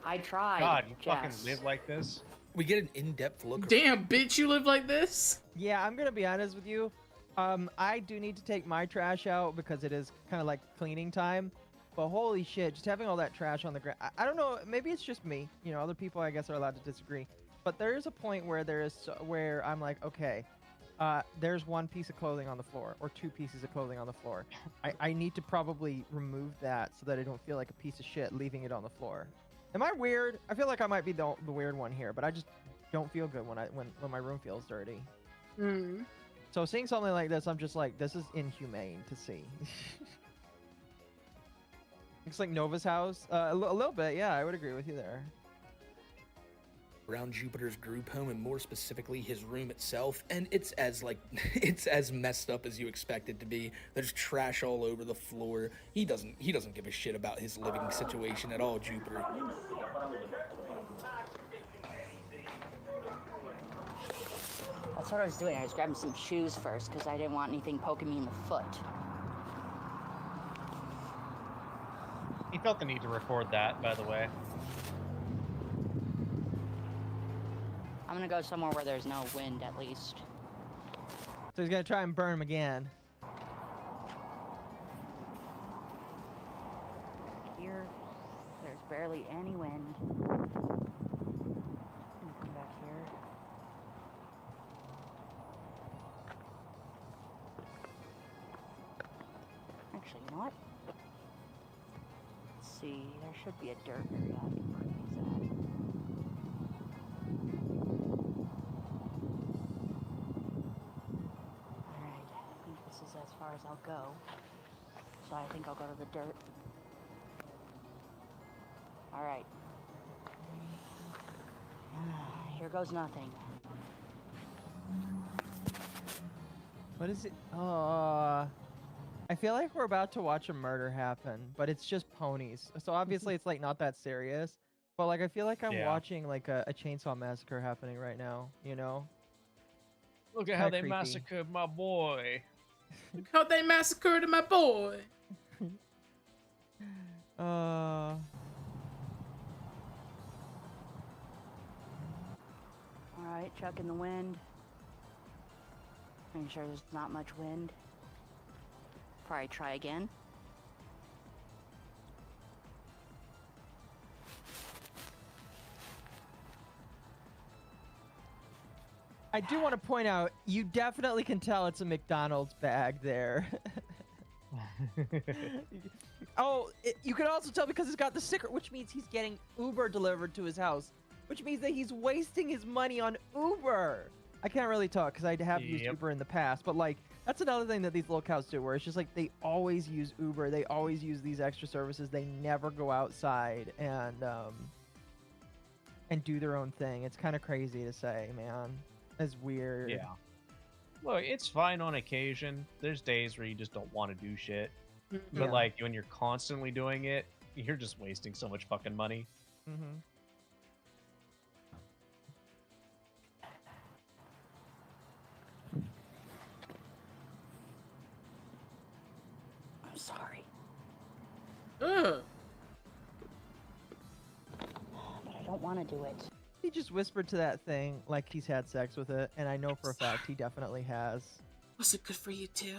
I tried. God, you Jess. fucking live like this? We get an in-depth look. Damn, bitch, you live like this? Yeah, I'm gonna be honest with you. I do need to take my trash out because it is kind of like cleaning time. But holy shit, just having all that trash on the ground. I don't know, maybe it's just me. You know, other people I guess are allowed to disagree. But there is a point where where I'm like, okay, there's one piece of clothing on the floor or two pieces of clothing on the floor. I need to probably remove that so that I don't feel like a piece of shit leaving it on the floor. Am I weird? I feel like I might be the weird one here, but I just don't feel good when my room feels dirty. Mm. So seeing something like this, I'm just like, this is inhumane to see. Looks like Nova's house. A little bit, yeah, I would agree with you there. Around Jupiter's group home, and more specifically his room itself, and it's as it's as messed up as you expect it to be. There's trash all over the floor. He doesn't give a shit about his living situation at all, Jupiter. That's what I was doing. I was grabbing some shoes first because I didn't want anything poking me in the foot. He felt the need to record that, by the way. I'm gonna go somewhere where there's no wind, at least. So he's gonna try and burn him again. Here, there's barely any wind. Come back here. Actually, you know what? Let's see, there should be a dirt area I can put these at. Alright, I think this is as far as I'll go. So I think I'll go to the dirt. Alright. Here goes nothing. What is it? I feel like we're about to watch a murder happen, but it's just ponies. So obviously it's like not that serious. But like I feel like I'm watching like a chainsaw massacre happening right now, you know? Look at how they massacred my boy. Look how they massacred my boy. Alright, chucking the wind. Making sure there's not much wind. Probably try again. I do want to point out, you definitely can tell it's a McDonald's bag there. Oh, you can also tell because it's got the sticker, which means he's getting Uber delivered to his house, which means that he's wasting his money on Uber. I can't really talk because I have used Uber in the past, but like, that's another thing that these lolcows do, where it's just like they always use Uber, they always use these extra services, they never go outside and do their own thing. It's kind of crazy to say, man. It's weird. Yeah. Look, it's fine on occasion. There's days where you just don't want to do shit. But like when you're constantly doing it, you're just wasting so much fucking money. Mm-hmm. I'm sorry. Ugh. But I don't want to do it. He just whispered to that thing like he's had sex with it, and I know for a fact he definitely has. Was it good for you too?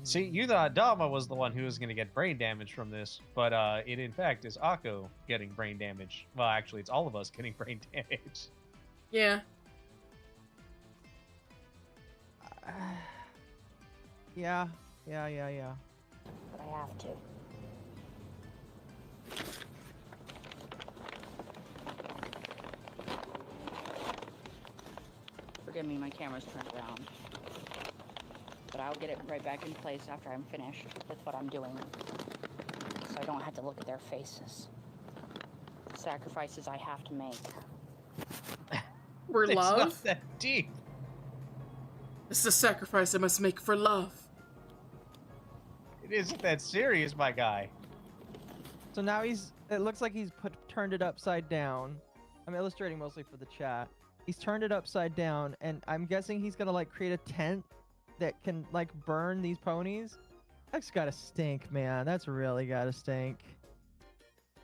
See, you thought Dama was the one who was going to get brain damage from this, but it in fact is Occo getting brain damage. Well, actually, it's all of us getting brain damage. Yeah. Yeah. But I have to. Forgive me, my camera's turned around. But I'll get it right back in place after I'm finished with what I'm doing. So I don't have to look at their faces. sacrifices I have to make. For It's love? not that deep. This is a sacrifice I must make for love. It isn't that serious, my guy. So now it looks like he's turned it upside down. I'm illustrating mostly for the chat. He's turned it upside down, and I'm guessing he's gonna like create a tent that can like burn these ponies. That's gotta stink, man. That's really gotta stink.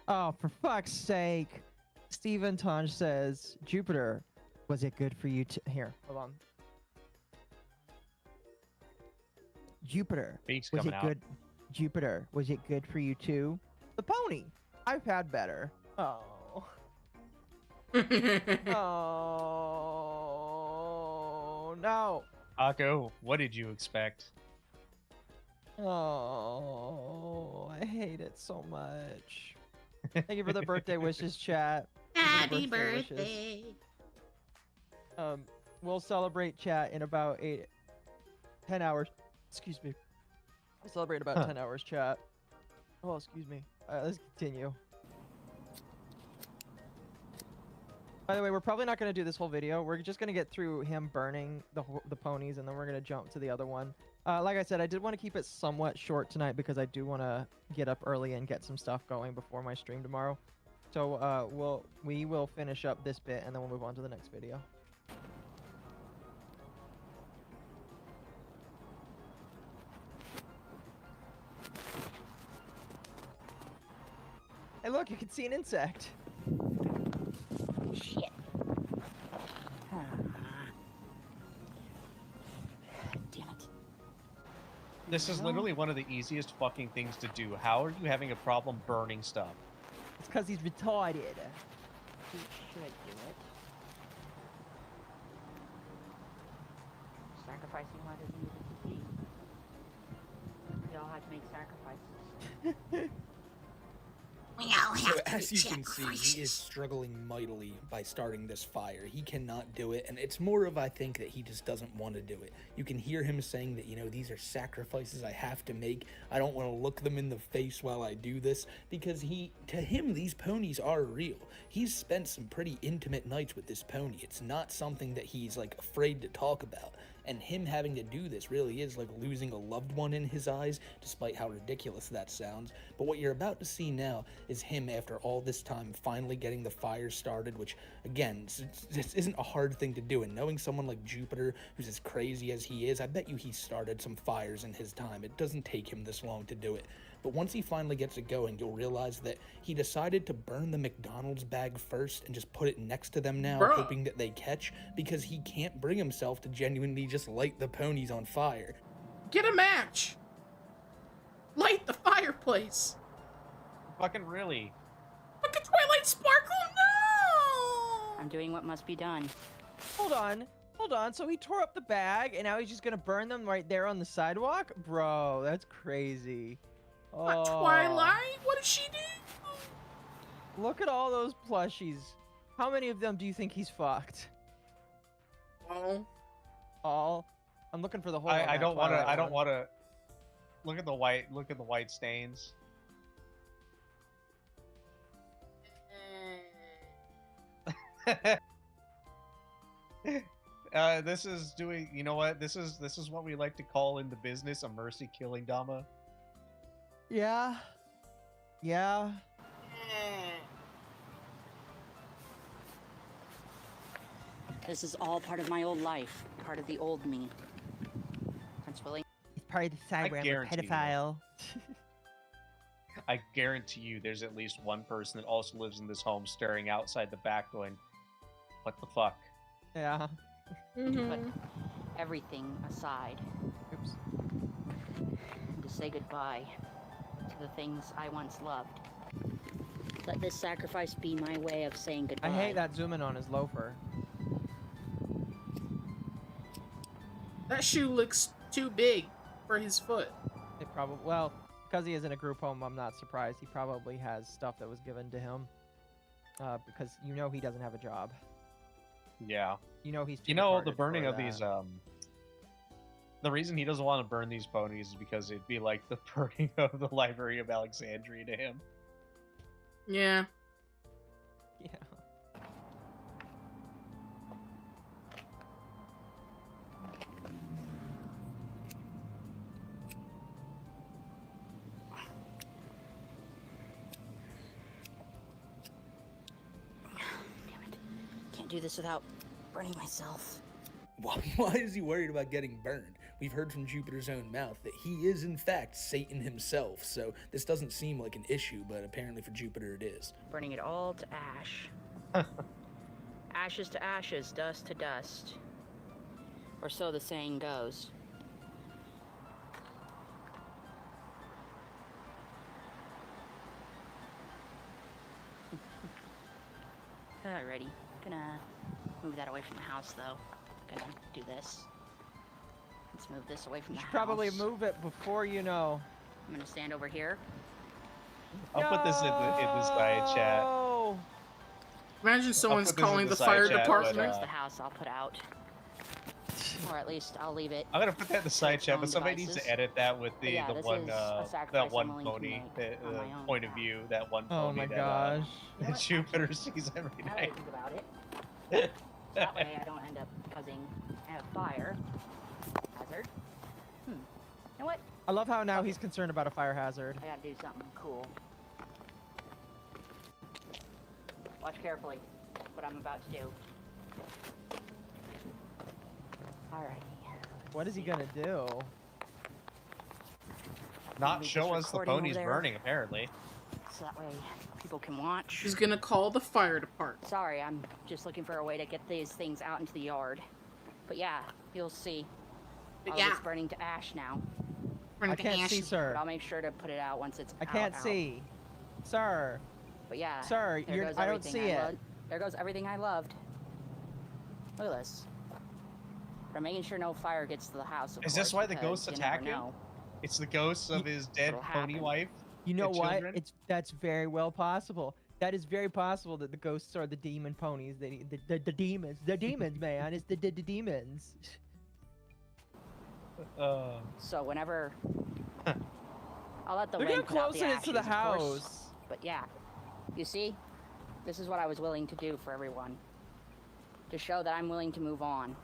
Oh, for fuck's sake. Steven Tonge says, Jupiter, was it good for you to... Here, hold on. Jupiter, Beak's was it coming out. good... Jupiter, was it good for you too? The pony. I've had better. Oh. Oh, no. Occo, what did you expect? Oh, I hate it so much. Thank you for the birthday wishes, chat. Happy Birthday birthday. wishes. We'll celebrate chat in about 10 hours. Excuse me. We'll celebrate about 10 hours, chat. Oh, excuse me. Let's continue. By the way, we're probably not going to do this whole video. We're just going to get through him burning the ponies, and then we're going to jump to the other one. Like I said, I did want to keep it somewhat short tonight because I do want to get up early and get some stuff going before my stream tomorrow. So we will finish up this bit, and then we'll move on to the next video. Hey, look, you can see an insect. Shit. Damn it. This is literally one of the easiest fucking things to do. How are you having a problem burning stuff? It's because he's retarded. Should I do it? Sacrificing what is needed to be. We all have to make sacrifices. We all have So to as you can sacrifice. see, he is struggling mightily by starting this fire. He cannot do it, and it's more of, I think, that he just doesn't want to do it. You can hear him saying that, you know, these are sacrifices I have to make. I don't want to look them in the face while I do this, because to him, these ponies are real. He's spent some pretty intimate nights with this pony. It's not something that he's, like, afraid to talk about. And him having to do this really is like losing a loved one in his eyes, despite how ridiculous that sounds. But what you're about to see now is him, after all this time, finally getting the fire started, which, again, this isn't a hard thing to do. And knowing someone like Jupiter, who's as crazy as he is, I bet you he started some fires in his time. It doesn't take him this long to do it. But once he finally gets it going, you'll realize that he decided to burn the McDonald's bag first and just put it next to them now, hoping that they catch, because he can't bring himself to genuinely just light the ponies on fire. Get a match! Light the fireplace! Fucking really? Look at Twilight Sparkle, no! I'm doing what must be done. Hold on. So he tore up the bag, and now he's just gonna burn them right there on the sidewalk? Bro, that's crazy. What, Twilight? What did she do? Look at all those plushies. How many of them do you think he's fucked? All? I'm looking for the whole. I don't want to. Look at the white stains. This is doing. You know what? This is what we like to call in the business a mercy killing, Dama. Yeah. This is all part of my old life, part of the old me. Prince William. He's part of the cyber pedophile. I guarantee you there's at least one person that also lives in this home staring outside the back going, what the fuck? Yeah. Put everything aside. Oops. And to say goodbye to the things I once loved. Let this sacrifice be my way of saying goodbye. I hate that zooming on his loafer. That shoe looks too big for his foot. It probably, well, because he is in a group home, I'm not surprised. He probably has stuff that was given to him. Because you know he doesn't have a job. Yeah. You know he's too You know, the retarded burning for of that. these, the reason he doesn't want to burn these ponies is because it'd be like the burning of the Library of Alexandria to him. Yeah. can't do this without burning myself. Why is he worried about getting burned? We've heard from Jupiter's own mouth that he is in fact Satan himself, so this doesn't seem like an issue, but apparently for Jupiter it is. Burning it all to ash. Ashes to ashes, dust to dust. Or so the saying goes. Alrighty, gonna move that away from the house though. Gonna do this. Let's move this away from the house. Probably move it before you know. I'm gonna stand over here. I'll put this in the side chat. Imagine someone's calling the side fire chat, department. There's the house I'll put out. Or at least I'll leave it. I'm gonna put that in the side chat, but somebody needs devices. to edit that with the Yeah, this one is a sacrifice that I'm one willing to pony make on my own point of view, that one Oh pony my that gosh. that Jupiter sees every Now that I night. think about it. That way I don't end up causing a fire hazard. You know what? I love how now he's concerned about a fire hazard. I gotta do something cool. Watch carefully what I'm about to do. Alright. What is he gonna do? Not show us the recording over ponies there. burning, apparently. So that way people can watch. She's gonna call the fire department. Sorry, I'm just looking for a way to get these things out into the yard. But yeah, you'll see. It's burning to ash now. I can't see, sir. But I'll make sure to put it out once it's I can't out. see. Sir. But yeah, Sir, there goes I don't everything see it. loved. There goes everything I loved. Look at this. But I'm making sure no fire gets to the house. Of Is this course, why the because ghosts you attack never him? know. It's the ghosts of his dead What'll pony happen. wife. You know and what? children? That's very well possible. That is very possible that the ghosts are the demon ponies. The demons. The demons, man. It's the demons. So whenever I'll let the They're wind getting put out the closer to the ashes, of course. house. But yeah, you see, this is what I was willing to do for everyone. To show that I'm willing to move on.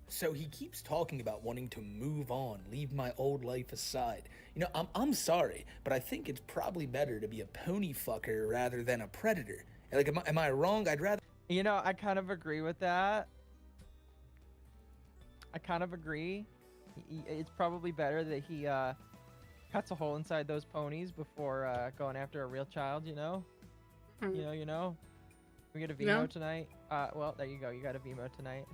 So he keeps talking about wanting to move on, leave my old life aside. You know, I'm sorry, but I think it's probably better to be a pony fucker rather than a predator. Like, am I wrong? I'd rather... You know, I kind of agree with that. I kind of agree. It's probably better that he cuts a hole inside those ponies before going after a real child, you know? You know? We get a Vimo tonight. Well, there you go. You got a Vimo tonight.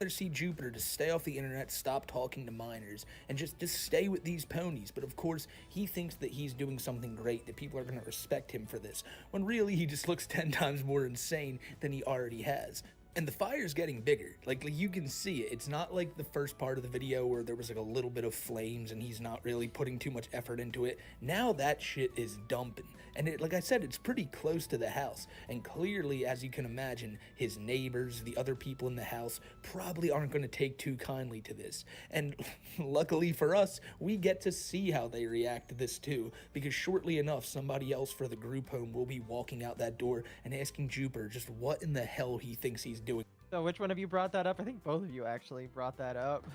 rather see Jupiter to stay off the internet, stop talking to minors, and just stay with these ponies. But of course, he thinks that he's doing something great, that people are going to respect him for this, when really he just looks 10 times more insane than he already has. And the fire's getting bigger. Like you can see it. It's not like the first part of the video where there was like a little bit of flames and he's not really putting too much effort into it. Now that shit is dumping. And like I said, it's pretty close to the house. And clearly, as you can imagine, his neighbors, the other people in the house, probably aren't going to take too kindly to this. And luckily for us, we get to see how they react to this too. Because shortly enough, somebody else for the group home will be walking out that door and asking Jupiter just what in the hell he thinks he's doing. So which one of you brought that up? I think both of you actually brought that up.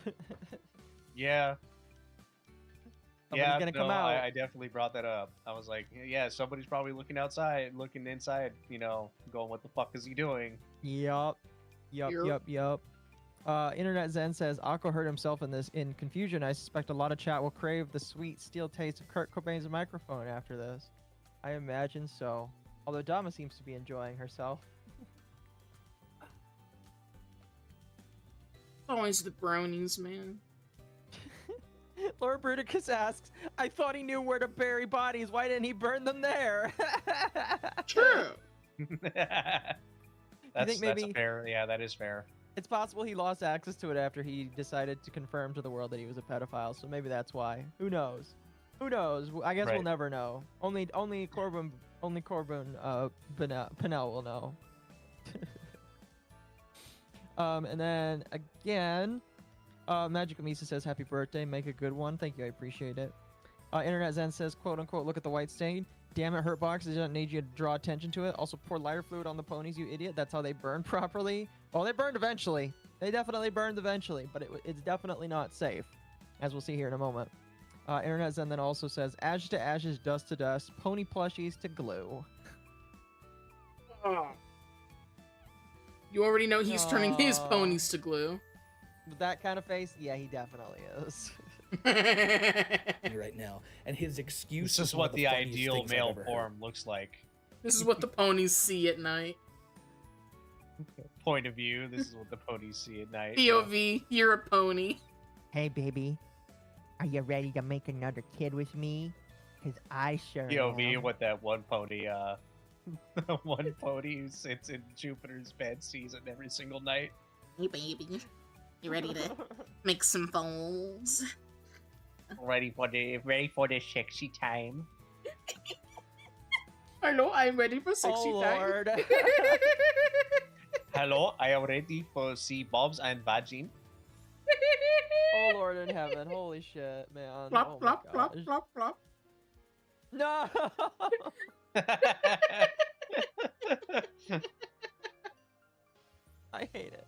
Yeah. Somebody's gonna come out. I definitely brought that up. I was like, yeah, somebody's probably looking outside, looking inside, you know, going, what the fuck is he doing? Yup. Internet Zen says, Occo hurt himself in confusion. I suspect a lot of chat will crave the sweet steel taste of Kurt Cobain's microphone after this. I imagine so. Although Dama seems to be enjoying herself. Always the brownies, man. Laura Bruticus asks, I thought he knew where to bury bodies. Why didn't he burn them there? True. That's fair. Yeah, that is fair. It's possible he lost access to it after he decided to confirm to the world that he was a pedophile. So maybe that's why. Who knows? Who knows? I guess we'll never know. Only Corbin Pinnell will know. And then again, Magic Amisa says, happy birthday, make a good one. Thank you, I appreciate it. Internet Zen says, quote unquote, look at the white stain. Damn it, Hurtbox, they don't need you to draw attention to it. Also, pour lighter fluid on the ponies, you idiot. That's how they burn properly. Well, they burned eventually. They definitely burned eventually, but it's definitely not safe, as we'll see here in a moment. Internet Zen then also says, ashes to ashes, dust to dust, pony plushies to glue. You already know he's turning his ponies to glue. With that kind of face, yeah, he definitely is. Right now, and his excuse This is what the ideal male form looks like. This is what the ponies see at night. Point of view, this is what the ponies see at night. POV, you're a pony. Hey, baby. Are you ready to make another kid with me? Because I sure POV, am. what that one pony who sits in Jupiter's bed sees it every single night. Hey, baby. You ready to make some foals? Ready for the sexy time. Hello, I'm ready for sexy time. Lord. Hello, I am ready for see bobs and vagine. Oh Lord in heaven, holy shit, man. Plop, Oh my plop, plop, gosh. plop, plop. No! I hate it.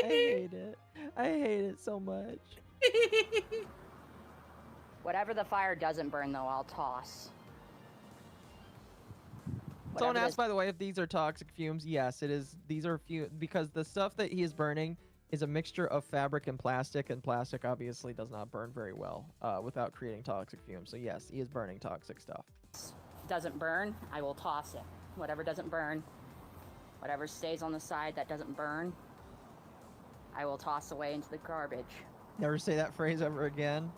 I hate it. I hate it so much. Whatever the fire doesn't burn, though, I'll toss. Someone asked, by the way, if these are toxic fumes. Yes, it is. These are because the stuff that he is burning is a mixture of fabric and plastic obviously does not burn very well without creating toxic fumes. So yes, he is burning toxic stuff. Doesn't burn, I will toss it. Whatever doesn't burn, whatever stays on the side that doesn't burn, I will toss away into the garbage. Never say that phrase ever again.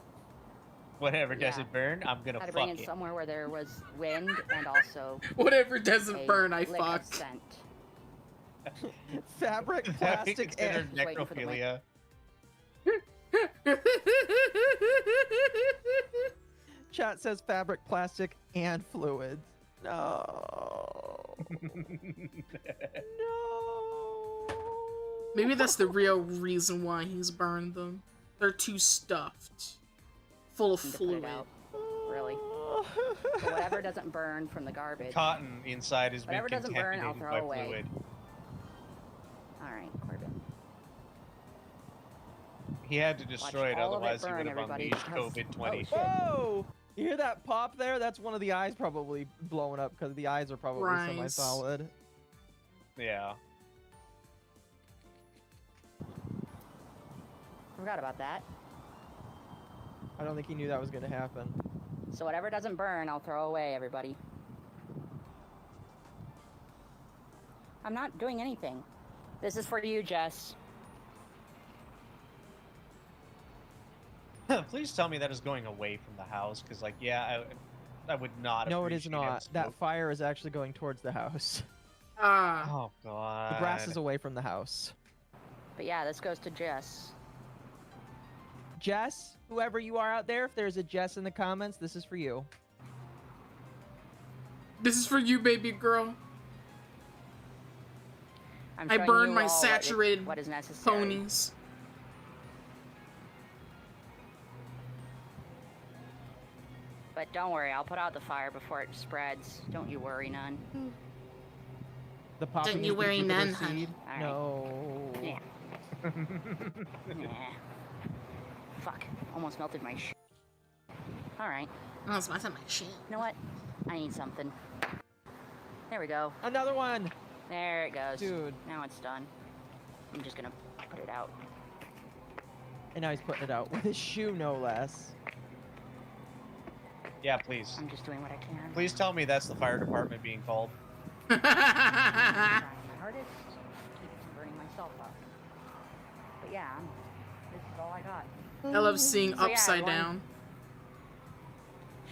Whatever doesn't burn, I'm gonna I had to fuck bring it it. somewhere where there was wind and also whatever doesn't burn, I lick of fuck. Scent. Fabric, plastic, and necrophilia. Chat says fabric, plastic, and fluids. No. No. Maybe that's the real reason why he's burned them. They're too stuffed. Full of fluid. Really. But whatever doesn't burn from the garbage. Cotton inside has been Whatever doesn't burn, I'll contaminated throw by away. fluid. Alright, Corbin. He had to destroy it, all of it otherwise he burn, would have everybody, unleashed because- COVID-20. Whoa! You hear that pop there? That's one of the eyes probably blowing up because the eyes are probably Rise. semi-solid. Yeah. Forgot about that. I don't think he knew that was going to happen. So whatever doesn't burn, I'll throw away, everybody. I'm not doing anything. This is for you, Jess. Please tell me that is going away from the house, because, like, yeah, I would not. No, it is appreciate not. That fire is actually going towards the house. Oh god. The grass is away from the house. But yeah, this goes to Jess. Jess, whoever you are out there, if there's a Jess in the comments, this is for you. This is for you, baby girl. I'm I showing burned you my all saturated what is necessary. ponies. But don't worry, I'll put out the fire before it spreads. Don't you worry none. The popping Don't you is the worry Jupiter none, honey. seed? Alright. No. Yeah. Nah. Fuck. Almost melted my shit. Alright. Almost melted my shit. You know what? I need something. There we go. Another one! There it goes. Dude. Now it's done. I'm just gonna put it out. And now he's putting it out with his shoe, no less. Yeah, please. I'm just doing what I can. Please tell me that's the fire department being called. I'm trying my hardest to keep from burning myself up. But yeah, this is all I got. I love seeing So yeah, upside everyone, down.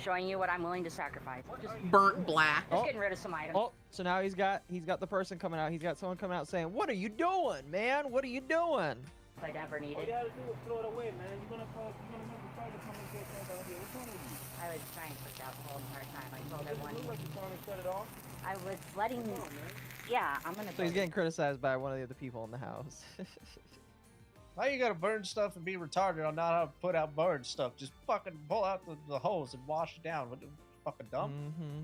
Showing you what I'm willing to sacrifice. Just Burnt black. getting rid of some items. Oh, so now he's got the person coming out. He's got someone coming out saying, "What are you doing, man? What are you doing?" I never needed. All you gotta do is throw it away, man. You're gonna make the fire department get sent out here. What's wrong with you? I was trying to push out the whole entire time. I told Does it everyone. look like you're trying to shut it off? I was letting. Yeah, I'm gonna. So he's getting criticized by one of the other people in the house. Why you gotta burn stuff and be retarded on not how to put out burn stuff? Just fucking pull out the hose and wash it down. What the fucking dumb? Mm-hmm.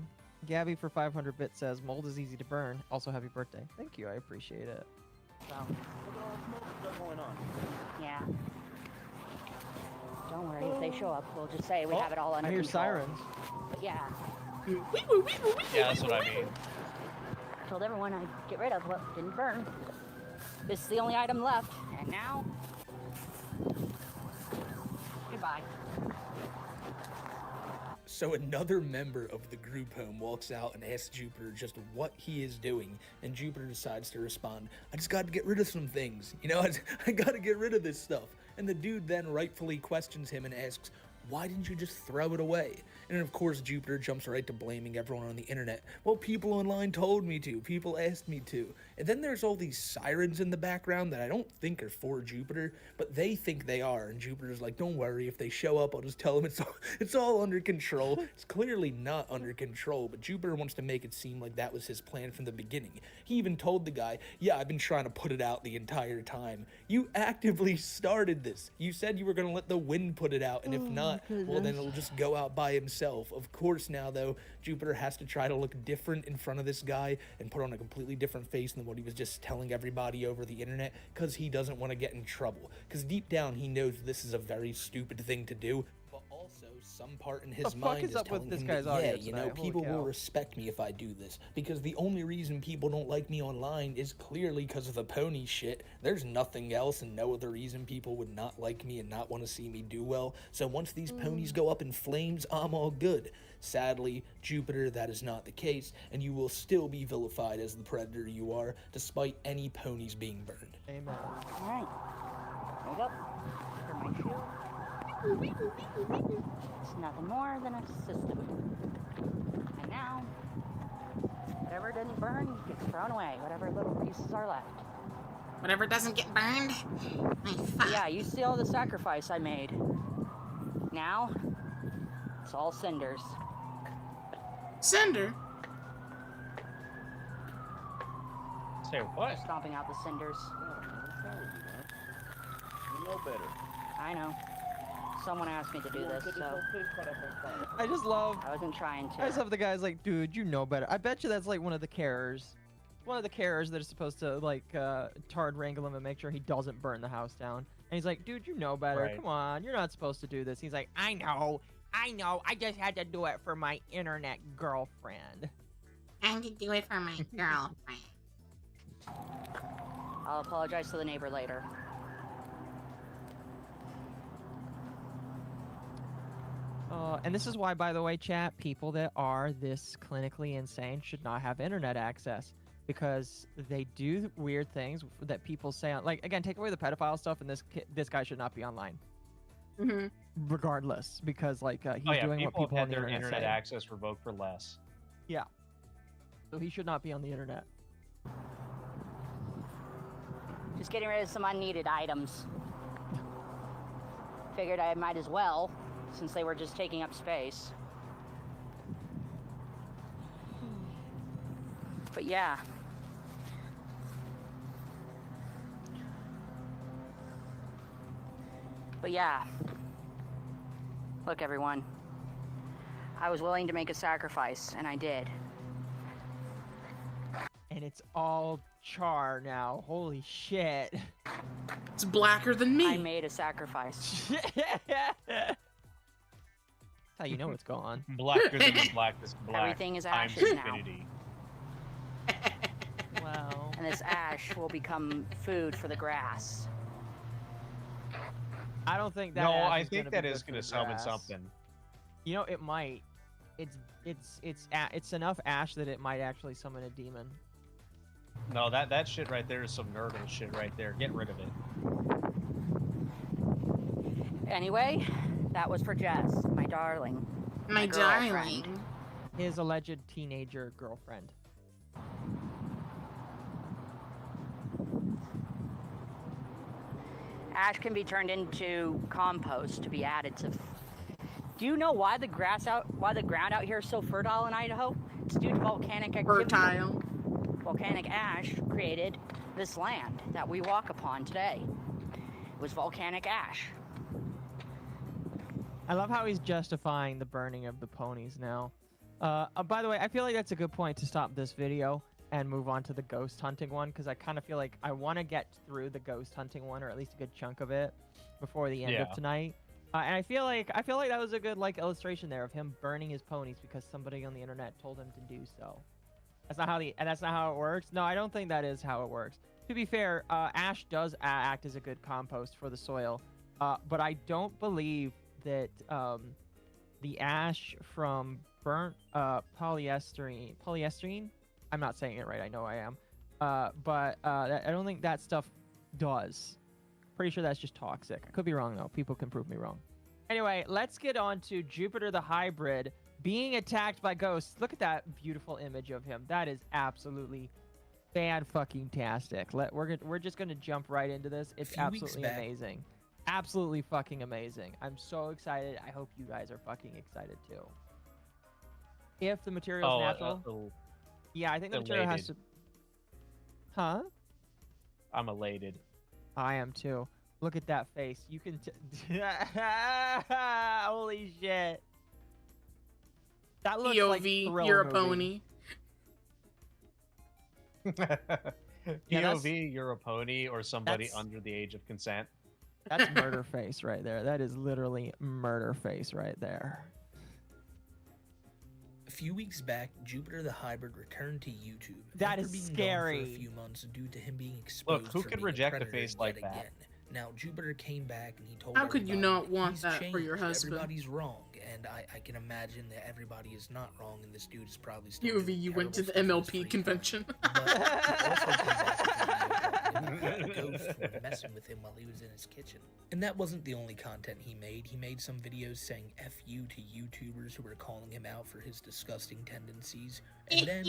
Gabby for 500 bits says, "Mold is easy to burn. Also, happy birthday." Thank you. I appreciate it. So. Look at all the smoke that's going on. Yeah. Don't worry, if they show up, we'll just say we have it all under I hear control. sirens. But yeah, Yeah, that's what I mean. I told everyone I'd get rid of what didn't burn. This is the only item left. And now, goodbye. So another member of the group home walks out and asks Jupiter just what he is doing, and Jupiter decides to respond, I just got to get rid of some things. You know, I got to get rid of this stuff. And the dude then rightfully questions him and asks, why didn't you just throw it away? And of course, Jupiter jumps right to blaming everyone on the internet. Well, people online told me to. People asked me to. And then there's all these sirens in the background that I don't think are for Jupiter, but they think they are. And Jupiter's like, don't worry. If they show up, I'll just tell them it's all under control. It's clearly not under control, but Jupiter wants to make it seem like that was his plan from the beginning. He even told the guy, yeah, I've been trying to put it out the entire time. You actively started this. You said you were going to let the wind put it out, and if not, well, then it'll just go out by himself. Of course, now, though, Jupiter has to try to look different in front of this guy and put on a completely different face than what he was just telling everybody over the internet, because he doesn't want to get in trouble. Because deep down, he knows this is a very stupid thing to do, but also some part in his mind is telling him that, yeah, you know, people will respect me if I do this, because the only reason people don't like me online is clearly because of the pony shit. There's nothing else and no other reason people would not like me and not want to see me do well. So once these ponies go up in flames, I'm all good. Sadly, Jupiter, that is not the case, and you will still be vilified as the predator you are, despite any ponies being burned. Amen. Alright. Hold up. For my shield. It's nothing more than a system. And now, whatever didn't burn gets thrown away. Whatever little pieces are left. Whatever doesn't get burned? Yeah, you steal the sacrifice I made. Now, it's all cinders. Cinder? Say what? Stomping out the cinders. You know better. I know. Someone asked me to do this, so... I just love... I wasn't trying to. I just love the guys like, dude, you know better. I bet you that's like one of the carers. One of the carers that are supposed to, like, tard wrangle him and make sure he doesn't burn the house down. And he's like, dude, you know better. Right. Come on, you're not supposed to do this. He's like, I know. I just had to do it for my internet girlfriend. I had to do it for my girlfriend. I'll apologize to the neighbor later. And this is why, by the way, chat, people that are this clinically insane should not have internet access, because they do weird things that people say. Like, again, take away the pedophile stuff, and this guy should not be online. Mm-hmm. Regardless, because like he's doing people what people have on the their internet say. access revoked for less. Yeah. So he should not be on the internet. Just getting rid of some unneeded items. Figured I might as well, since they were just taking up space. But yeah. Look, everyone. I was willing to make a sacrifice, and I did. And it's all char now. Holy shit. It's blacker than me. I made a sacrifice. That's how you know what's going on. Blacker than the blackest black. Everything is times ashes now. infinity. Wow. And this ash will become food for the grass. I don't think that. No, ash I is think gonna that be is good going for to summon grass. something. You know, it might. It's enough ash that it might actually summon a demon. No, that shit right there is some Nurgle shit right there. Get rid of it. Anyway, that was for Jess, my darling. My girlfriend. darling. His alleged teenager girlfriend. Ash can be turned into compost to be added to. Do you know why the ground out here is so fertile in Idaho? It's due to volcanic activity. Fertile. Volcanic ash created this land that we walk upon today. It was volcanic ash. I love how he's justifying the burning of the ponies now. By the way, I feel like that's a good point to stop this video and move on to the ghost hunting one, because I kind of feel like I want to get through the ghost hunting one, or at least a good chunk of it, before the end of tonight. And I feel like that was a good illustration there of him burning his ponies because somebody on the internet told him to do so. That's not how it works. No, I don't think that is how it works. to be fair, ash does act as a good compost for the soil, but I don't believe that the ash from burnt polyester. I'm not saying it right. I know I am. But I don't think that stuff does. Pretty sure that's just toxic. I could be wrong though. People can prove me wrong. Anyway, let's get on to Jupiter the hybrid being attacked by ghosts. Look at that beautiful image of him. That is absolutely fan-fucking-tastic. We're just gonna jump right into this. It's absolutely amazing. Absolutely fucking amazing. I'm so excited. I hope you guys are fucking excited too. If the material is natural. Yeah, I think the material has to... Huh? I'm elated. I am too. Look at that face. You can... Holy shit. That looks POV, like a you're a movie. pony. POV, you're a pony, or somebody under the age of consent. That's murder face right there. That is literally murder face right there. A few weeks back, Jupiter the hybrid returned to YouTube. That after is being scary. Gone for a few months due to him being exposed. Look, who for could being reject a predator face like yet that? Again. Now, Jupiter came back and he told How could you not want he's that for your changed. husband? Everybody's wrong, and I can imagine that everybody is not wrong, and this dude is probably still POV, doing you went to the terrible stuff in his MLP free convention. ghost for messing with him while he was in his kitchen. And that wasn't the only content he made. He made some videos saying F you to YouTubers who were calling him out for his disgusting tendencies. And then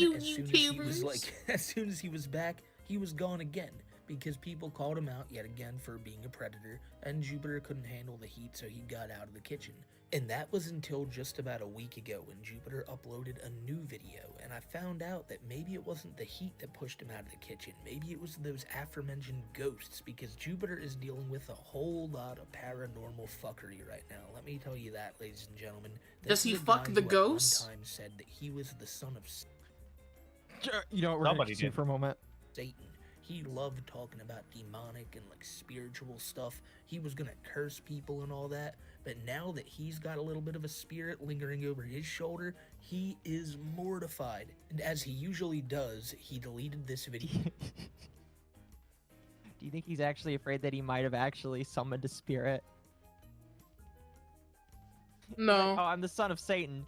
as soon as he was back, he was gone again. Because people called him out yet again for being a predator, and Jupiter couldn't handle the heat, so he got out of the kitchen. And that was until just about a week ago when Jupiter uploaded a new video, and I found out that maybe it wasn't the heat that pushed him out of the kitchen, maybe it was those aforementioned ghosts, because Jupiter is dealing with a whole lot of paranormal fuckery right now. Let me tell you that, ladies and gentlemen. Does he fuck the ghosts? One time said that he was the son of... You know what, we're going to see for a moment. Satan. He loved talking about demonic and like spiritual stuff. He was gonna curse people and all that. But now that he's got a little bit of a spirit lingering over his shoulder, he is mortified. And as he usually does, he deleted this video. Do you think he's actually afraid that he might have actually summoned a spirit? No. Like, oh, I'm the son of Satan,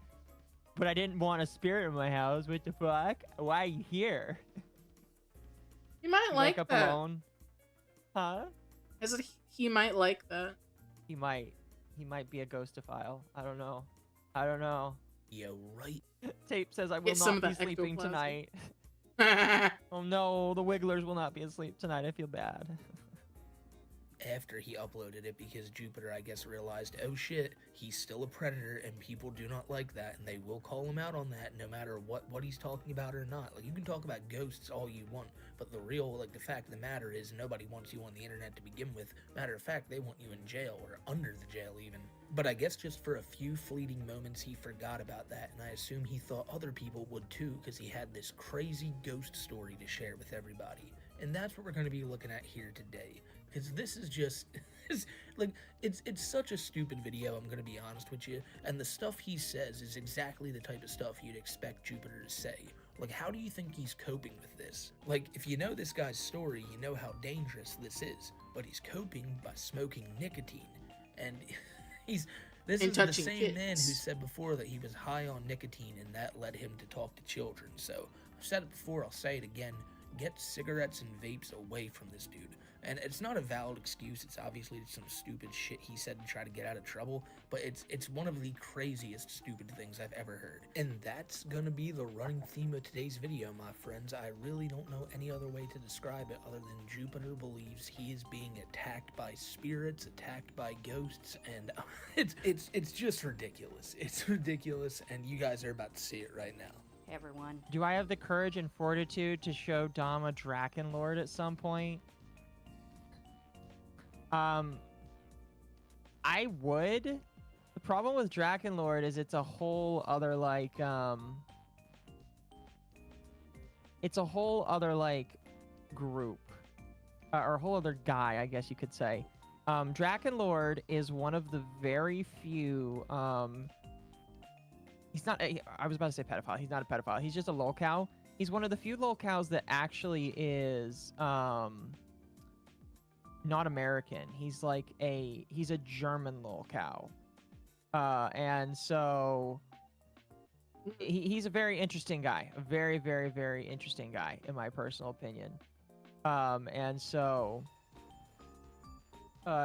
but I didn't want a spirit in my house. What the fuck? Why are you here? He might like wake up that. alone. Huh? He might like that. He might. He might be a ghostophile. I don't know. I don't know. Yo, right. Tape says I will not be sleeping tonight. Oh no, the Wigglers will not be asleep tonight. I feel bad. After he uploaded it, because Jupiter, I guess, realized, oh shit, he's still a predator and people do not like that, and they will call him out on that no matter what he's talking about or not. Like, you can talk about ghosts all you want, but the fact of the matter is nobody wants you on the internet to begin with. Matter of fact, they want you in jail, or under the jail even. But I guess just for a few fleeting moments he forgot about that, and I assume he thought other people would too, because he had this crazy ghost story to share with everybody. And that's what we're going to be looking at here today. Because this is just, it's such a stupid video, I'm going to be honest with you, and the stuff he says is exactly the type of stuff you'd expect Jupiter to say. Like, how do you think he's coping with this? Like, if you know this guy's story, you know how dangerous this is, but he's coping by smoking nicotine, and this is the same man who said before that he was high on nicotine and that led him to talk to children. So, I've said it before, I'll say it again, get cigarettes and vapes away from this dude. And it's not a valid excuse, it's obviously some stupid shit he said to try to get out of trouble, but it's one of the craziest stupid things I've ever heard. And that's gonna be the running theme of today's video, my friends. I really don't know any other way to describe it other than Jupiter believes he is being attacked by spirits, attacked by ghosts, and it's just ridiculous. It's ridiculous, and you guys are about to see it right now. Hey everyone. Do I have the courage and fortitude to show Dama Drakenlord at some point? I would. The problem with Drakenlord is it's a whole other group, or a whole other guy, I guess you could say. Drakenlord is one of the very few. He's not. I was about to say pedophile. He's not a pedophile. He's just a lolcow. He's one of the few lolcows that actually is not American. He's like he's a German lolcow. And so he's a very interesting guy. A very, very, very interesting guy, in my personal opinion. And so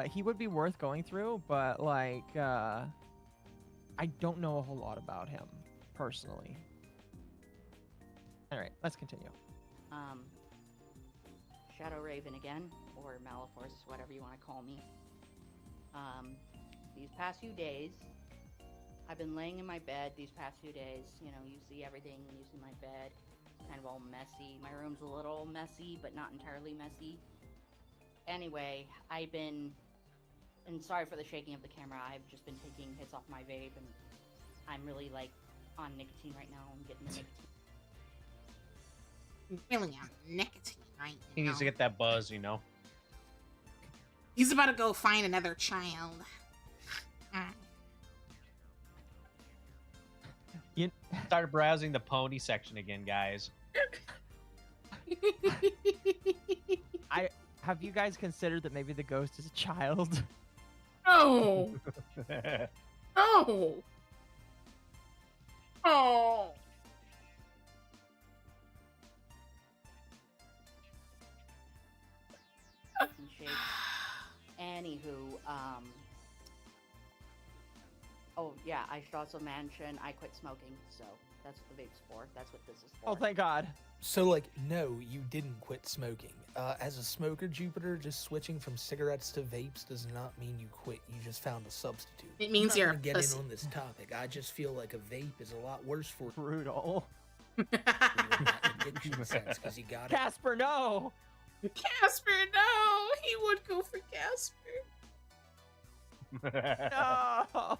he would be worth going through, but like I don't know a whole lot about him personally. All right, let's continue. Shadow Raven again, or Maleforce, whatever you want to call me. These past few days, I've been laying in my bed these past few days. You know, you see everything, you see my bed. It's kind of all messy. My room's a little messy, but not entirely messy. Anyway, and sorry for the shaking of the camera, I've just been taking hits off my vape, and I'm really, like, on nicotine right now. I'm getting the nicotine. Really on nicotine, right? He needs to get that buzz, you know. He's about to go find another child. You started browsing the pony section again, guys. Have you guys considered that maybe the ghost is a child? Oh. Oh. Oh. And shakes. Anywho, oh yeah, I should also mention I quit smoking, so that's what the vape's for. That's what this is for. Oh, thank God. So, like, no, you didn't quit smoking. As a smoker, Jupiter, just switching from cigarettes to vapes does not mean you quit. You just found a substitute. It means I'm you're not a gonna get pussy. in on this topic. I just feel like a vape is a lot worse for brutal. Addiction sense, because you got it. Casper, no. Casper, no! He would go for Casper. No.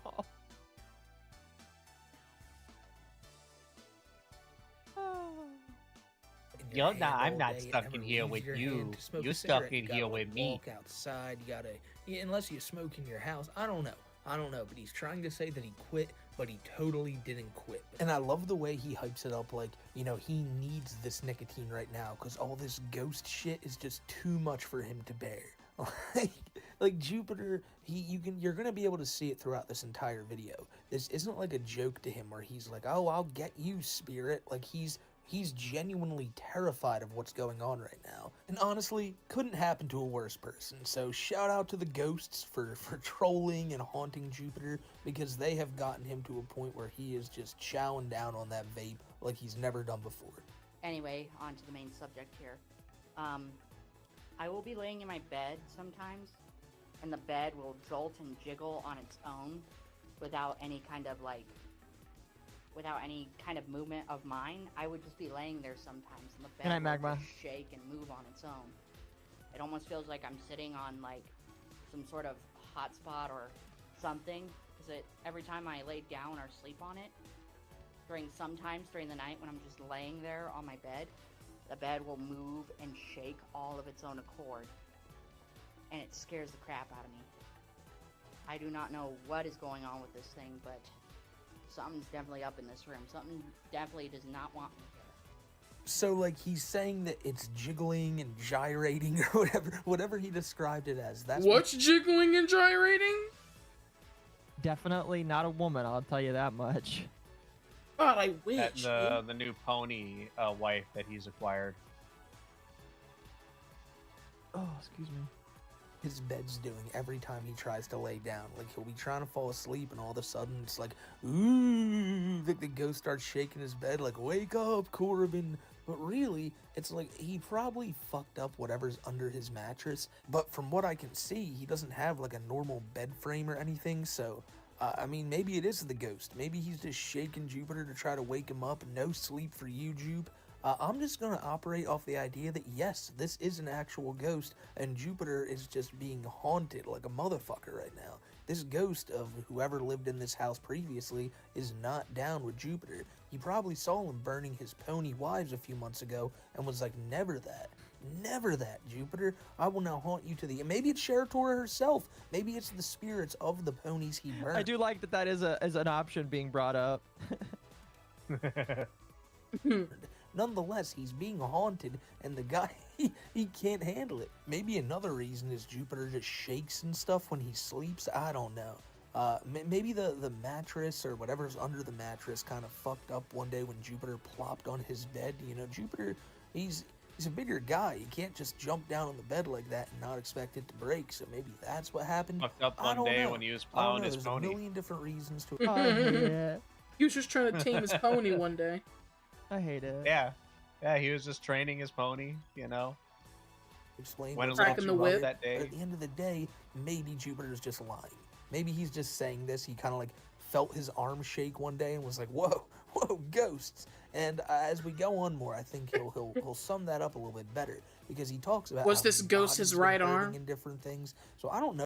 Yo, nah, I'm not stuck in here with you. You're stuck in here with me. Walk outside. You gotta, unless you smoke in your house. I don't know. But he's trying to say that he quit, but he totally didn't quit. And I love the way he hypes it up like, he needs this nicotine right now because all this ghost shit is just too much for him to bear. like Jupiter, you're gonna be able to see it throughout this entire video. This isn't like a joke to him where he's like, oh, I'll get you, spirit. Like he's genuinely terrified of what's going on right now. And honestly, couldn't happen to a worse person. So shout out to the ghosts for trolling and haunting Jupiter, because they have gotten him to a point where he is just chowing down on that vape like he's never done before. Anyway, on to the main subject here. I will be laying in my bed sometimes, and the bed will jolt and jiggle on its own without any kind of movement of mine. I would just be laying there sometimes, and the bed will just shake and move on its own. It almost feels like I'm sitting on like some sort of hotspot or something, because every time I lay down or sleep on it, sometimes during the night when I'm just laying there on my bed, the bed will move and shake all of its own accord, and it scares the crap out of me. I do not know what is going on with this thing, but something's definitely up in this room. Something definitely does not want me here. So, like, he's saying that it's jiggling and gyrating or whatever he described it as. What's jiggling and gyrating? Definitely not a woman, I'll tell you that much. God, I wish. The new pony wife that he's acquired. Oh, excuse me. His bed's doing every time he tries to lay down. Like, he'll be trying to fall asleep, and all of a sudden it's like, ooh, like the ghost starts shaking his bed, like, wake up, Corbin. But really, it's like he probably fucked up whatever's under his mattress. But from what I can see, he doesn't have like a normal bed frame or anything, so I mean, maybe it is the ghost. Maybe he's just shaking Jupiter to try to wake him up. No sleep for you, Jupe. I'm just going to operate off the idea that, yes, this is an actual ghost, and Jupiter is just being haunted like a motherfucker right now. This ghost of whoever lived in this house previously is not down with Jupiter. He probably saw him burning his pony wives a few months ago and was like, never that. Never that, Jupiter. I will now haunt you to the... Maybe it's Sheratora herself. Maybe it's the spirits of the ponies he burned. I do like that is an option being brought up. Nonetheless, he's being haunted, and the guy, he can't handle it. Maybe another reason is Jupiter just shakes and stuff when he sleeps. I don't know. Maybe the mattress or whatever's under the mattress kind of fucked up one day when Jupiter plopped on his bed. You know, Jupiter, he's a bigger guy. You can't just jump down on the bed like that and not expect it to break. So maybe that's what happened. Fucked up one day when he was plowing his pony. There's a million different reasons to. Oh, yeah. He was just trying to tame his pony one day. I hate it. Yeah, he was just training his pony. You know. Explain. Went a Cracking the whip that day. But at the end of the day, maybe Jupiter's just lying. Maybe he's just saying this. He kind of like felt his arm shake one day and was like, "Whoa, ghosts!" And as we go on more, I think he'll sum that up a little bit better because he talks about was this ghost his right arm and different things. So I don't know.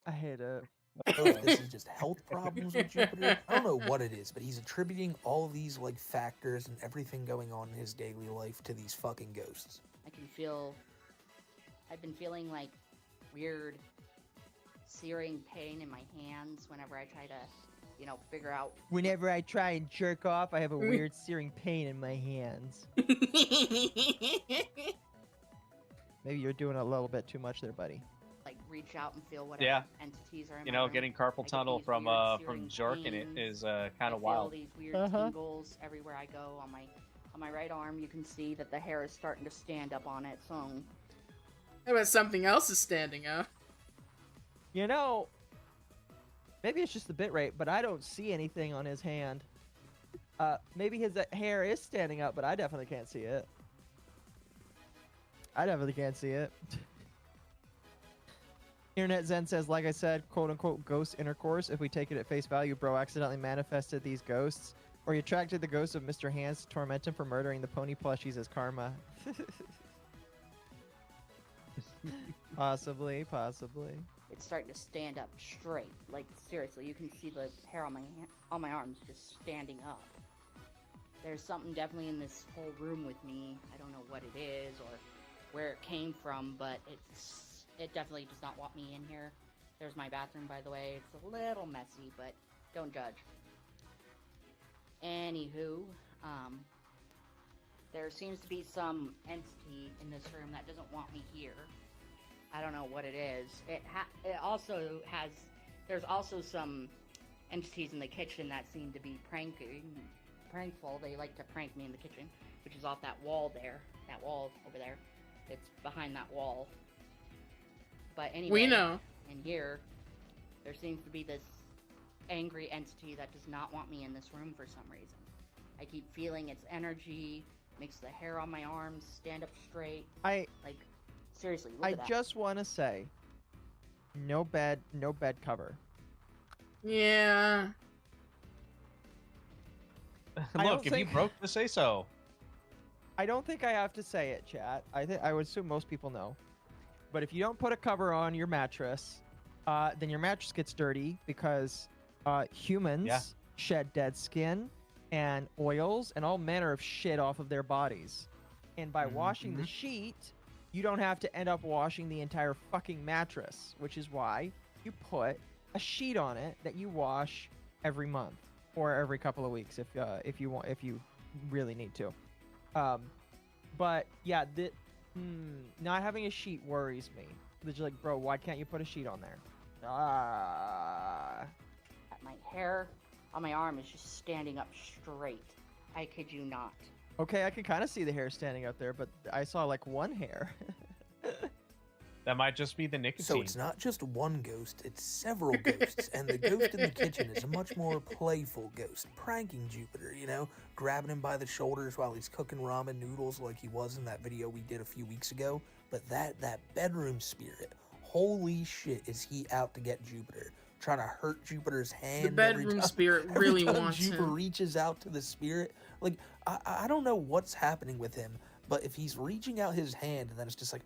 I hate it. If this is just health problems with Jupiter. I don't know what it is, but he's attributing all these like factors and everything going on in his daily life to these fucking ghosts. I've been feeling like weird searing pain in my hands whenever I try to, figure out. Whenever I try and jerk off, I have a weird searing pain in my hands. Maybe you're doing a little bit too much there, buddy. Like reach out and feel whatever entities are in my room. Getting carpal tunnel from jerking it is kind of wild. I feel these weird tingles everywhere I go on my right arm. You can see that the hair is starting to stand up on it. So how about something else is standing up? Maybe it's just the bit rate, but I don't see anything on his hand. Maybe his hair is standing up, but I definitely can't see it. I definitely can't see it. Internet Zen says, like I said, quote-unquote ghost intercourse. If we take it at face value, bro accidentally manifested these ghosts. Or he attracted the ghost of Mr. Hands to torment him for murdering the pony plushies as karma. Possibly. it's starting to stand up straight. Like seriously, you can see the hair on my arms just standing up. There's something definitely in this whole room with me. I don't know what it is or where it came from, but it definitely does not want me in here. There's my bathroom, by the way. It's a little messy, but don't judge. Anywho, there seems to be some entity in this room that doesn't want me here. I don't know what it is. There's also some entities in the kitchen that seem to be prankful. They like to prank me in the kitchen, which is off that wall there. That wall over there. It's behind that wall. But anyway, we know. In here, there seems to be this angry entity that does not want me in this room for some reason. I keep feeling its energy, makes the hair on my arms stand up straight. Seriously, look at that. I just want to say, no bed cover. Yeah. Look, if you broke the say so. I don't think I have to say it, chat. I would assume most people know. But if you don't put a cover on your mattress, then your mattress gets dirty because humans shed dead skin and oils and all manner of shit off of their bodies. And by washing the sheet, you don't have to end up washing the entire fucking mattress, which is why you put a sheet on it that you wash every month or every couple of weeks if you really need to. But yeah, not having a sheet worries me. They're just like, bro, why can't you put a sheet on there? My hair on my arm is just standing up straight. I kid you not. Okay, I can kind of see the hair standing up there, but I saw like one hair. That might just be the nicotine. So it's not just one ghost, it's several ghosts. And the ghost in the kitchen is a much more playful ghost, pranking Jupiter, grabbing him by the shoulders while he's cooking ramen noodles like he was in that video we did a few weeks ago. But that bedroom spirit, holy shit, is he out to get Jupiter. Trying to hurt Jupiter's hand. The bedroom spirit really wants Jupiter him. Reaches out to the spirit. Like, I don't know what's happening with him, but if he's reaching out his hand and then it's just like,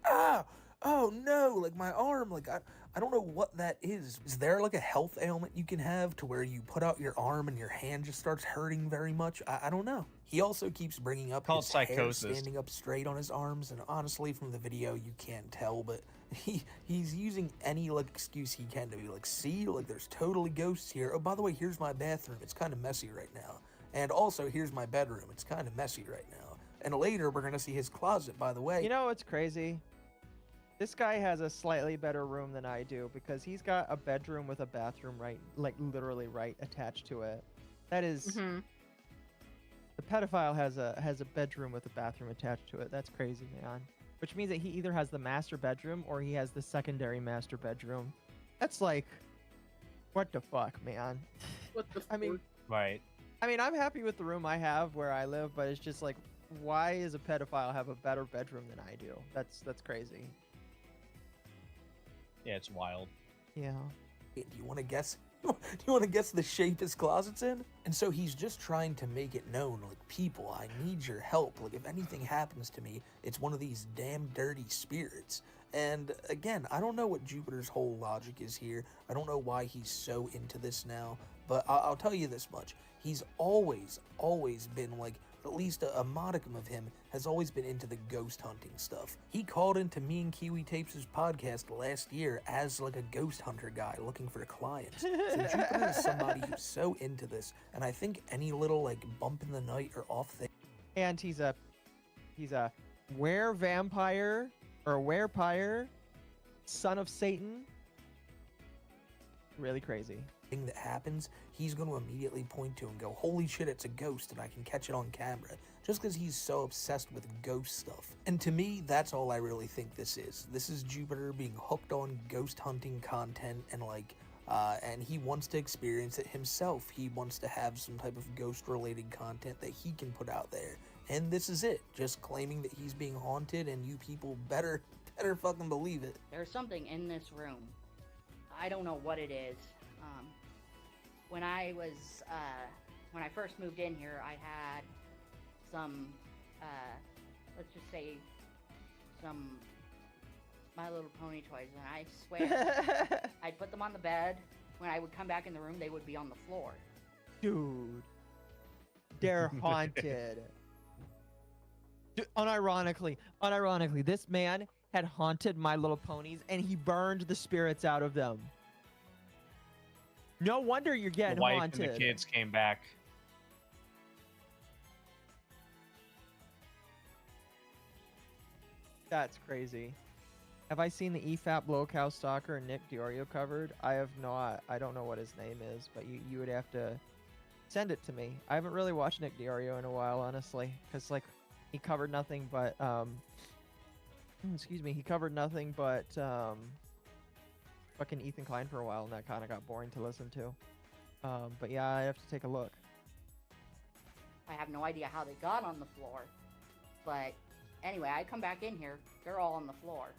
oh no, like my arm, like I don't know what that is. Is there like a health ailment you can have to where you put out your arm and your hand just starts hurting very much? I don't know. He also keeps bringing up his hair standing up straight on his arms, and honestly from the video you can't tell, but he's using any like excuse he can to be like, see, like there's totally ghosts here. Oh, by the way, here's my bathroom. It's kind of messy right now. And also, here's my bedroom. It's kind of messy right now. And later, we're going to see his closet, by the way. You know what's crazy? This guy has a slightly better room than I do because he's got a bedroom with a bathroom literally right attached to it. That is... The pedophile has a bedroom with a bathroom attached to it. That's crazy, man. Which means that he either has the master bedroom or he has the secondary master bedroom. That's like... What the fuck, man? What the fuck? I mean... Right. I mean, I'm happy with the room I have where I live, but it's just like, why does a pedophile have a better bedroom than I do? That's crazy. Yeah, it's wild. Yeah. Do you want to guess? Do you want to guess the shape his closet's in? And so he's just trying to make it known, like, people, I need your help. Like, if anything happens to me, it's one of these damn dirty spirits. And again, I don't know what Jupiter's whole logic is here. I don't know why he's so into this now, but I'll tell you this much. He's always been like, at least a modicum of him has always been into the ghost hunting stuff. He called into me and Kiwi Tapes' podcast last year as like a ghost hunter guy looking for clients. So Jupiter is somebody who's so into this, and I think any little like bump in the night or off thing. And he's a were-vampire or werepire, son of Satan. Really crazy. Thing that happens, he's going to immediately point to and go, holy shit, it's a ghost and I can catch it on camera, just because he's so obsessed with ghost stuff. And to me, that's all I really think this is. This is Jupiter being hooked on ghost hunting content, and like, and he wants to experience it himself. He wants to have some type of ghost related content that he can put out there. And this is it, just claiming that he's being haunted, and you people better fucking believe it. There's something in this room. I don't know what it is. When I first moved in here, I had some, let's just say, some My Little Pony toys, and I swear, I'd put them on the bed. When I would come back in the room, they would be on the floor. Dude, they're haunted. Dude, unironically, this man had haunted My Little Ponies, and he burned the spirits out of them. No wonder you're getting the wife haunted. And the kids came back. That's crazy. Have I seen the EFAP lolcow stalker Nick Diorio covered? I have not. I don't know what his name is, but you would have to send it to me. I haven't really watched Nick Diorio in a while, honestly, because like he covered nothing but excuse me, he covered nothing but fucking Ethan Klein for a while, and that kind of got boring to listen to. But yeah, I have to take a look. I have no idea how they got on the floor, but anyway, I come back in here, they're all on the floor.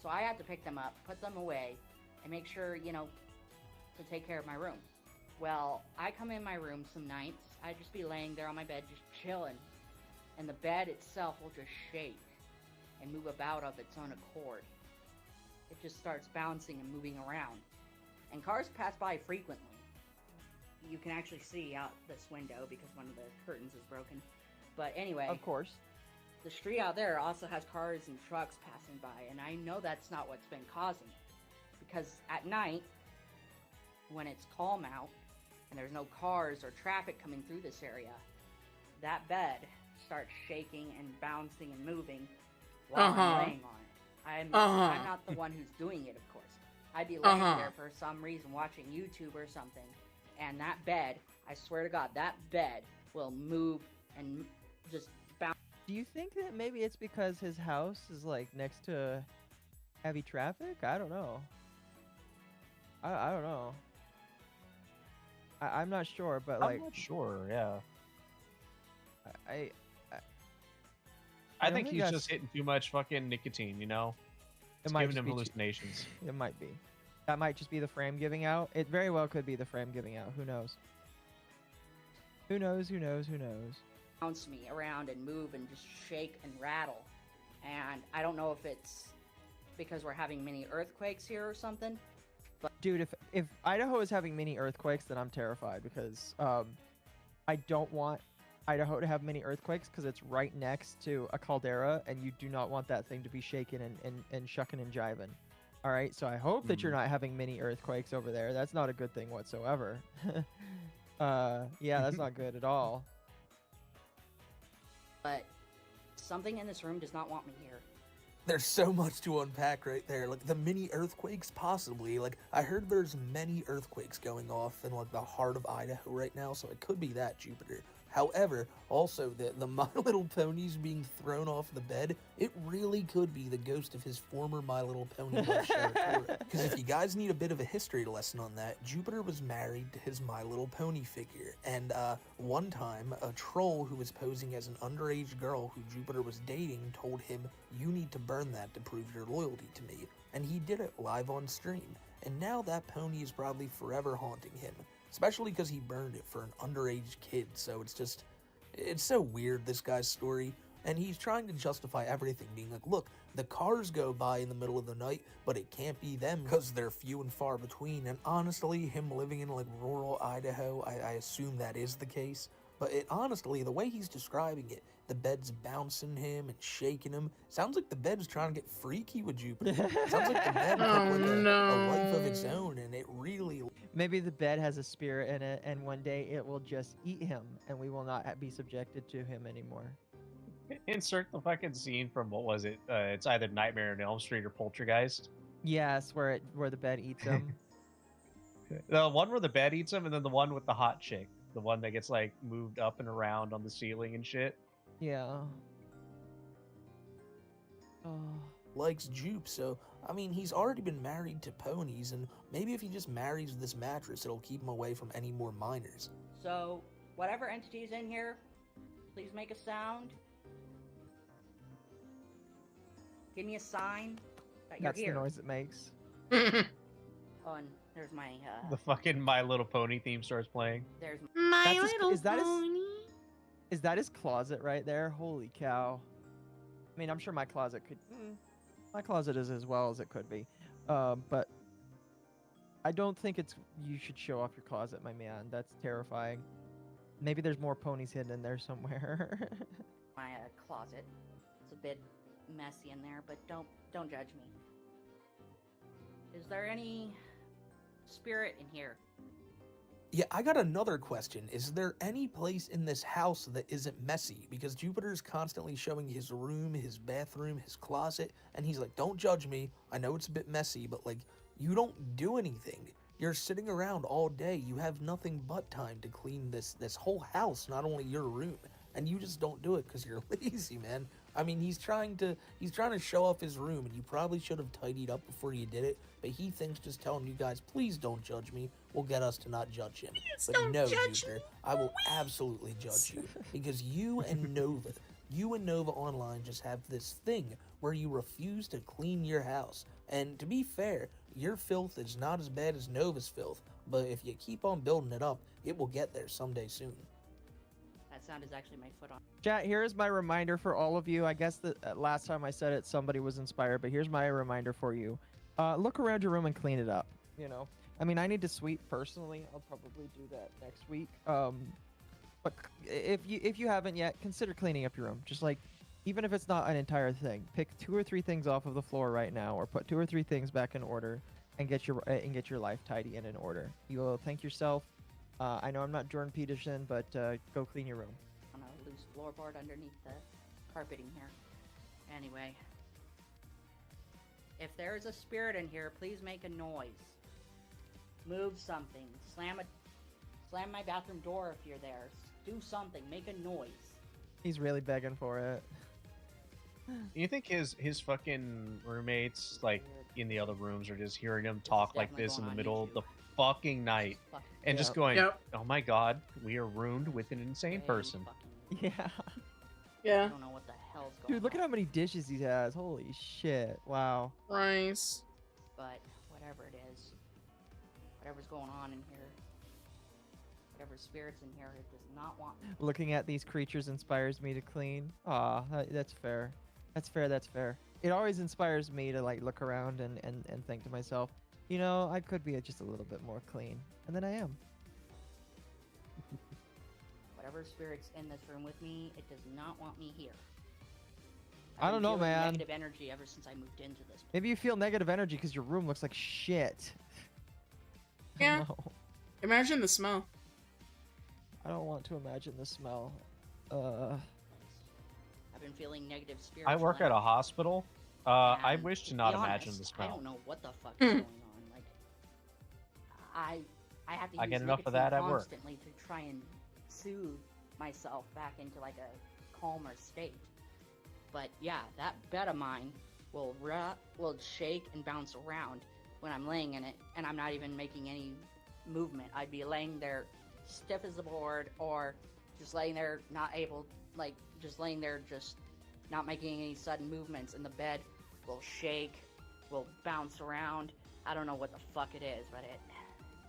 So I have to pick them up, put them away, and make sure, you know, to take care of my room. Well, I come in my room some nights, I just be laying there on my bed just chilling, and the bed itself will just shake and move about of its own accord. It just starts bouncing and moving around. And cars pass by frequently. You can actually see out this window because one of the curtains is broken. But anyway, of course, the street out there also has cars and trucks passing by, and I know that's not what's been causing it. Because at night, when it's calm out, and there's no cars or traffic coming through this area, that bed starts shaking and bouncing and moving while I'm laying on it. I'm not the one who's doing it, of course. I'd be laying there for some reason watching YouTube or something, and that bed, I swear to God, that bed will move and just bounce. Do you think that maybe it's because his house is like next to heavy traffic? I don't know. I don't know. I'm not sure, but like... I'm not sure, yeah. I think he's just hitting too much fucking nicotine, you know? It's giving him hallucinations. It might be. That might just be the frame giving out. It very well could be the frame giving out. Who knows? Who knows? Who knows? Who knows? Bounce me around and move and just shake and rattle. And I don't know if it's because we're having mini earthquakes here or something. But dude, if Idaho is having mini earthquakes, then I'm terrified because I don't want Idaho to have mini earthquakes because it's right next to a caldera, and you do not want that thing to be shaking and shucking and jiving. All right, so I hope that you're not having mini earthquakes over there. That's not a good thing whatsoever. Yeah, that's not good at all. But something in this room does not want me here. There's so much to unpack right there. Like, the mini earthquakes, possibly. Like, I heard there's many earthquakes going off in, like, the heart of Idaho right now, so it could be that, Jupiter. However, also, the My Little Ponies being thrown off the bed, it really could be the ghost of his former My Little Pony love Sheriff. Because if you guys need a bit of a history lesson on that, Jupiter was married to his My Little Pony figure. And one time, a troll who was posing as an underage girl who Jupiter was dating told him, "You need to burn that to prove your loyalty to me." And he did it live on stream. And now that pony is probably forever haunting him. Especially because he burned it for an underage kid, so it's so weird, this guy's story. And he's trying to justify everything, being like, look, the cars go by in the middle of the night, but it can't be them because they're few and far between. And honestly, him living in like rural Idaho, I assume that is the case. But honestly, the way he's describing it, the bed's bouncing him and shaking him, sounds like the bed's trying to get freaky with Jupiter. Sounds like the bed took like a life of its own, and it really... Maybe the bed has a spirit in it, and one day it will just eat him, and we will not be subjected to him anymore. Insert the fucking scene from, what was it? It's either Nightmare on Elm Street or Poltergeist. Yes, where the bed eats him. The one where the bed eats him, and then the one with the hot chick. The one that gets, like, moved up and around on the ceiling and shit. Yeah. Oh. Likes Jupe, so, I mean, he's already been married to ponies, and maybe if he just marries this mattress, it'll keep him away from any more minors. So, whatever entity's in here, please make a sound. Give me a sign that you're That's here. the noise it makes. Oh, and there's my, The fucking My Little Pony theme starts playing. There's My Little Pony. Is that his closet right there? Holy cow. I mean, I'm sure my closet could... My closet is as well as it could be. But I don't think you should show off your closet, my man. That's terrifying. Maybe there's more ponies hidden in there somewhere. my closet. It's a bit messy in there, but don't judge me. Is there any spirit in here? Yeah, I got another question. Is there any place in this house that isn't messy? Because Jupiter's constantly showing his room, his bathroom, his closet, and he's like, don't judge me. I know it's a bit messy, but like, you don't do anything. You're sitting around all day. You have nothing but time to clean this whole house, not only your room. And you just don't do it because you're lazy, man. I mean, he's trying to show off his room, and you probably should have tidied up before you did it, but he thinks just telling you guys, please don't judge me, will get us to not judge him. Please but don't no, judge Jupiter, me, I will absolutely judge you, because you and Nova Online just have this thing where you refuse to clean your house. And to be fair, your filth is not as bad as Nova's filth, but if you keep on building it up, it will get there someday soon. That sound is actually my foot on. Chat, here is my reminder for all of you. I guess the last time I said it, somebody was inspired, but here's my reminder for you. Look around your room and clean it up. You know, I mean, I need to sweep personally. I'll probably do that next week. But if you haven't yet, consider cleaning up your room. Just like, even if it's not an entire thing, pick 2 or 3 things off of the floor right now, or put 2 or 3 things back in order, and get your life tidy and in order. You will thank yourself. I know I'm not Jordan Peterson, but go clean your room. On a loose floorboard underneath the carpeting here. Anyway, if there is a spirit in here, please make a noise. Move something. Slam my bathroom door if you're there. Do something. Make a noise. He's really begging for it. You think his fucking roommates, like, in the other rooms are just hearing him talk like this in the middle of the fucking night and just going, oh my god, we are roomed with an insane person. Yeah. Yeah. I don't know what the hell's going on. Dude, look at how many dishes he has. Holy shit. Wow. Rice. But whatever it is, whatever's going on in here, whatever spirit's in here, it does not want me. Looking at these creatures inspires me to clean. Aw, that's fair. That's fair. it always inspires me to like look around and think to myself, you know, I could be just a little bit more clean, and then I am. Whatever spirit's in this room with me, it does not want me here. I don't know, feeling man. Negative energy ever since I moved into this. Maybe you feel negative energy because your room looks like shit. Yeah. Imagine the smell. I don't want to imagine the smell. I've been feeling negative spirits. I work at a hospital. I wish to not imagine the smell. I don't know what the fuck is going on. Like, I have to use I get enough of nicotine that at work. constantly to try and soothe myself back into like a calmer state. But yeah, that bed of mine will shake and bounce around when I'm laying in it, and I'm not even making any movement. I'd be laying there stiff as a board, or just laying there just not making any sudden movements, and the bed will shake, will bounce around. I don't know what the fuck it is,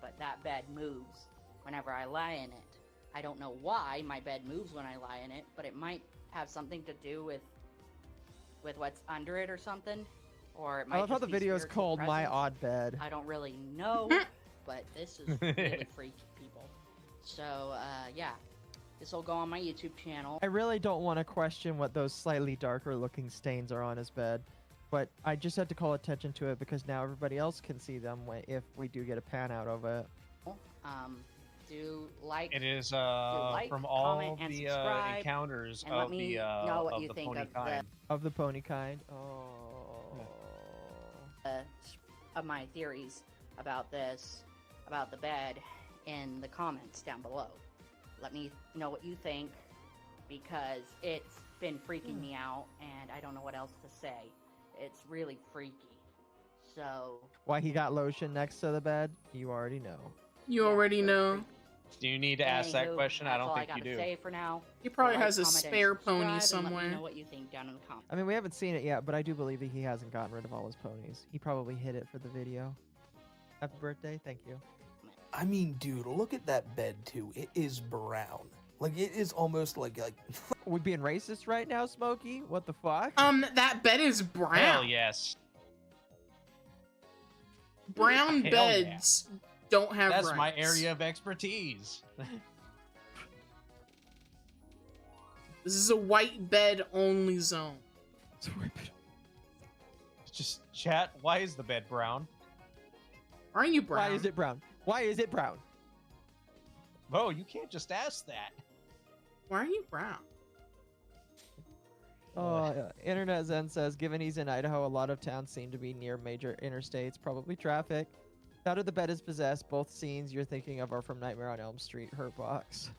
but that bed moves whenever I lie in it. I don't know why my bed moves when I lie in it, but it might have something to do with what's under it or something. Or it might I love how just the be video is spiritual called My presence. Odd Bed. I don't really know, but this is really freaky, people. So, yeah. This will go on my YouTube channel. I really don't want to question what those slightly darker looking stains are on his bed, but I just had to call attention to it because now everybody else can see them if we do get a pan out of it. Do like It is like, from all comment, and the subscribe, encounters and let of me the know what you the think pony of kind. Of the pony kind. Oh. Of my theories about this, about the bed, in the comments down below. Let me know what you think, because it's been freaking me out, and I don't know what else to say. It's really freaky. So... Why he got lotion next to the bed? You already know. You already know. Do you need to ask that question? I don't think you do. Say for now. He probably Like, has a comment, and spare pony subscribe, and somewhere. Let me know what you think down in the comments. I mean, we haven't seen it yet, but I do believe that he hasn't gotten rid of all his ponies. He probably hid it for the video. Happy birthday. Thank you. I mean, dude, look at that bed, too. It is brown. Like, it is almost like... we being racist right now, Smokey? What the fuck? That bed is brown. Hell yes. Brown Hell beds don't have That's rights. my area of expertise. This is a white bed only zone. Just chat, why is the bed brown? Are you brown? Why is it brown? Why is it brown? Bo, you can't just ask that. Why are you brown? Internet Zen says, given he's in Idaho, a lot of towns seem to be near major interstates, probably traffic. Now that the bed is possessed, both scenes you're thinking of are from Nightmare on Elm Street, Hurt Box.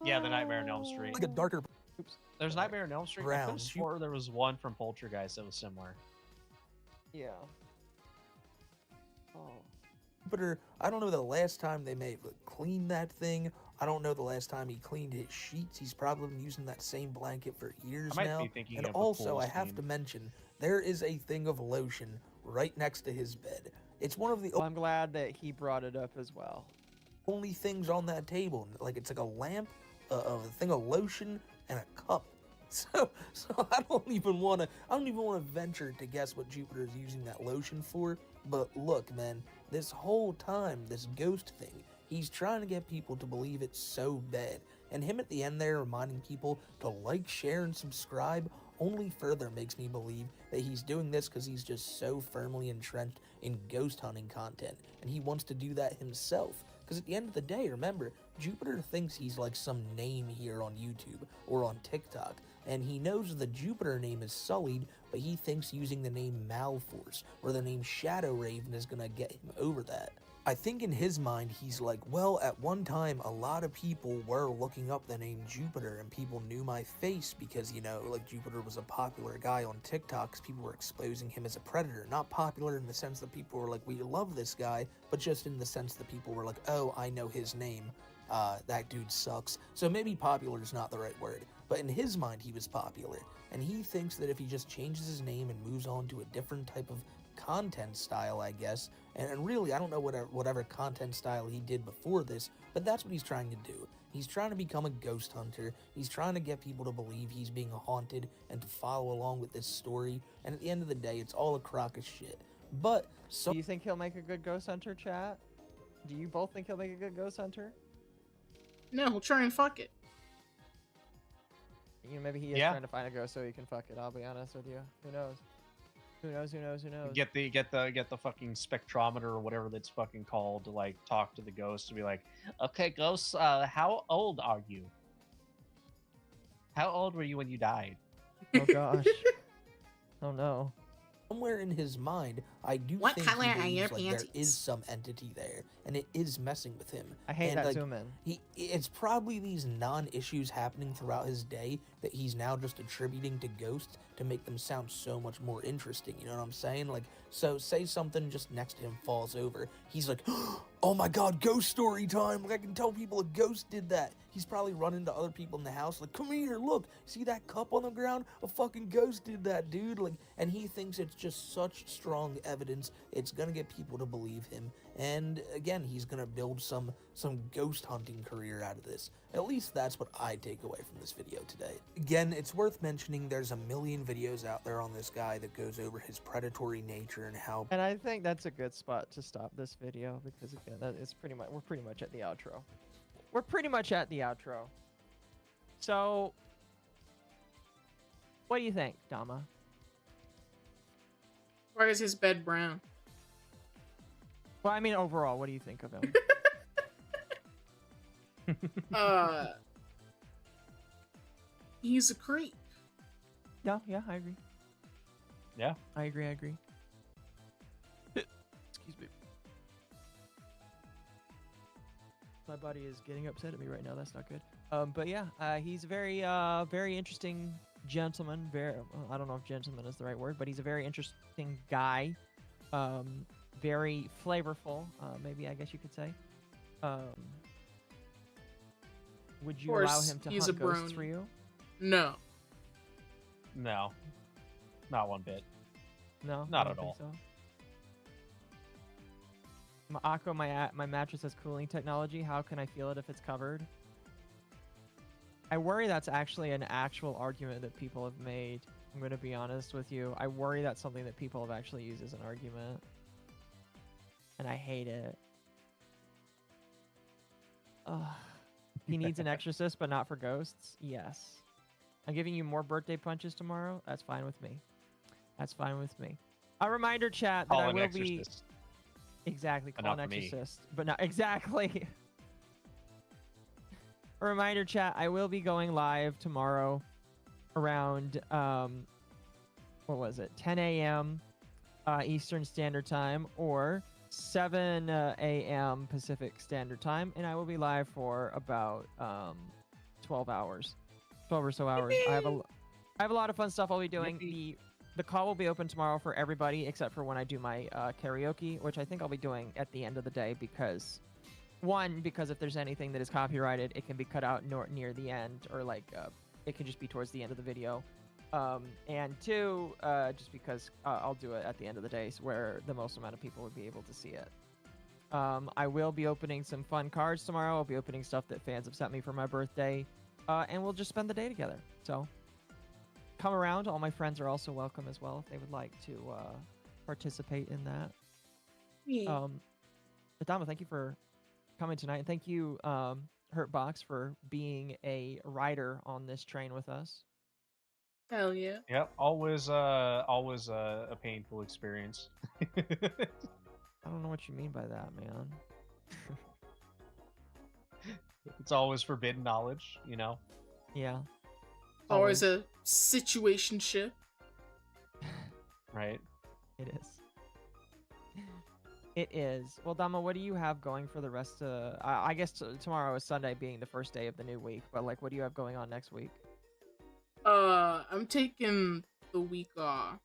Yeah, the Nightmare on Elm Street. Like a darker... Oops. There's Nightmare on Elm Street. I Brown. could have swore there was one from Poltergeist that was similar. Yeah. Jupiter, I don't know the last time they may have cleaned that thing. I don't know the last time he cleaned his sheets. He's probably been using that same blanket for years I might now. be thinking And of the also, I Fool's have Theme. to mention, there is a thing of lotion right next to his bed. It's one of the Well, I'm glad that he brought it up as well. only things on that table. Like, it's like a lamp, a thing of lotion, and a cup. So I don't even want to venture to guess what Jupiter is using that lotion for. But look, man, this whole time, this ghost thing, he's trying to get people to believe it's so bad. And him at the end there reminding people to like, share, and subscribe only further makes me believe that he's doing this because he's just so firmly entrenched in ghost hunting content. And he wants to do that himself. Because at the end of the day, remember, Jupiter thinks he's like some name here on YouTube or on TikTok. And he knows the Jupiter name is sullied, but he thinks using the name Malforce or the name Shadow Raven is gonna get him over that. I think in his mind, he's like, well, at one time, a lot of people were looking up the name Jupiter, and people knew my face because, you know, like, Jupiter was a popular guy on TikTok because people were exposing him as a predator. Not popular in the sense that people were like, we love this guy, but just in the sense that people were like, oh, I know his name. That dude sucks. So maybe popular is not the right word, but in his mind, he was popular. And he thinks that if he just changes his name and moves on to a different type of content style, I guess. And really, I don't know whatever content style he did before this, but that's what he's trying to do. He's trying to become a ghost hunter. He's trying to get people to believe he's being haunted and to follow along with this story. And at the end of the day, it's all a crock of shit. But do you think he'll make a good ghost hunter, chat? Do you both think he'll make a good ghost hunter? No, he'll try and fuck it. You know, maybe he is trying to find a ghost so he can fuck it. I'll be honest with you. Who knows? Who knows? Who knows? Who knows? Get the fucking spectrometer or whatever that's fucking called to like talk to the ghost to be like, okay, ghosts, how old are you? How old were you when you died? Oh gosh. Oh no. Somewhere in his mind, I do What think color he are your believes, like, there panties? is some entity there, and it is messing with him. I hate and, that like, zoom in. It's probably these non-issues happening throughout his day that he's now just attributing to ghosts to make them sound so much more interesting. You know what I'm saying? Like, so say something just next to him falls over. He's like, oh my god, ghost story time. Like, I can tell people a ghost did that. He's probably running to other people in the house like, come here, look, see that cup on the ground? A fucking ghost did that, dude. Like, and he thinks it's just such strong evidence. It's gonna get people to believe him. And again, he's gonna build some ghost hunting career out of this. At least that's what I take away from this video today. Again, it's worth mentioning there's a million videos out there on this guy that goes over his predatory nature and how... And I think that's a good spot to stop this video because again, that is we're pretty much at the outro. We're pretty much at the outro. So, what do you think, Dama? Why is his bed brown? Well, I mean, overall, what do you think of him? He's a creep. Yeah, I agree. Yeah. I agree. Excuse me. My body is getting upset at me right now. That's not good. But yeah, he's a very interesting gentleman. I don't know if gentleman is the right word, but he's a very interesting guy. Very flavorful, maybe I guess you could say. Would you allow him to hunt ghosts for you? No. No. Not one bit. No? Not at all. So? Occo, my mattress has cooling technology. How can I feel it if it's covered? I worry that's actually an actual argument that people have made. I'm going to be honest with you. I worry that's something that people have actually used as an argument. And I hate it. He needs an exorcist, but not for ghosts? Yes. I'm giving you more birthday punches tomorrow? That's fine with me. That's fine with me. A reminder, chat, that I will be... Exactly, call an exorcist. But not exactly. A reminder, chat, I will be going live tomorrow around, what was it, 10 a.m. Eastern Standard Time, or 7 a.m. Pacific Standard Time, and I will be live for about 12 hours. 12 or so hours. I have a lot of fun stuff I'll be doing. The call will be open tomorrow for everybody except for when I do my karaoke, which I think I'll be doing at the end of the day because, one, because if there's anything that is copyrighted, it can be cut out near the end, or like it can just be towards the end of the video. And two, just because I'll do it at the end of the day where the most amount of people would be able to see it. I will be opening some fun cards tomorrow. I'll be opening stuff that fans have sent me for my birthday, and we'll just spend the day together. So come around. All my friends are also welcome as well if they would like to participate in that. Yeah. Dama, thank you for coming tonight, and thank you, Hurtbox, for being a rider on this train with us. Hell yeah. Yep, always a painful experience. I don't know what you mean by that, man. It's always forbidden knowledge, you know? Yeah. Always a situationship. Right. It is. It is. Well, Dama, what do you have going for the rest of... I guess tomorrow is Sunday being the first day of the new week, but like, what do you have going on next week? I'm taking the week off.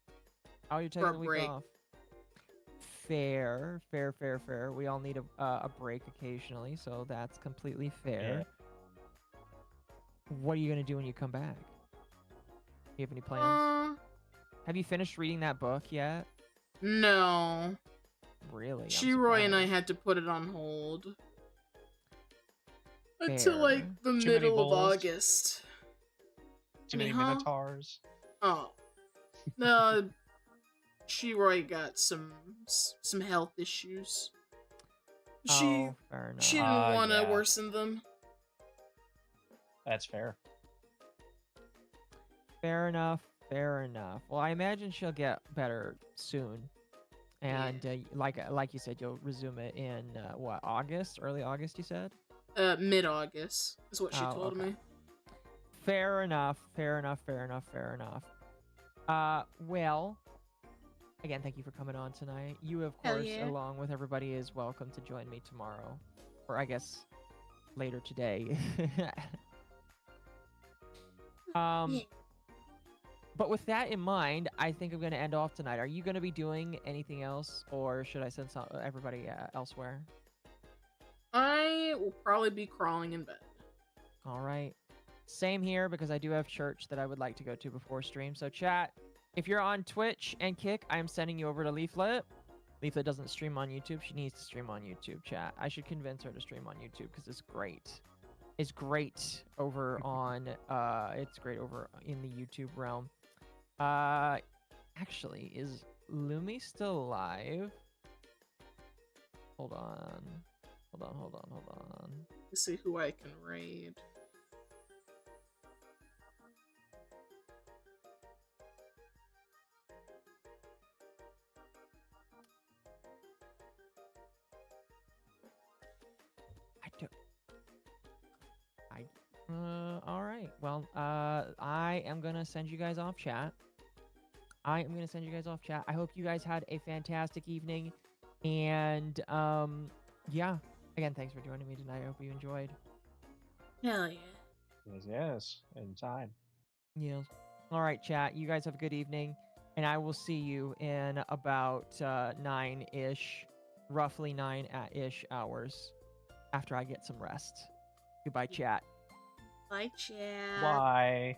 Oh, you're taking the week off. Fair. We all need a break occasionally, so that's completely fair. Yeah. What are you gonna do when you come back? Do you have any plans? Have you finished reading that book yet? No. Really? Shiroy and I had to put it on hold. Until like the middle of August. Too many minotaurs. Oh. No. Shiroy got some health issues. She didn't want to worsen them. That's fair. Fair enough. Fair enough. Well, I imagine she'll get better soon, and like you said, you'll resume it in what, August? Early August, you said? Mid-August is what she told me. Fair enough. Fair enough. Fair enough. Fair enough. Well, again, thank you for coming on tonight. You, of course, along with everybody, is welcome to join me tomorrow, or I guess later today. But with that in mind, I think I'm going to end off tonight. Are you going to be doing anything else, or should I send everybody elsewhere? I will probably be crawling in bed. All right. Same here, because I do have church that I would like to go to before stream. So chat, if you're on Twitch and Kick, I'm sending you over to Leaflet. Leaflet doesn't stream on YouTube. She needs to stream on YouTube, chat. I should convince her to stream on YouTube because it's great. It's great over on it's great over in the YouTube realm. Actually, is Lumi still alive? Hold on. Let's see who I can raid. All right. Well, I am gonna send you guys off chat. I hope you guys had a fantastic evening, and yeah. Again, thanks for joining me tonight. I hope you enjoyed. Hell yeah. Yes. Anytime. Yes. All right, chat. You guys have a good evening, and I will see you in about 9-ish, roughly 9-ish hours after I get some rest. Goodbye, chat. Bye, chat. Bye.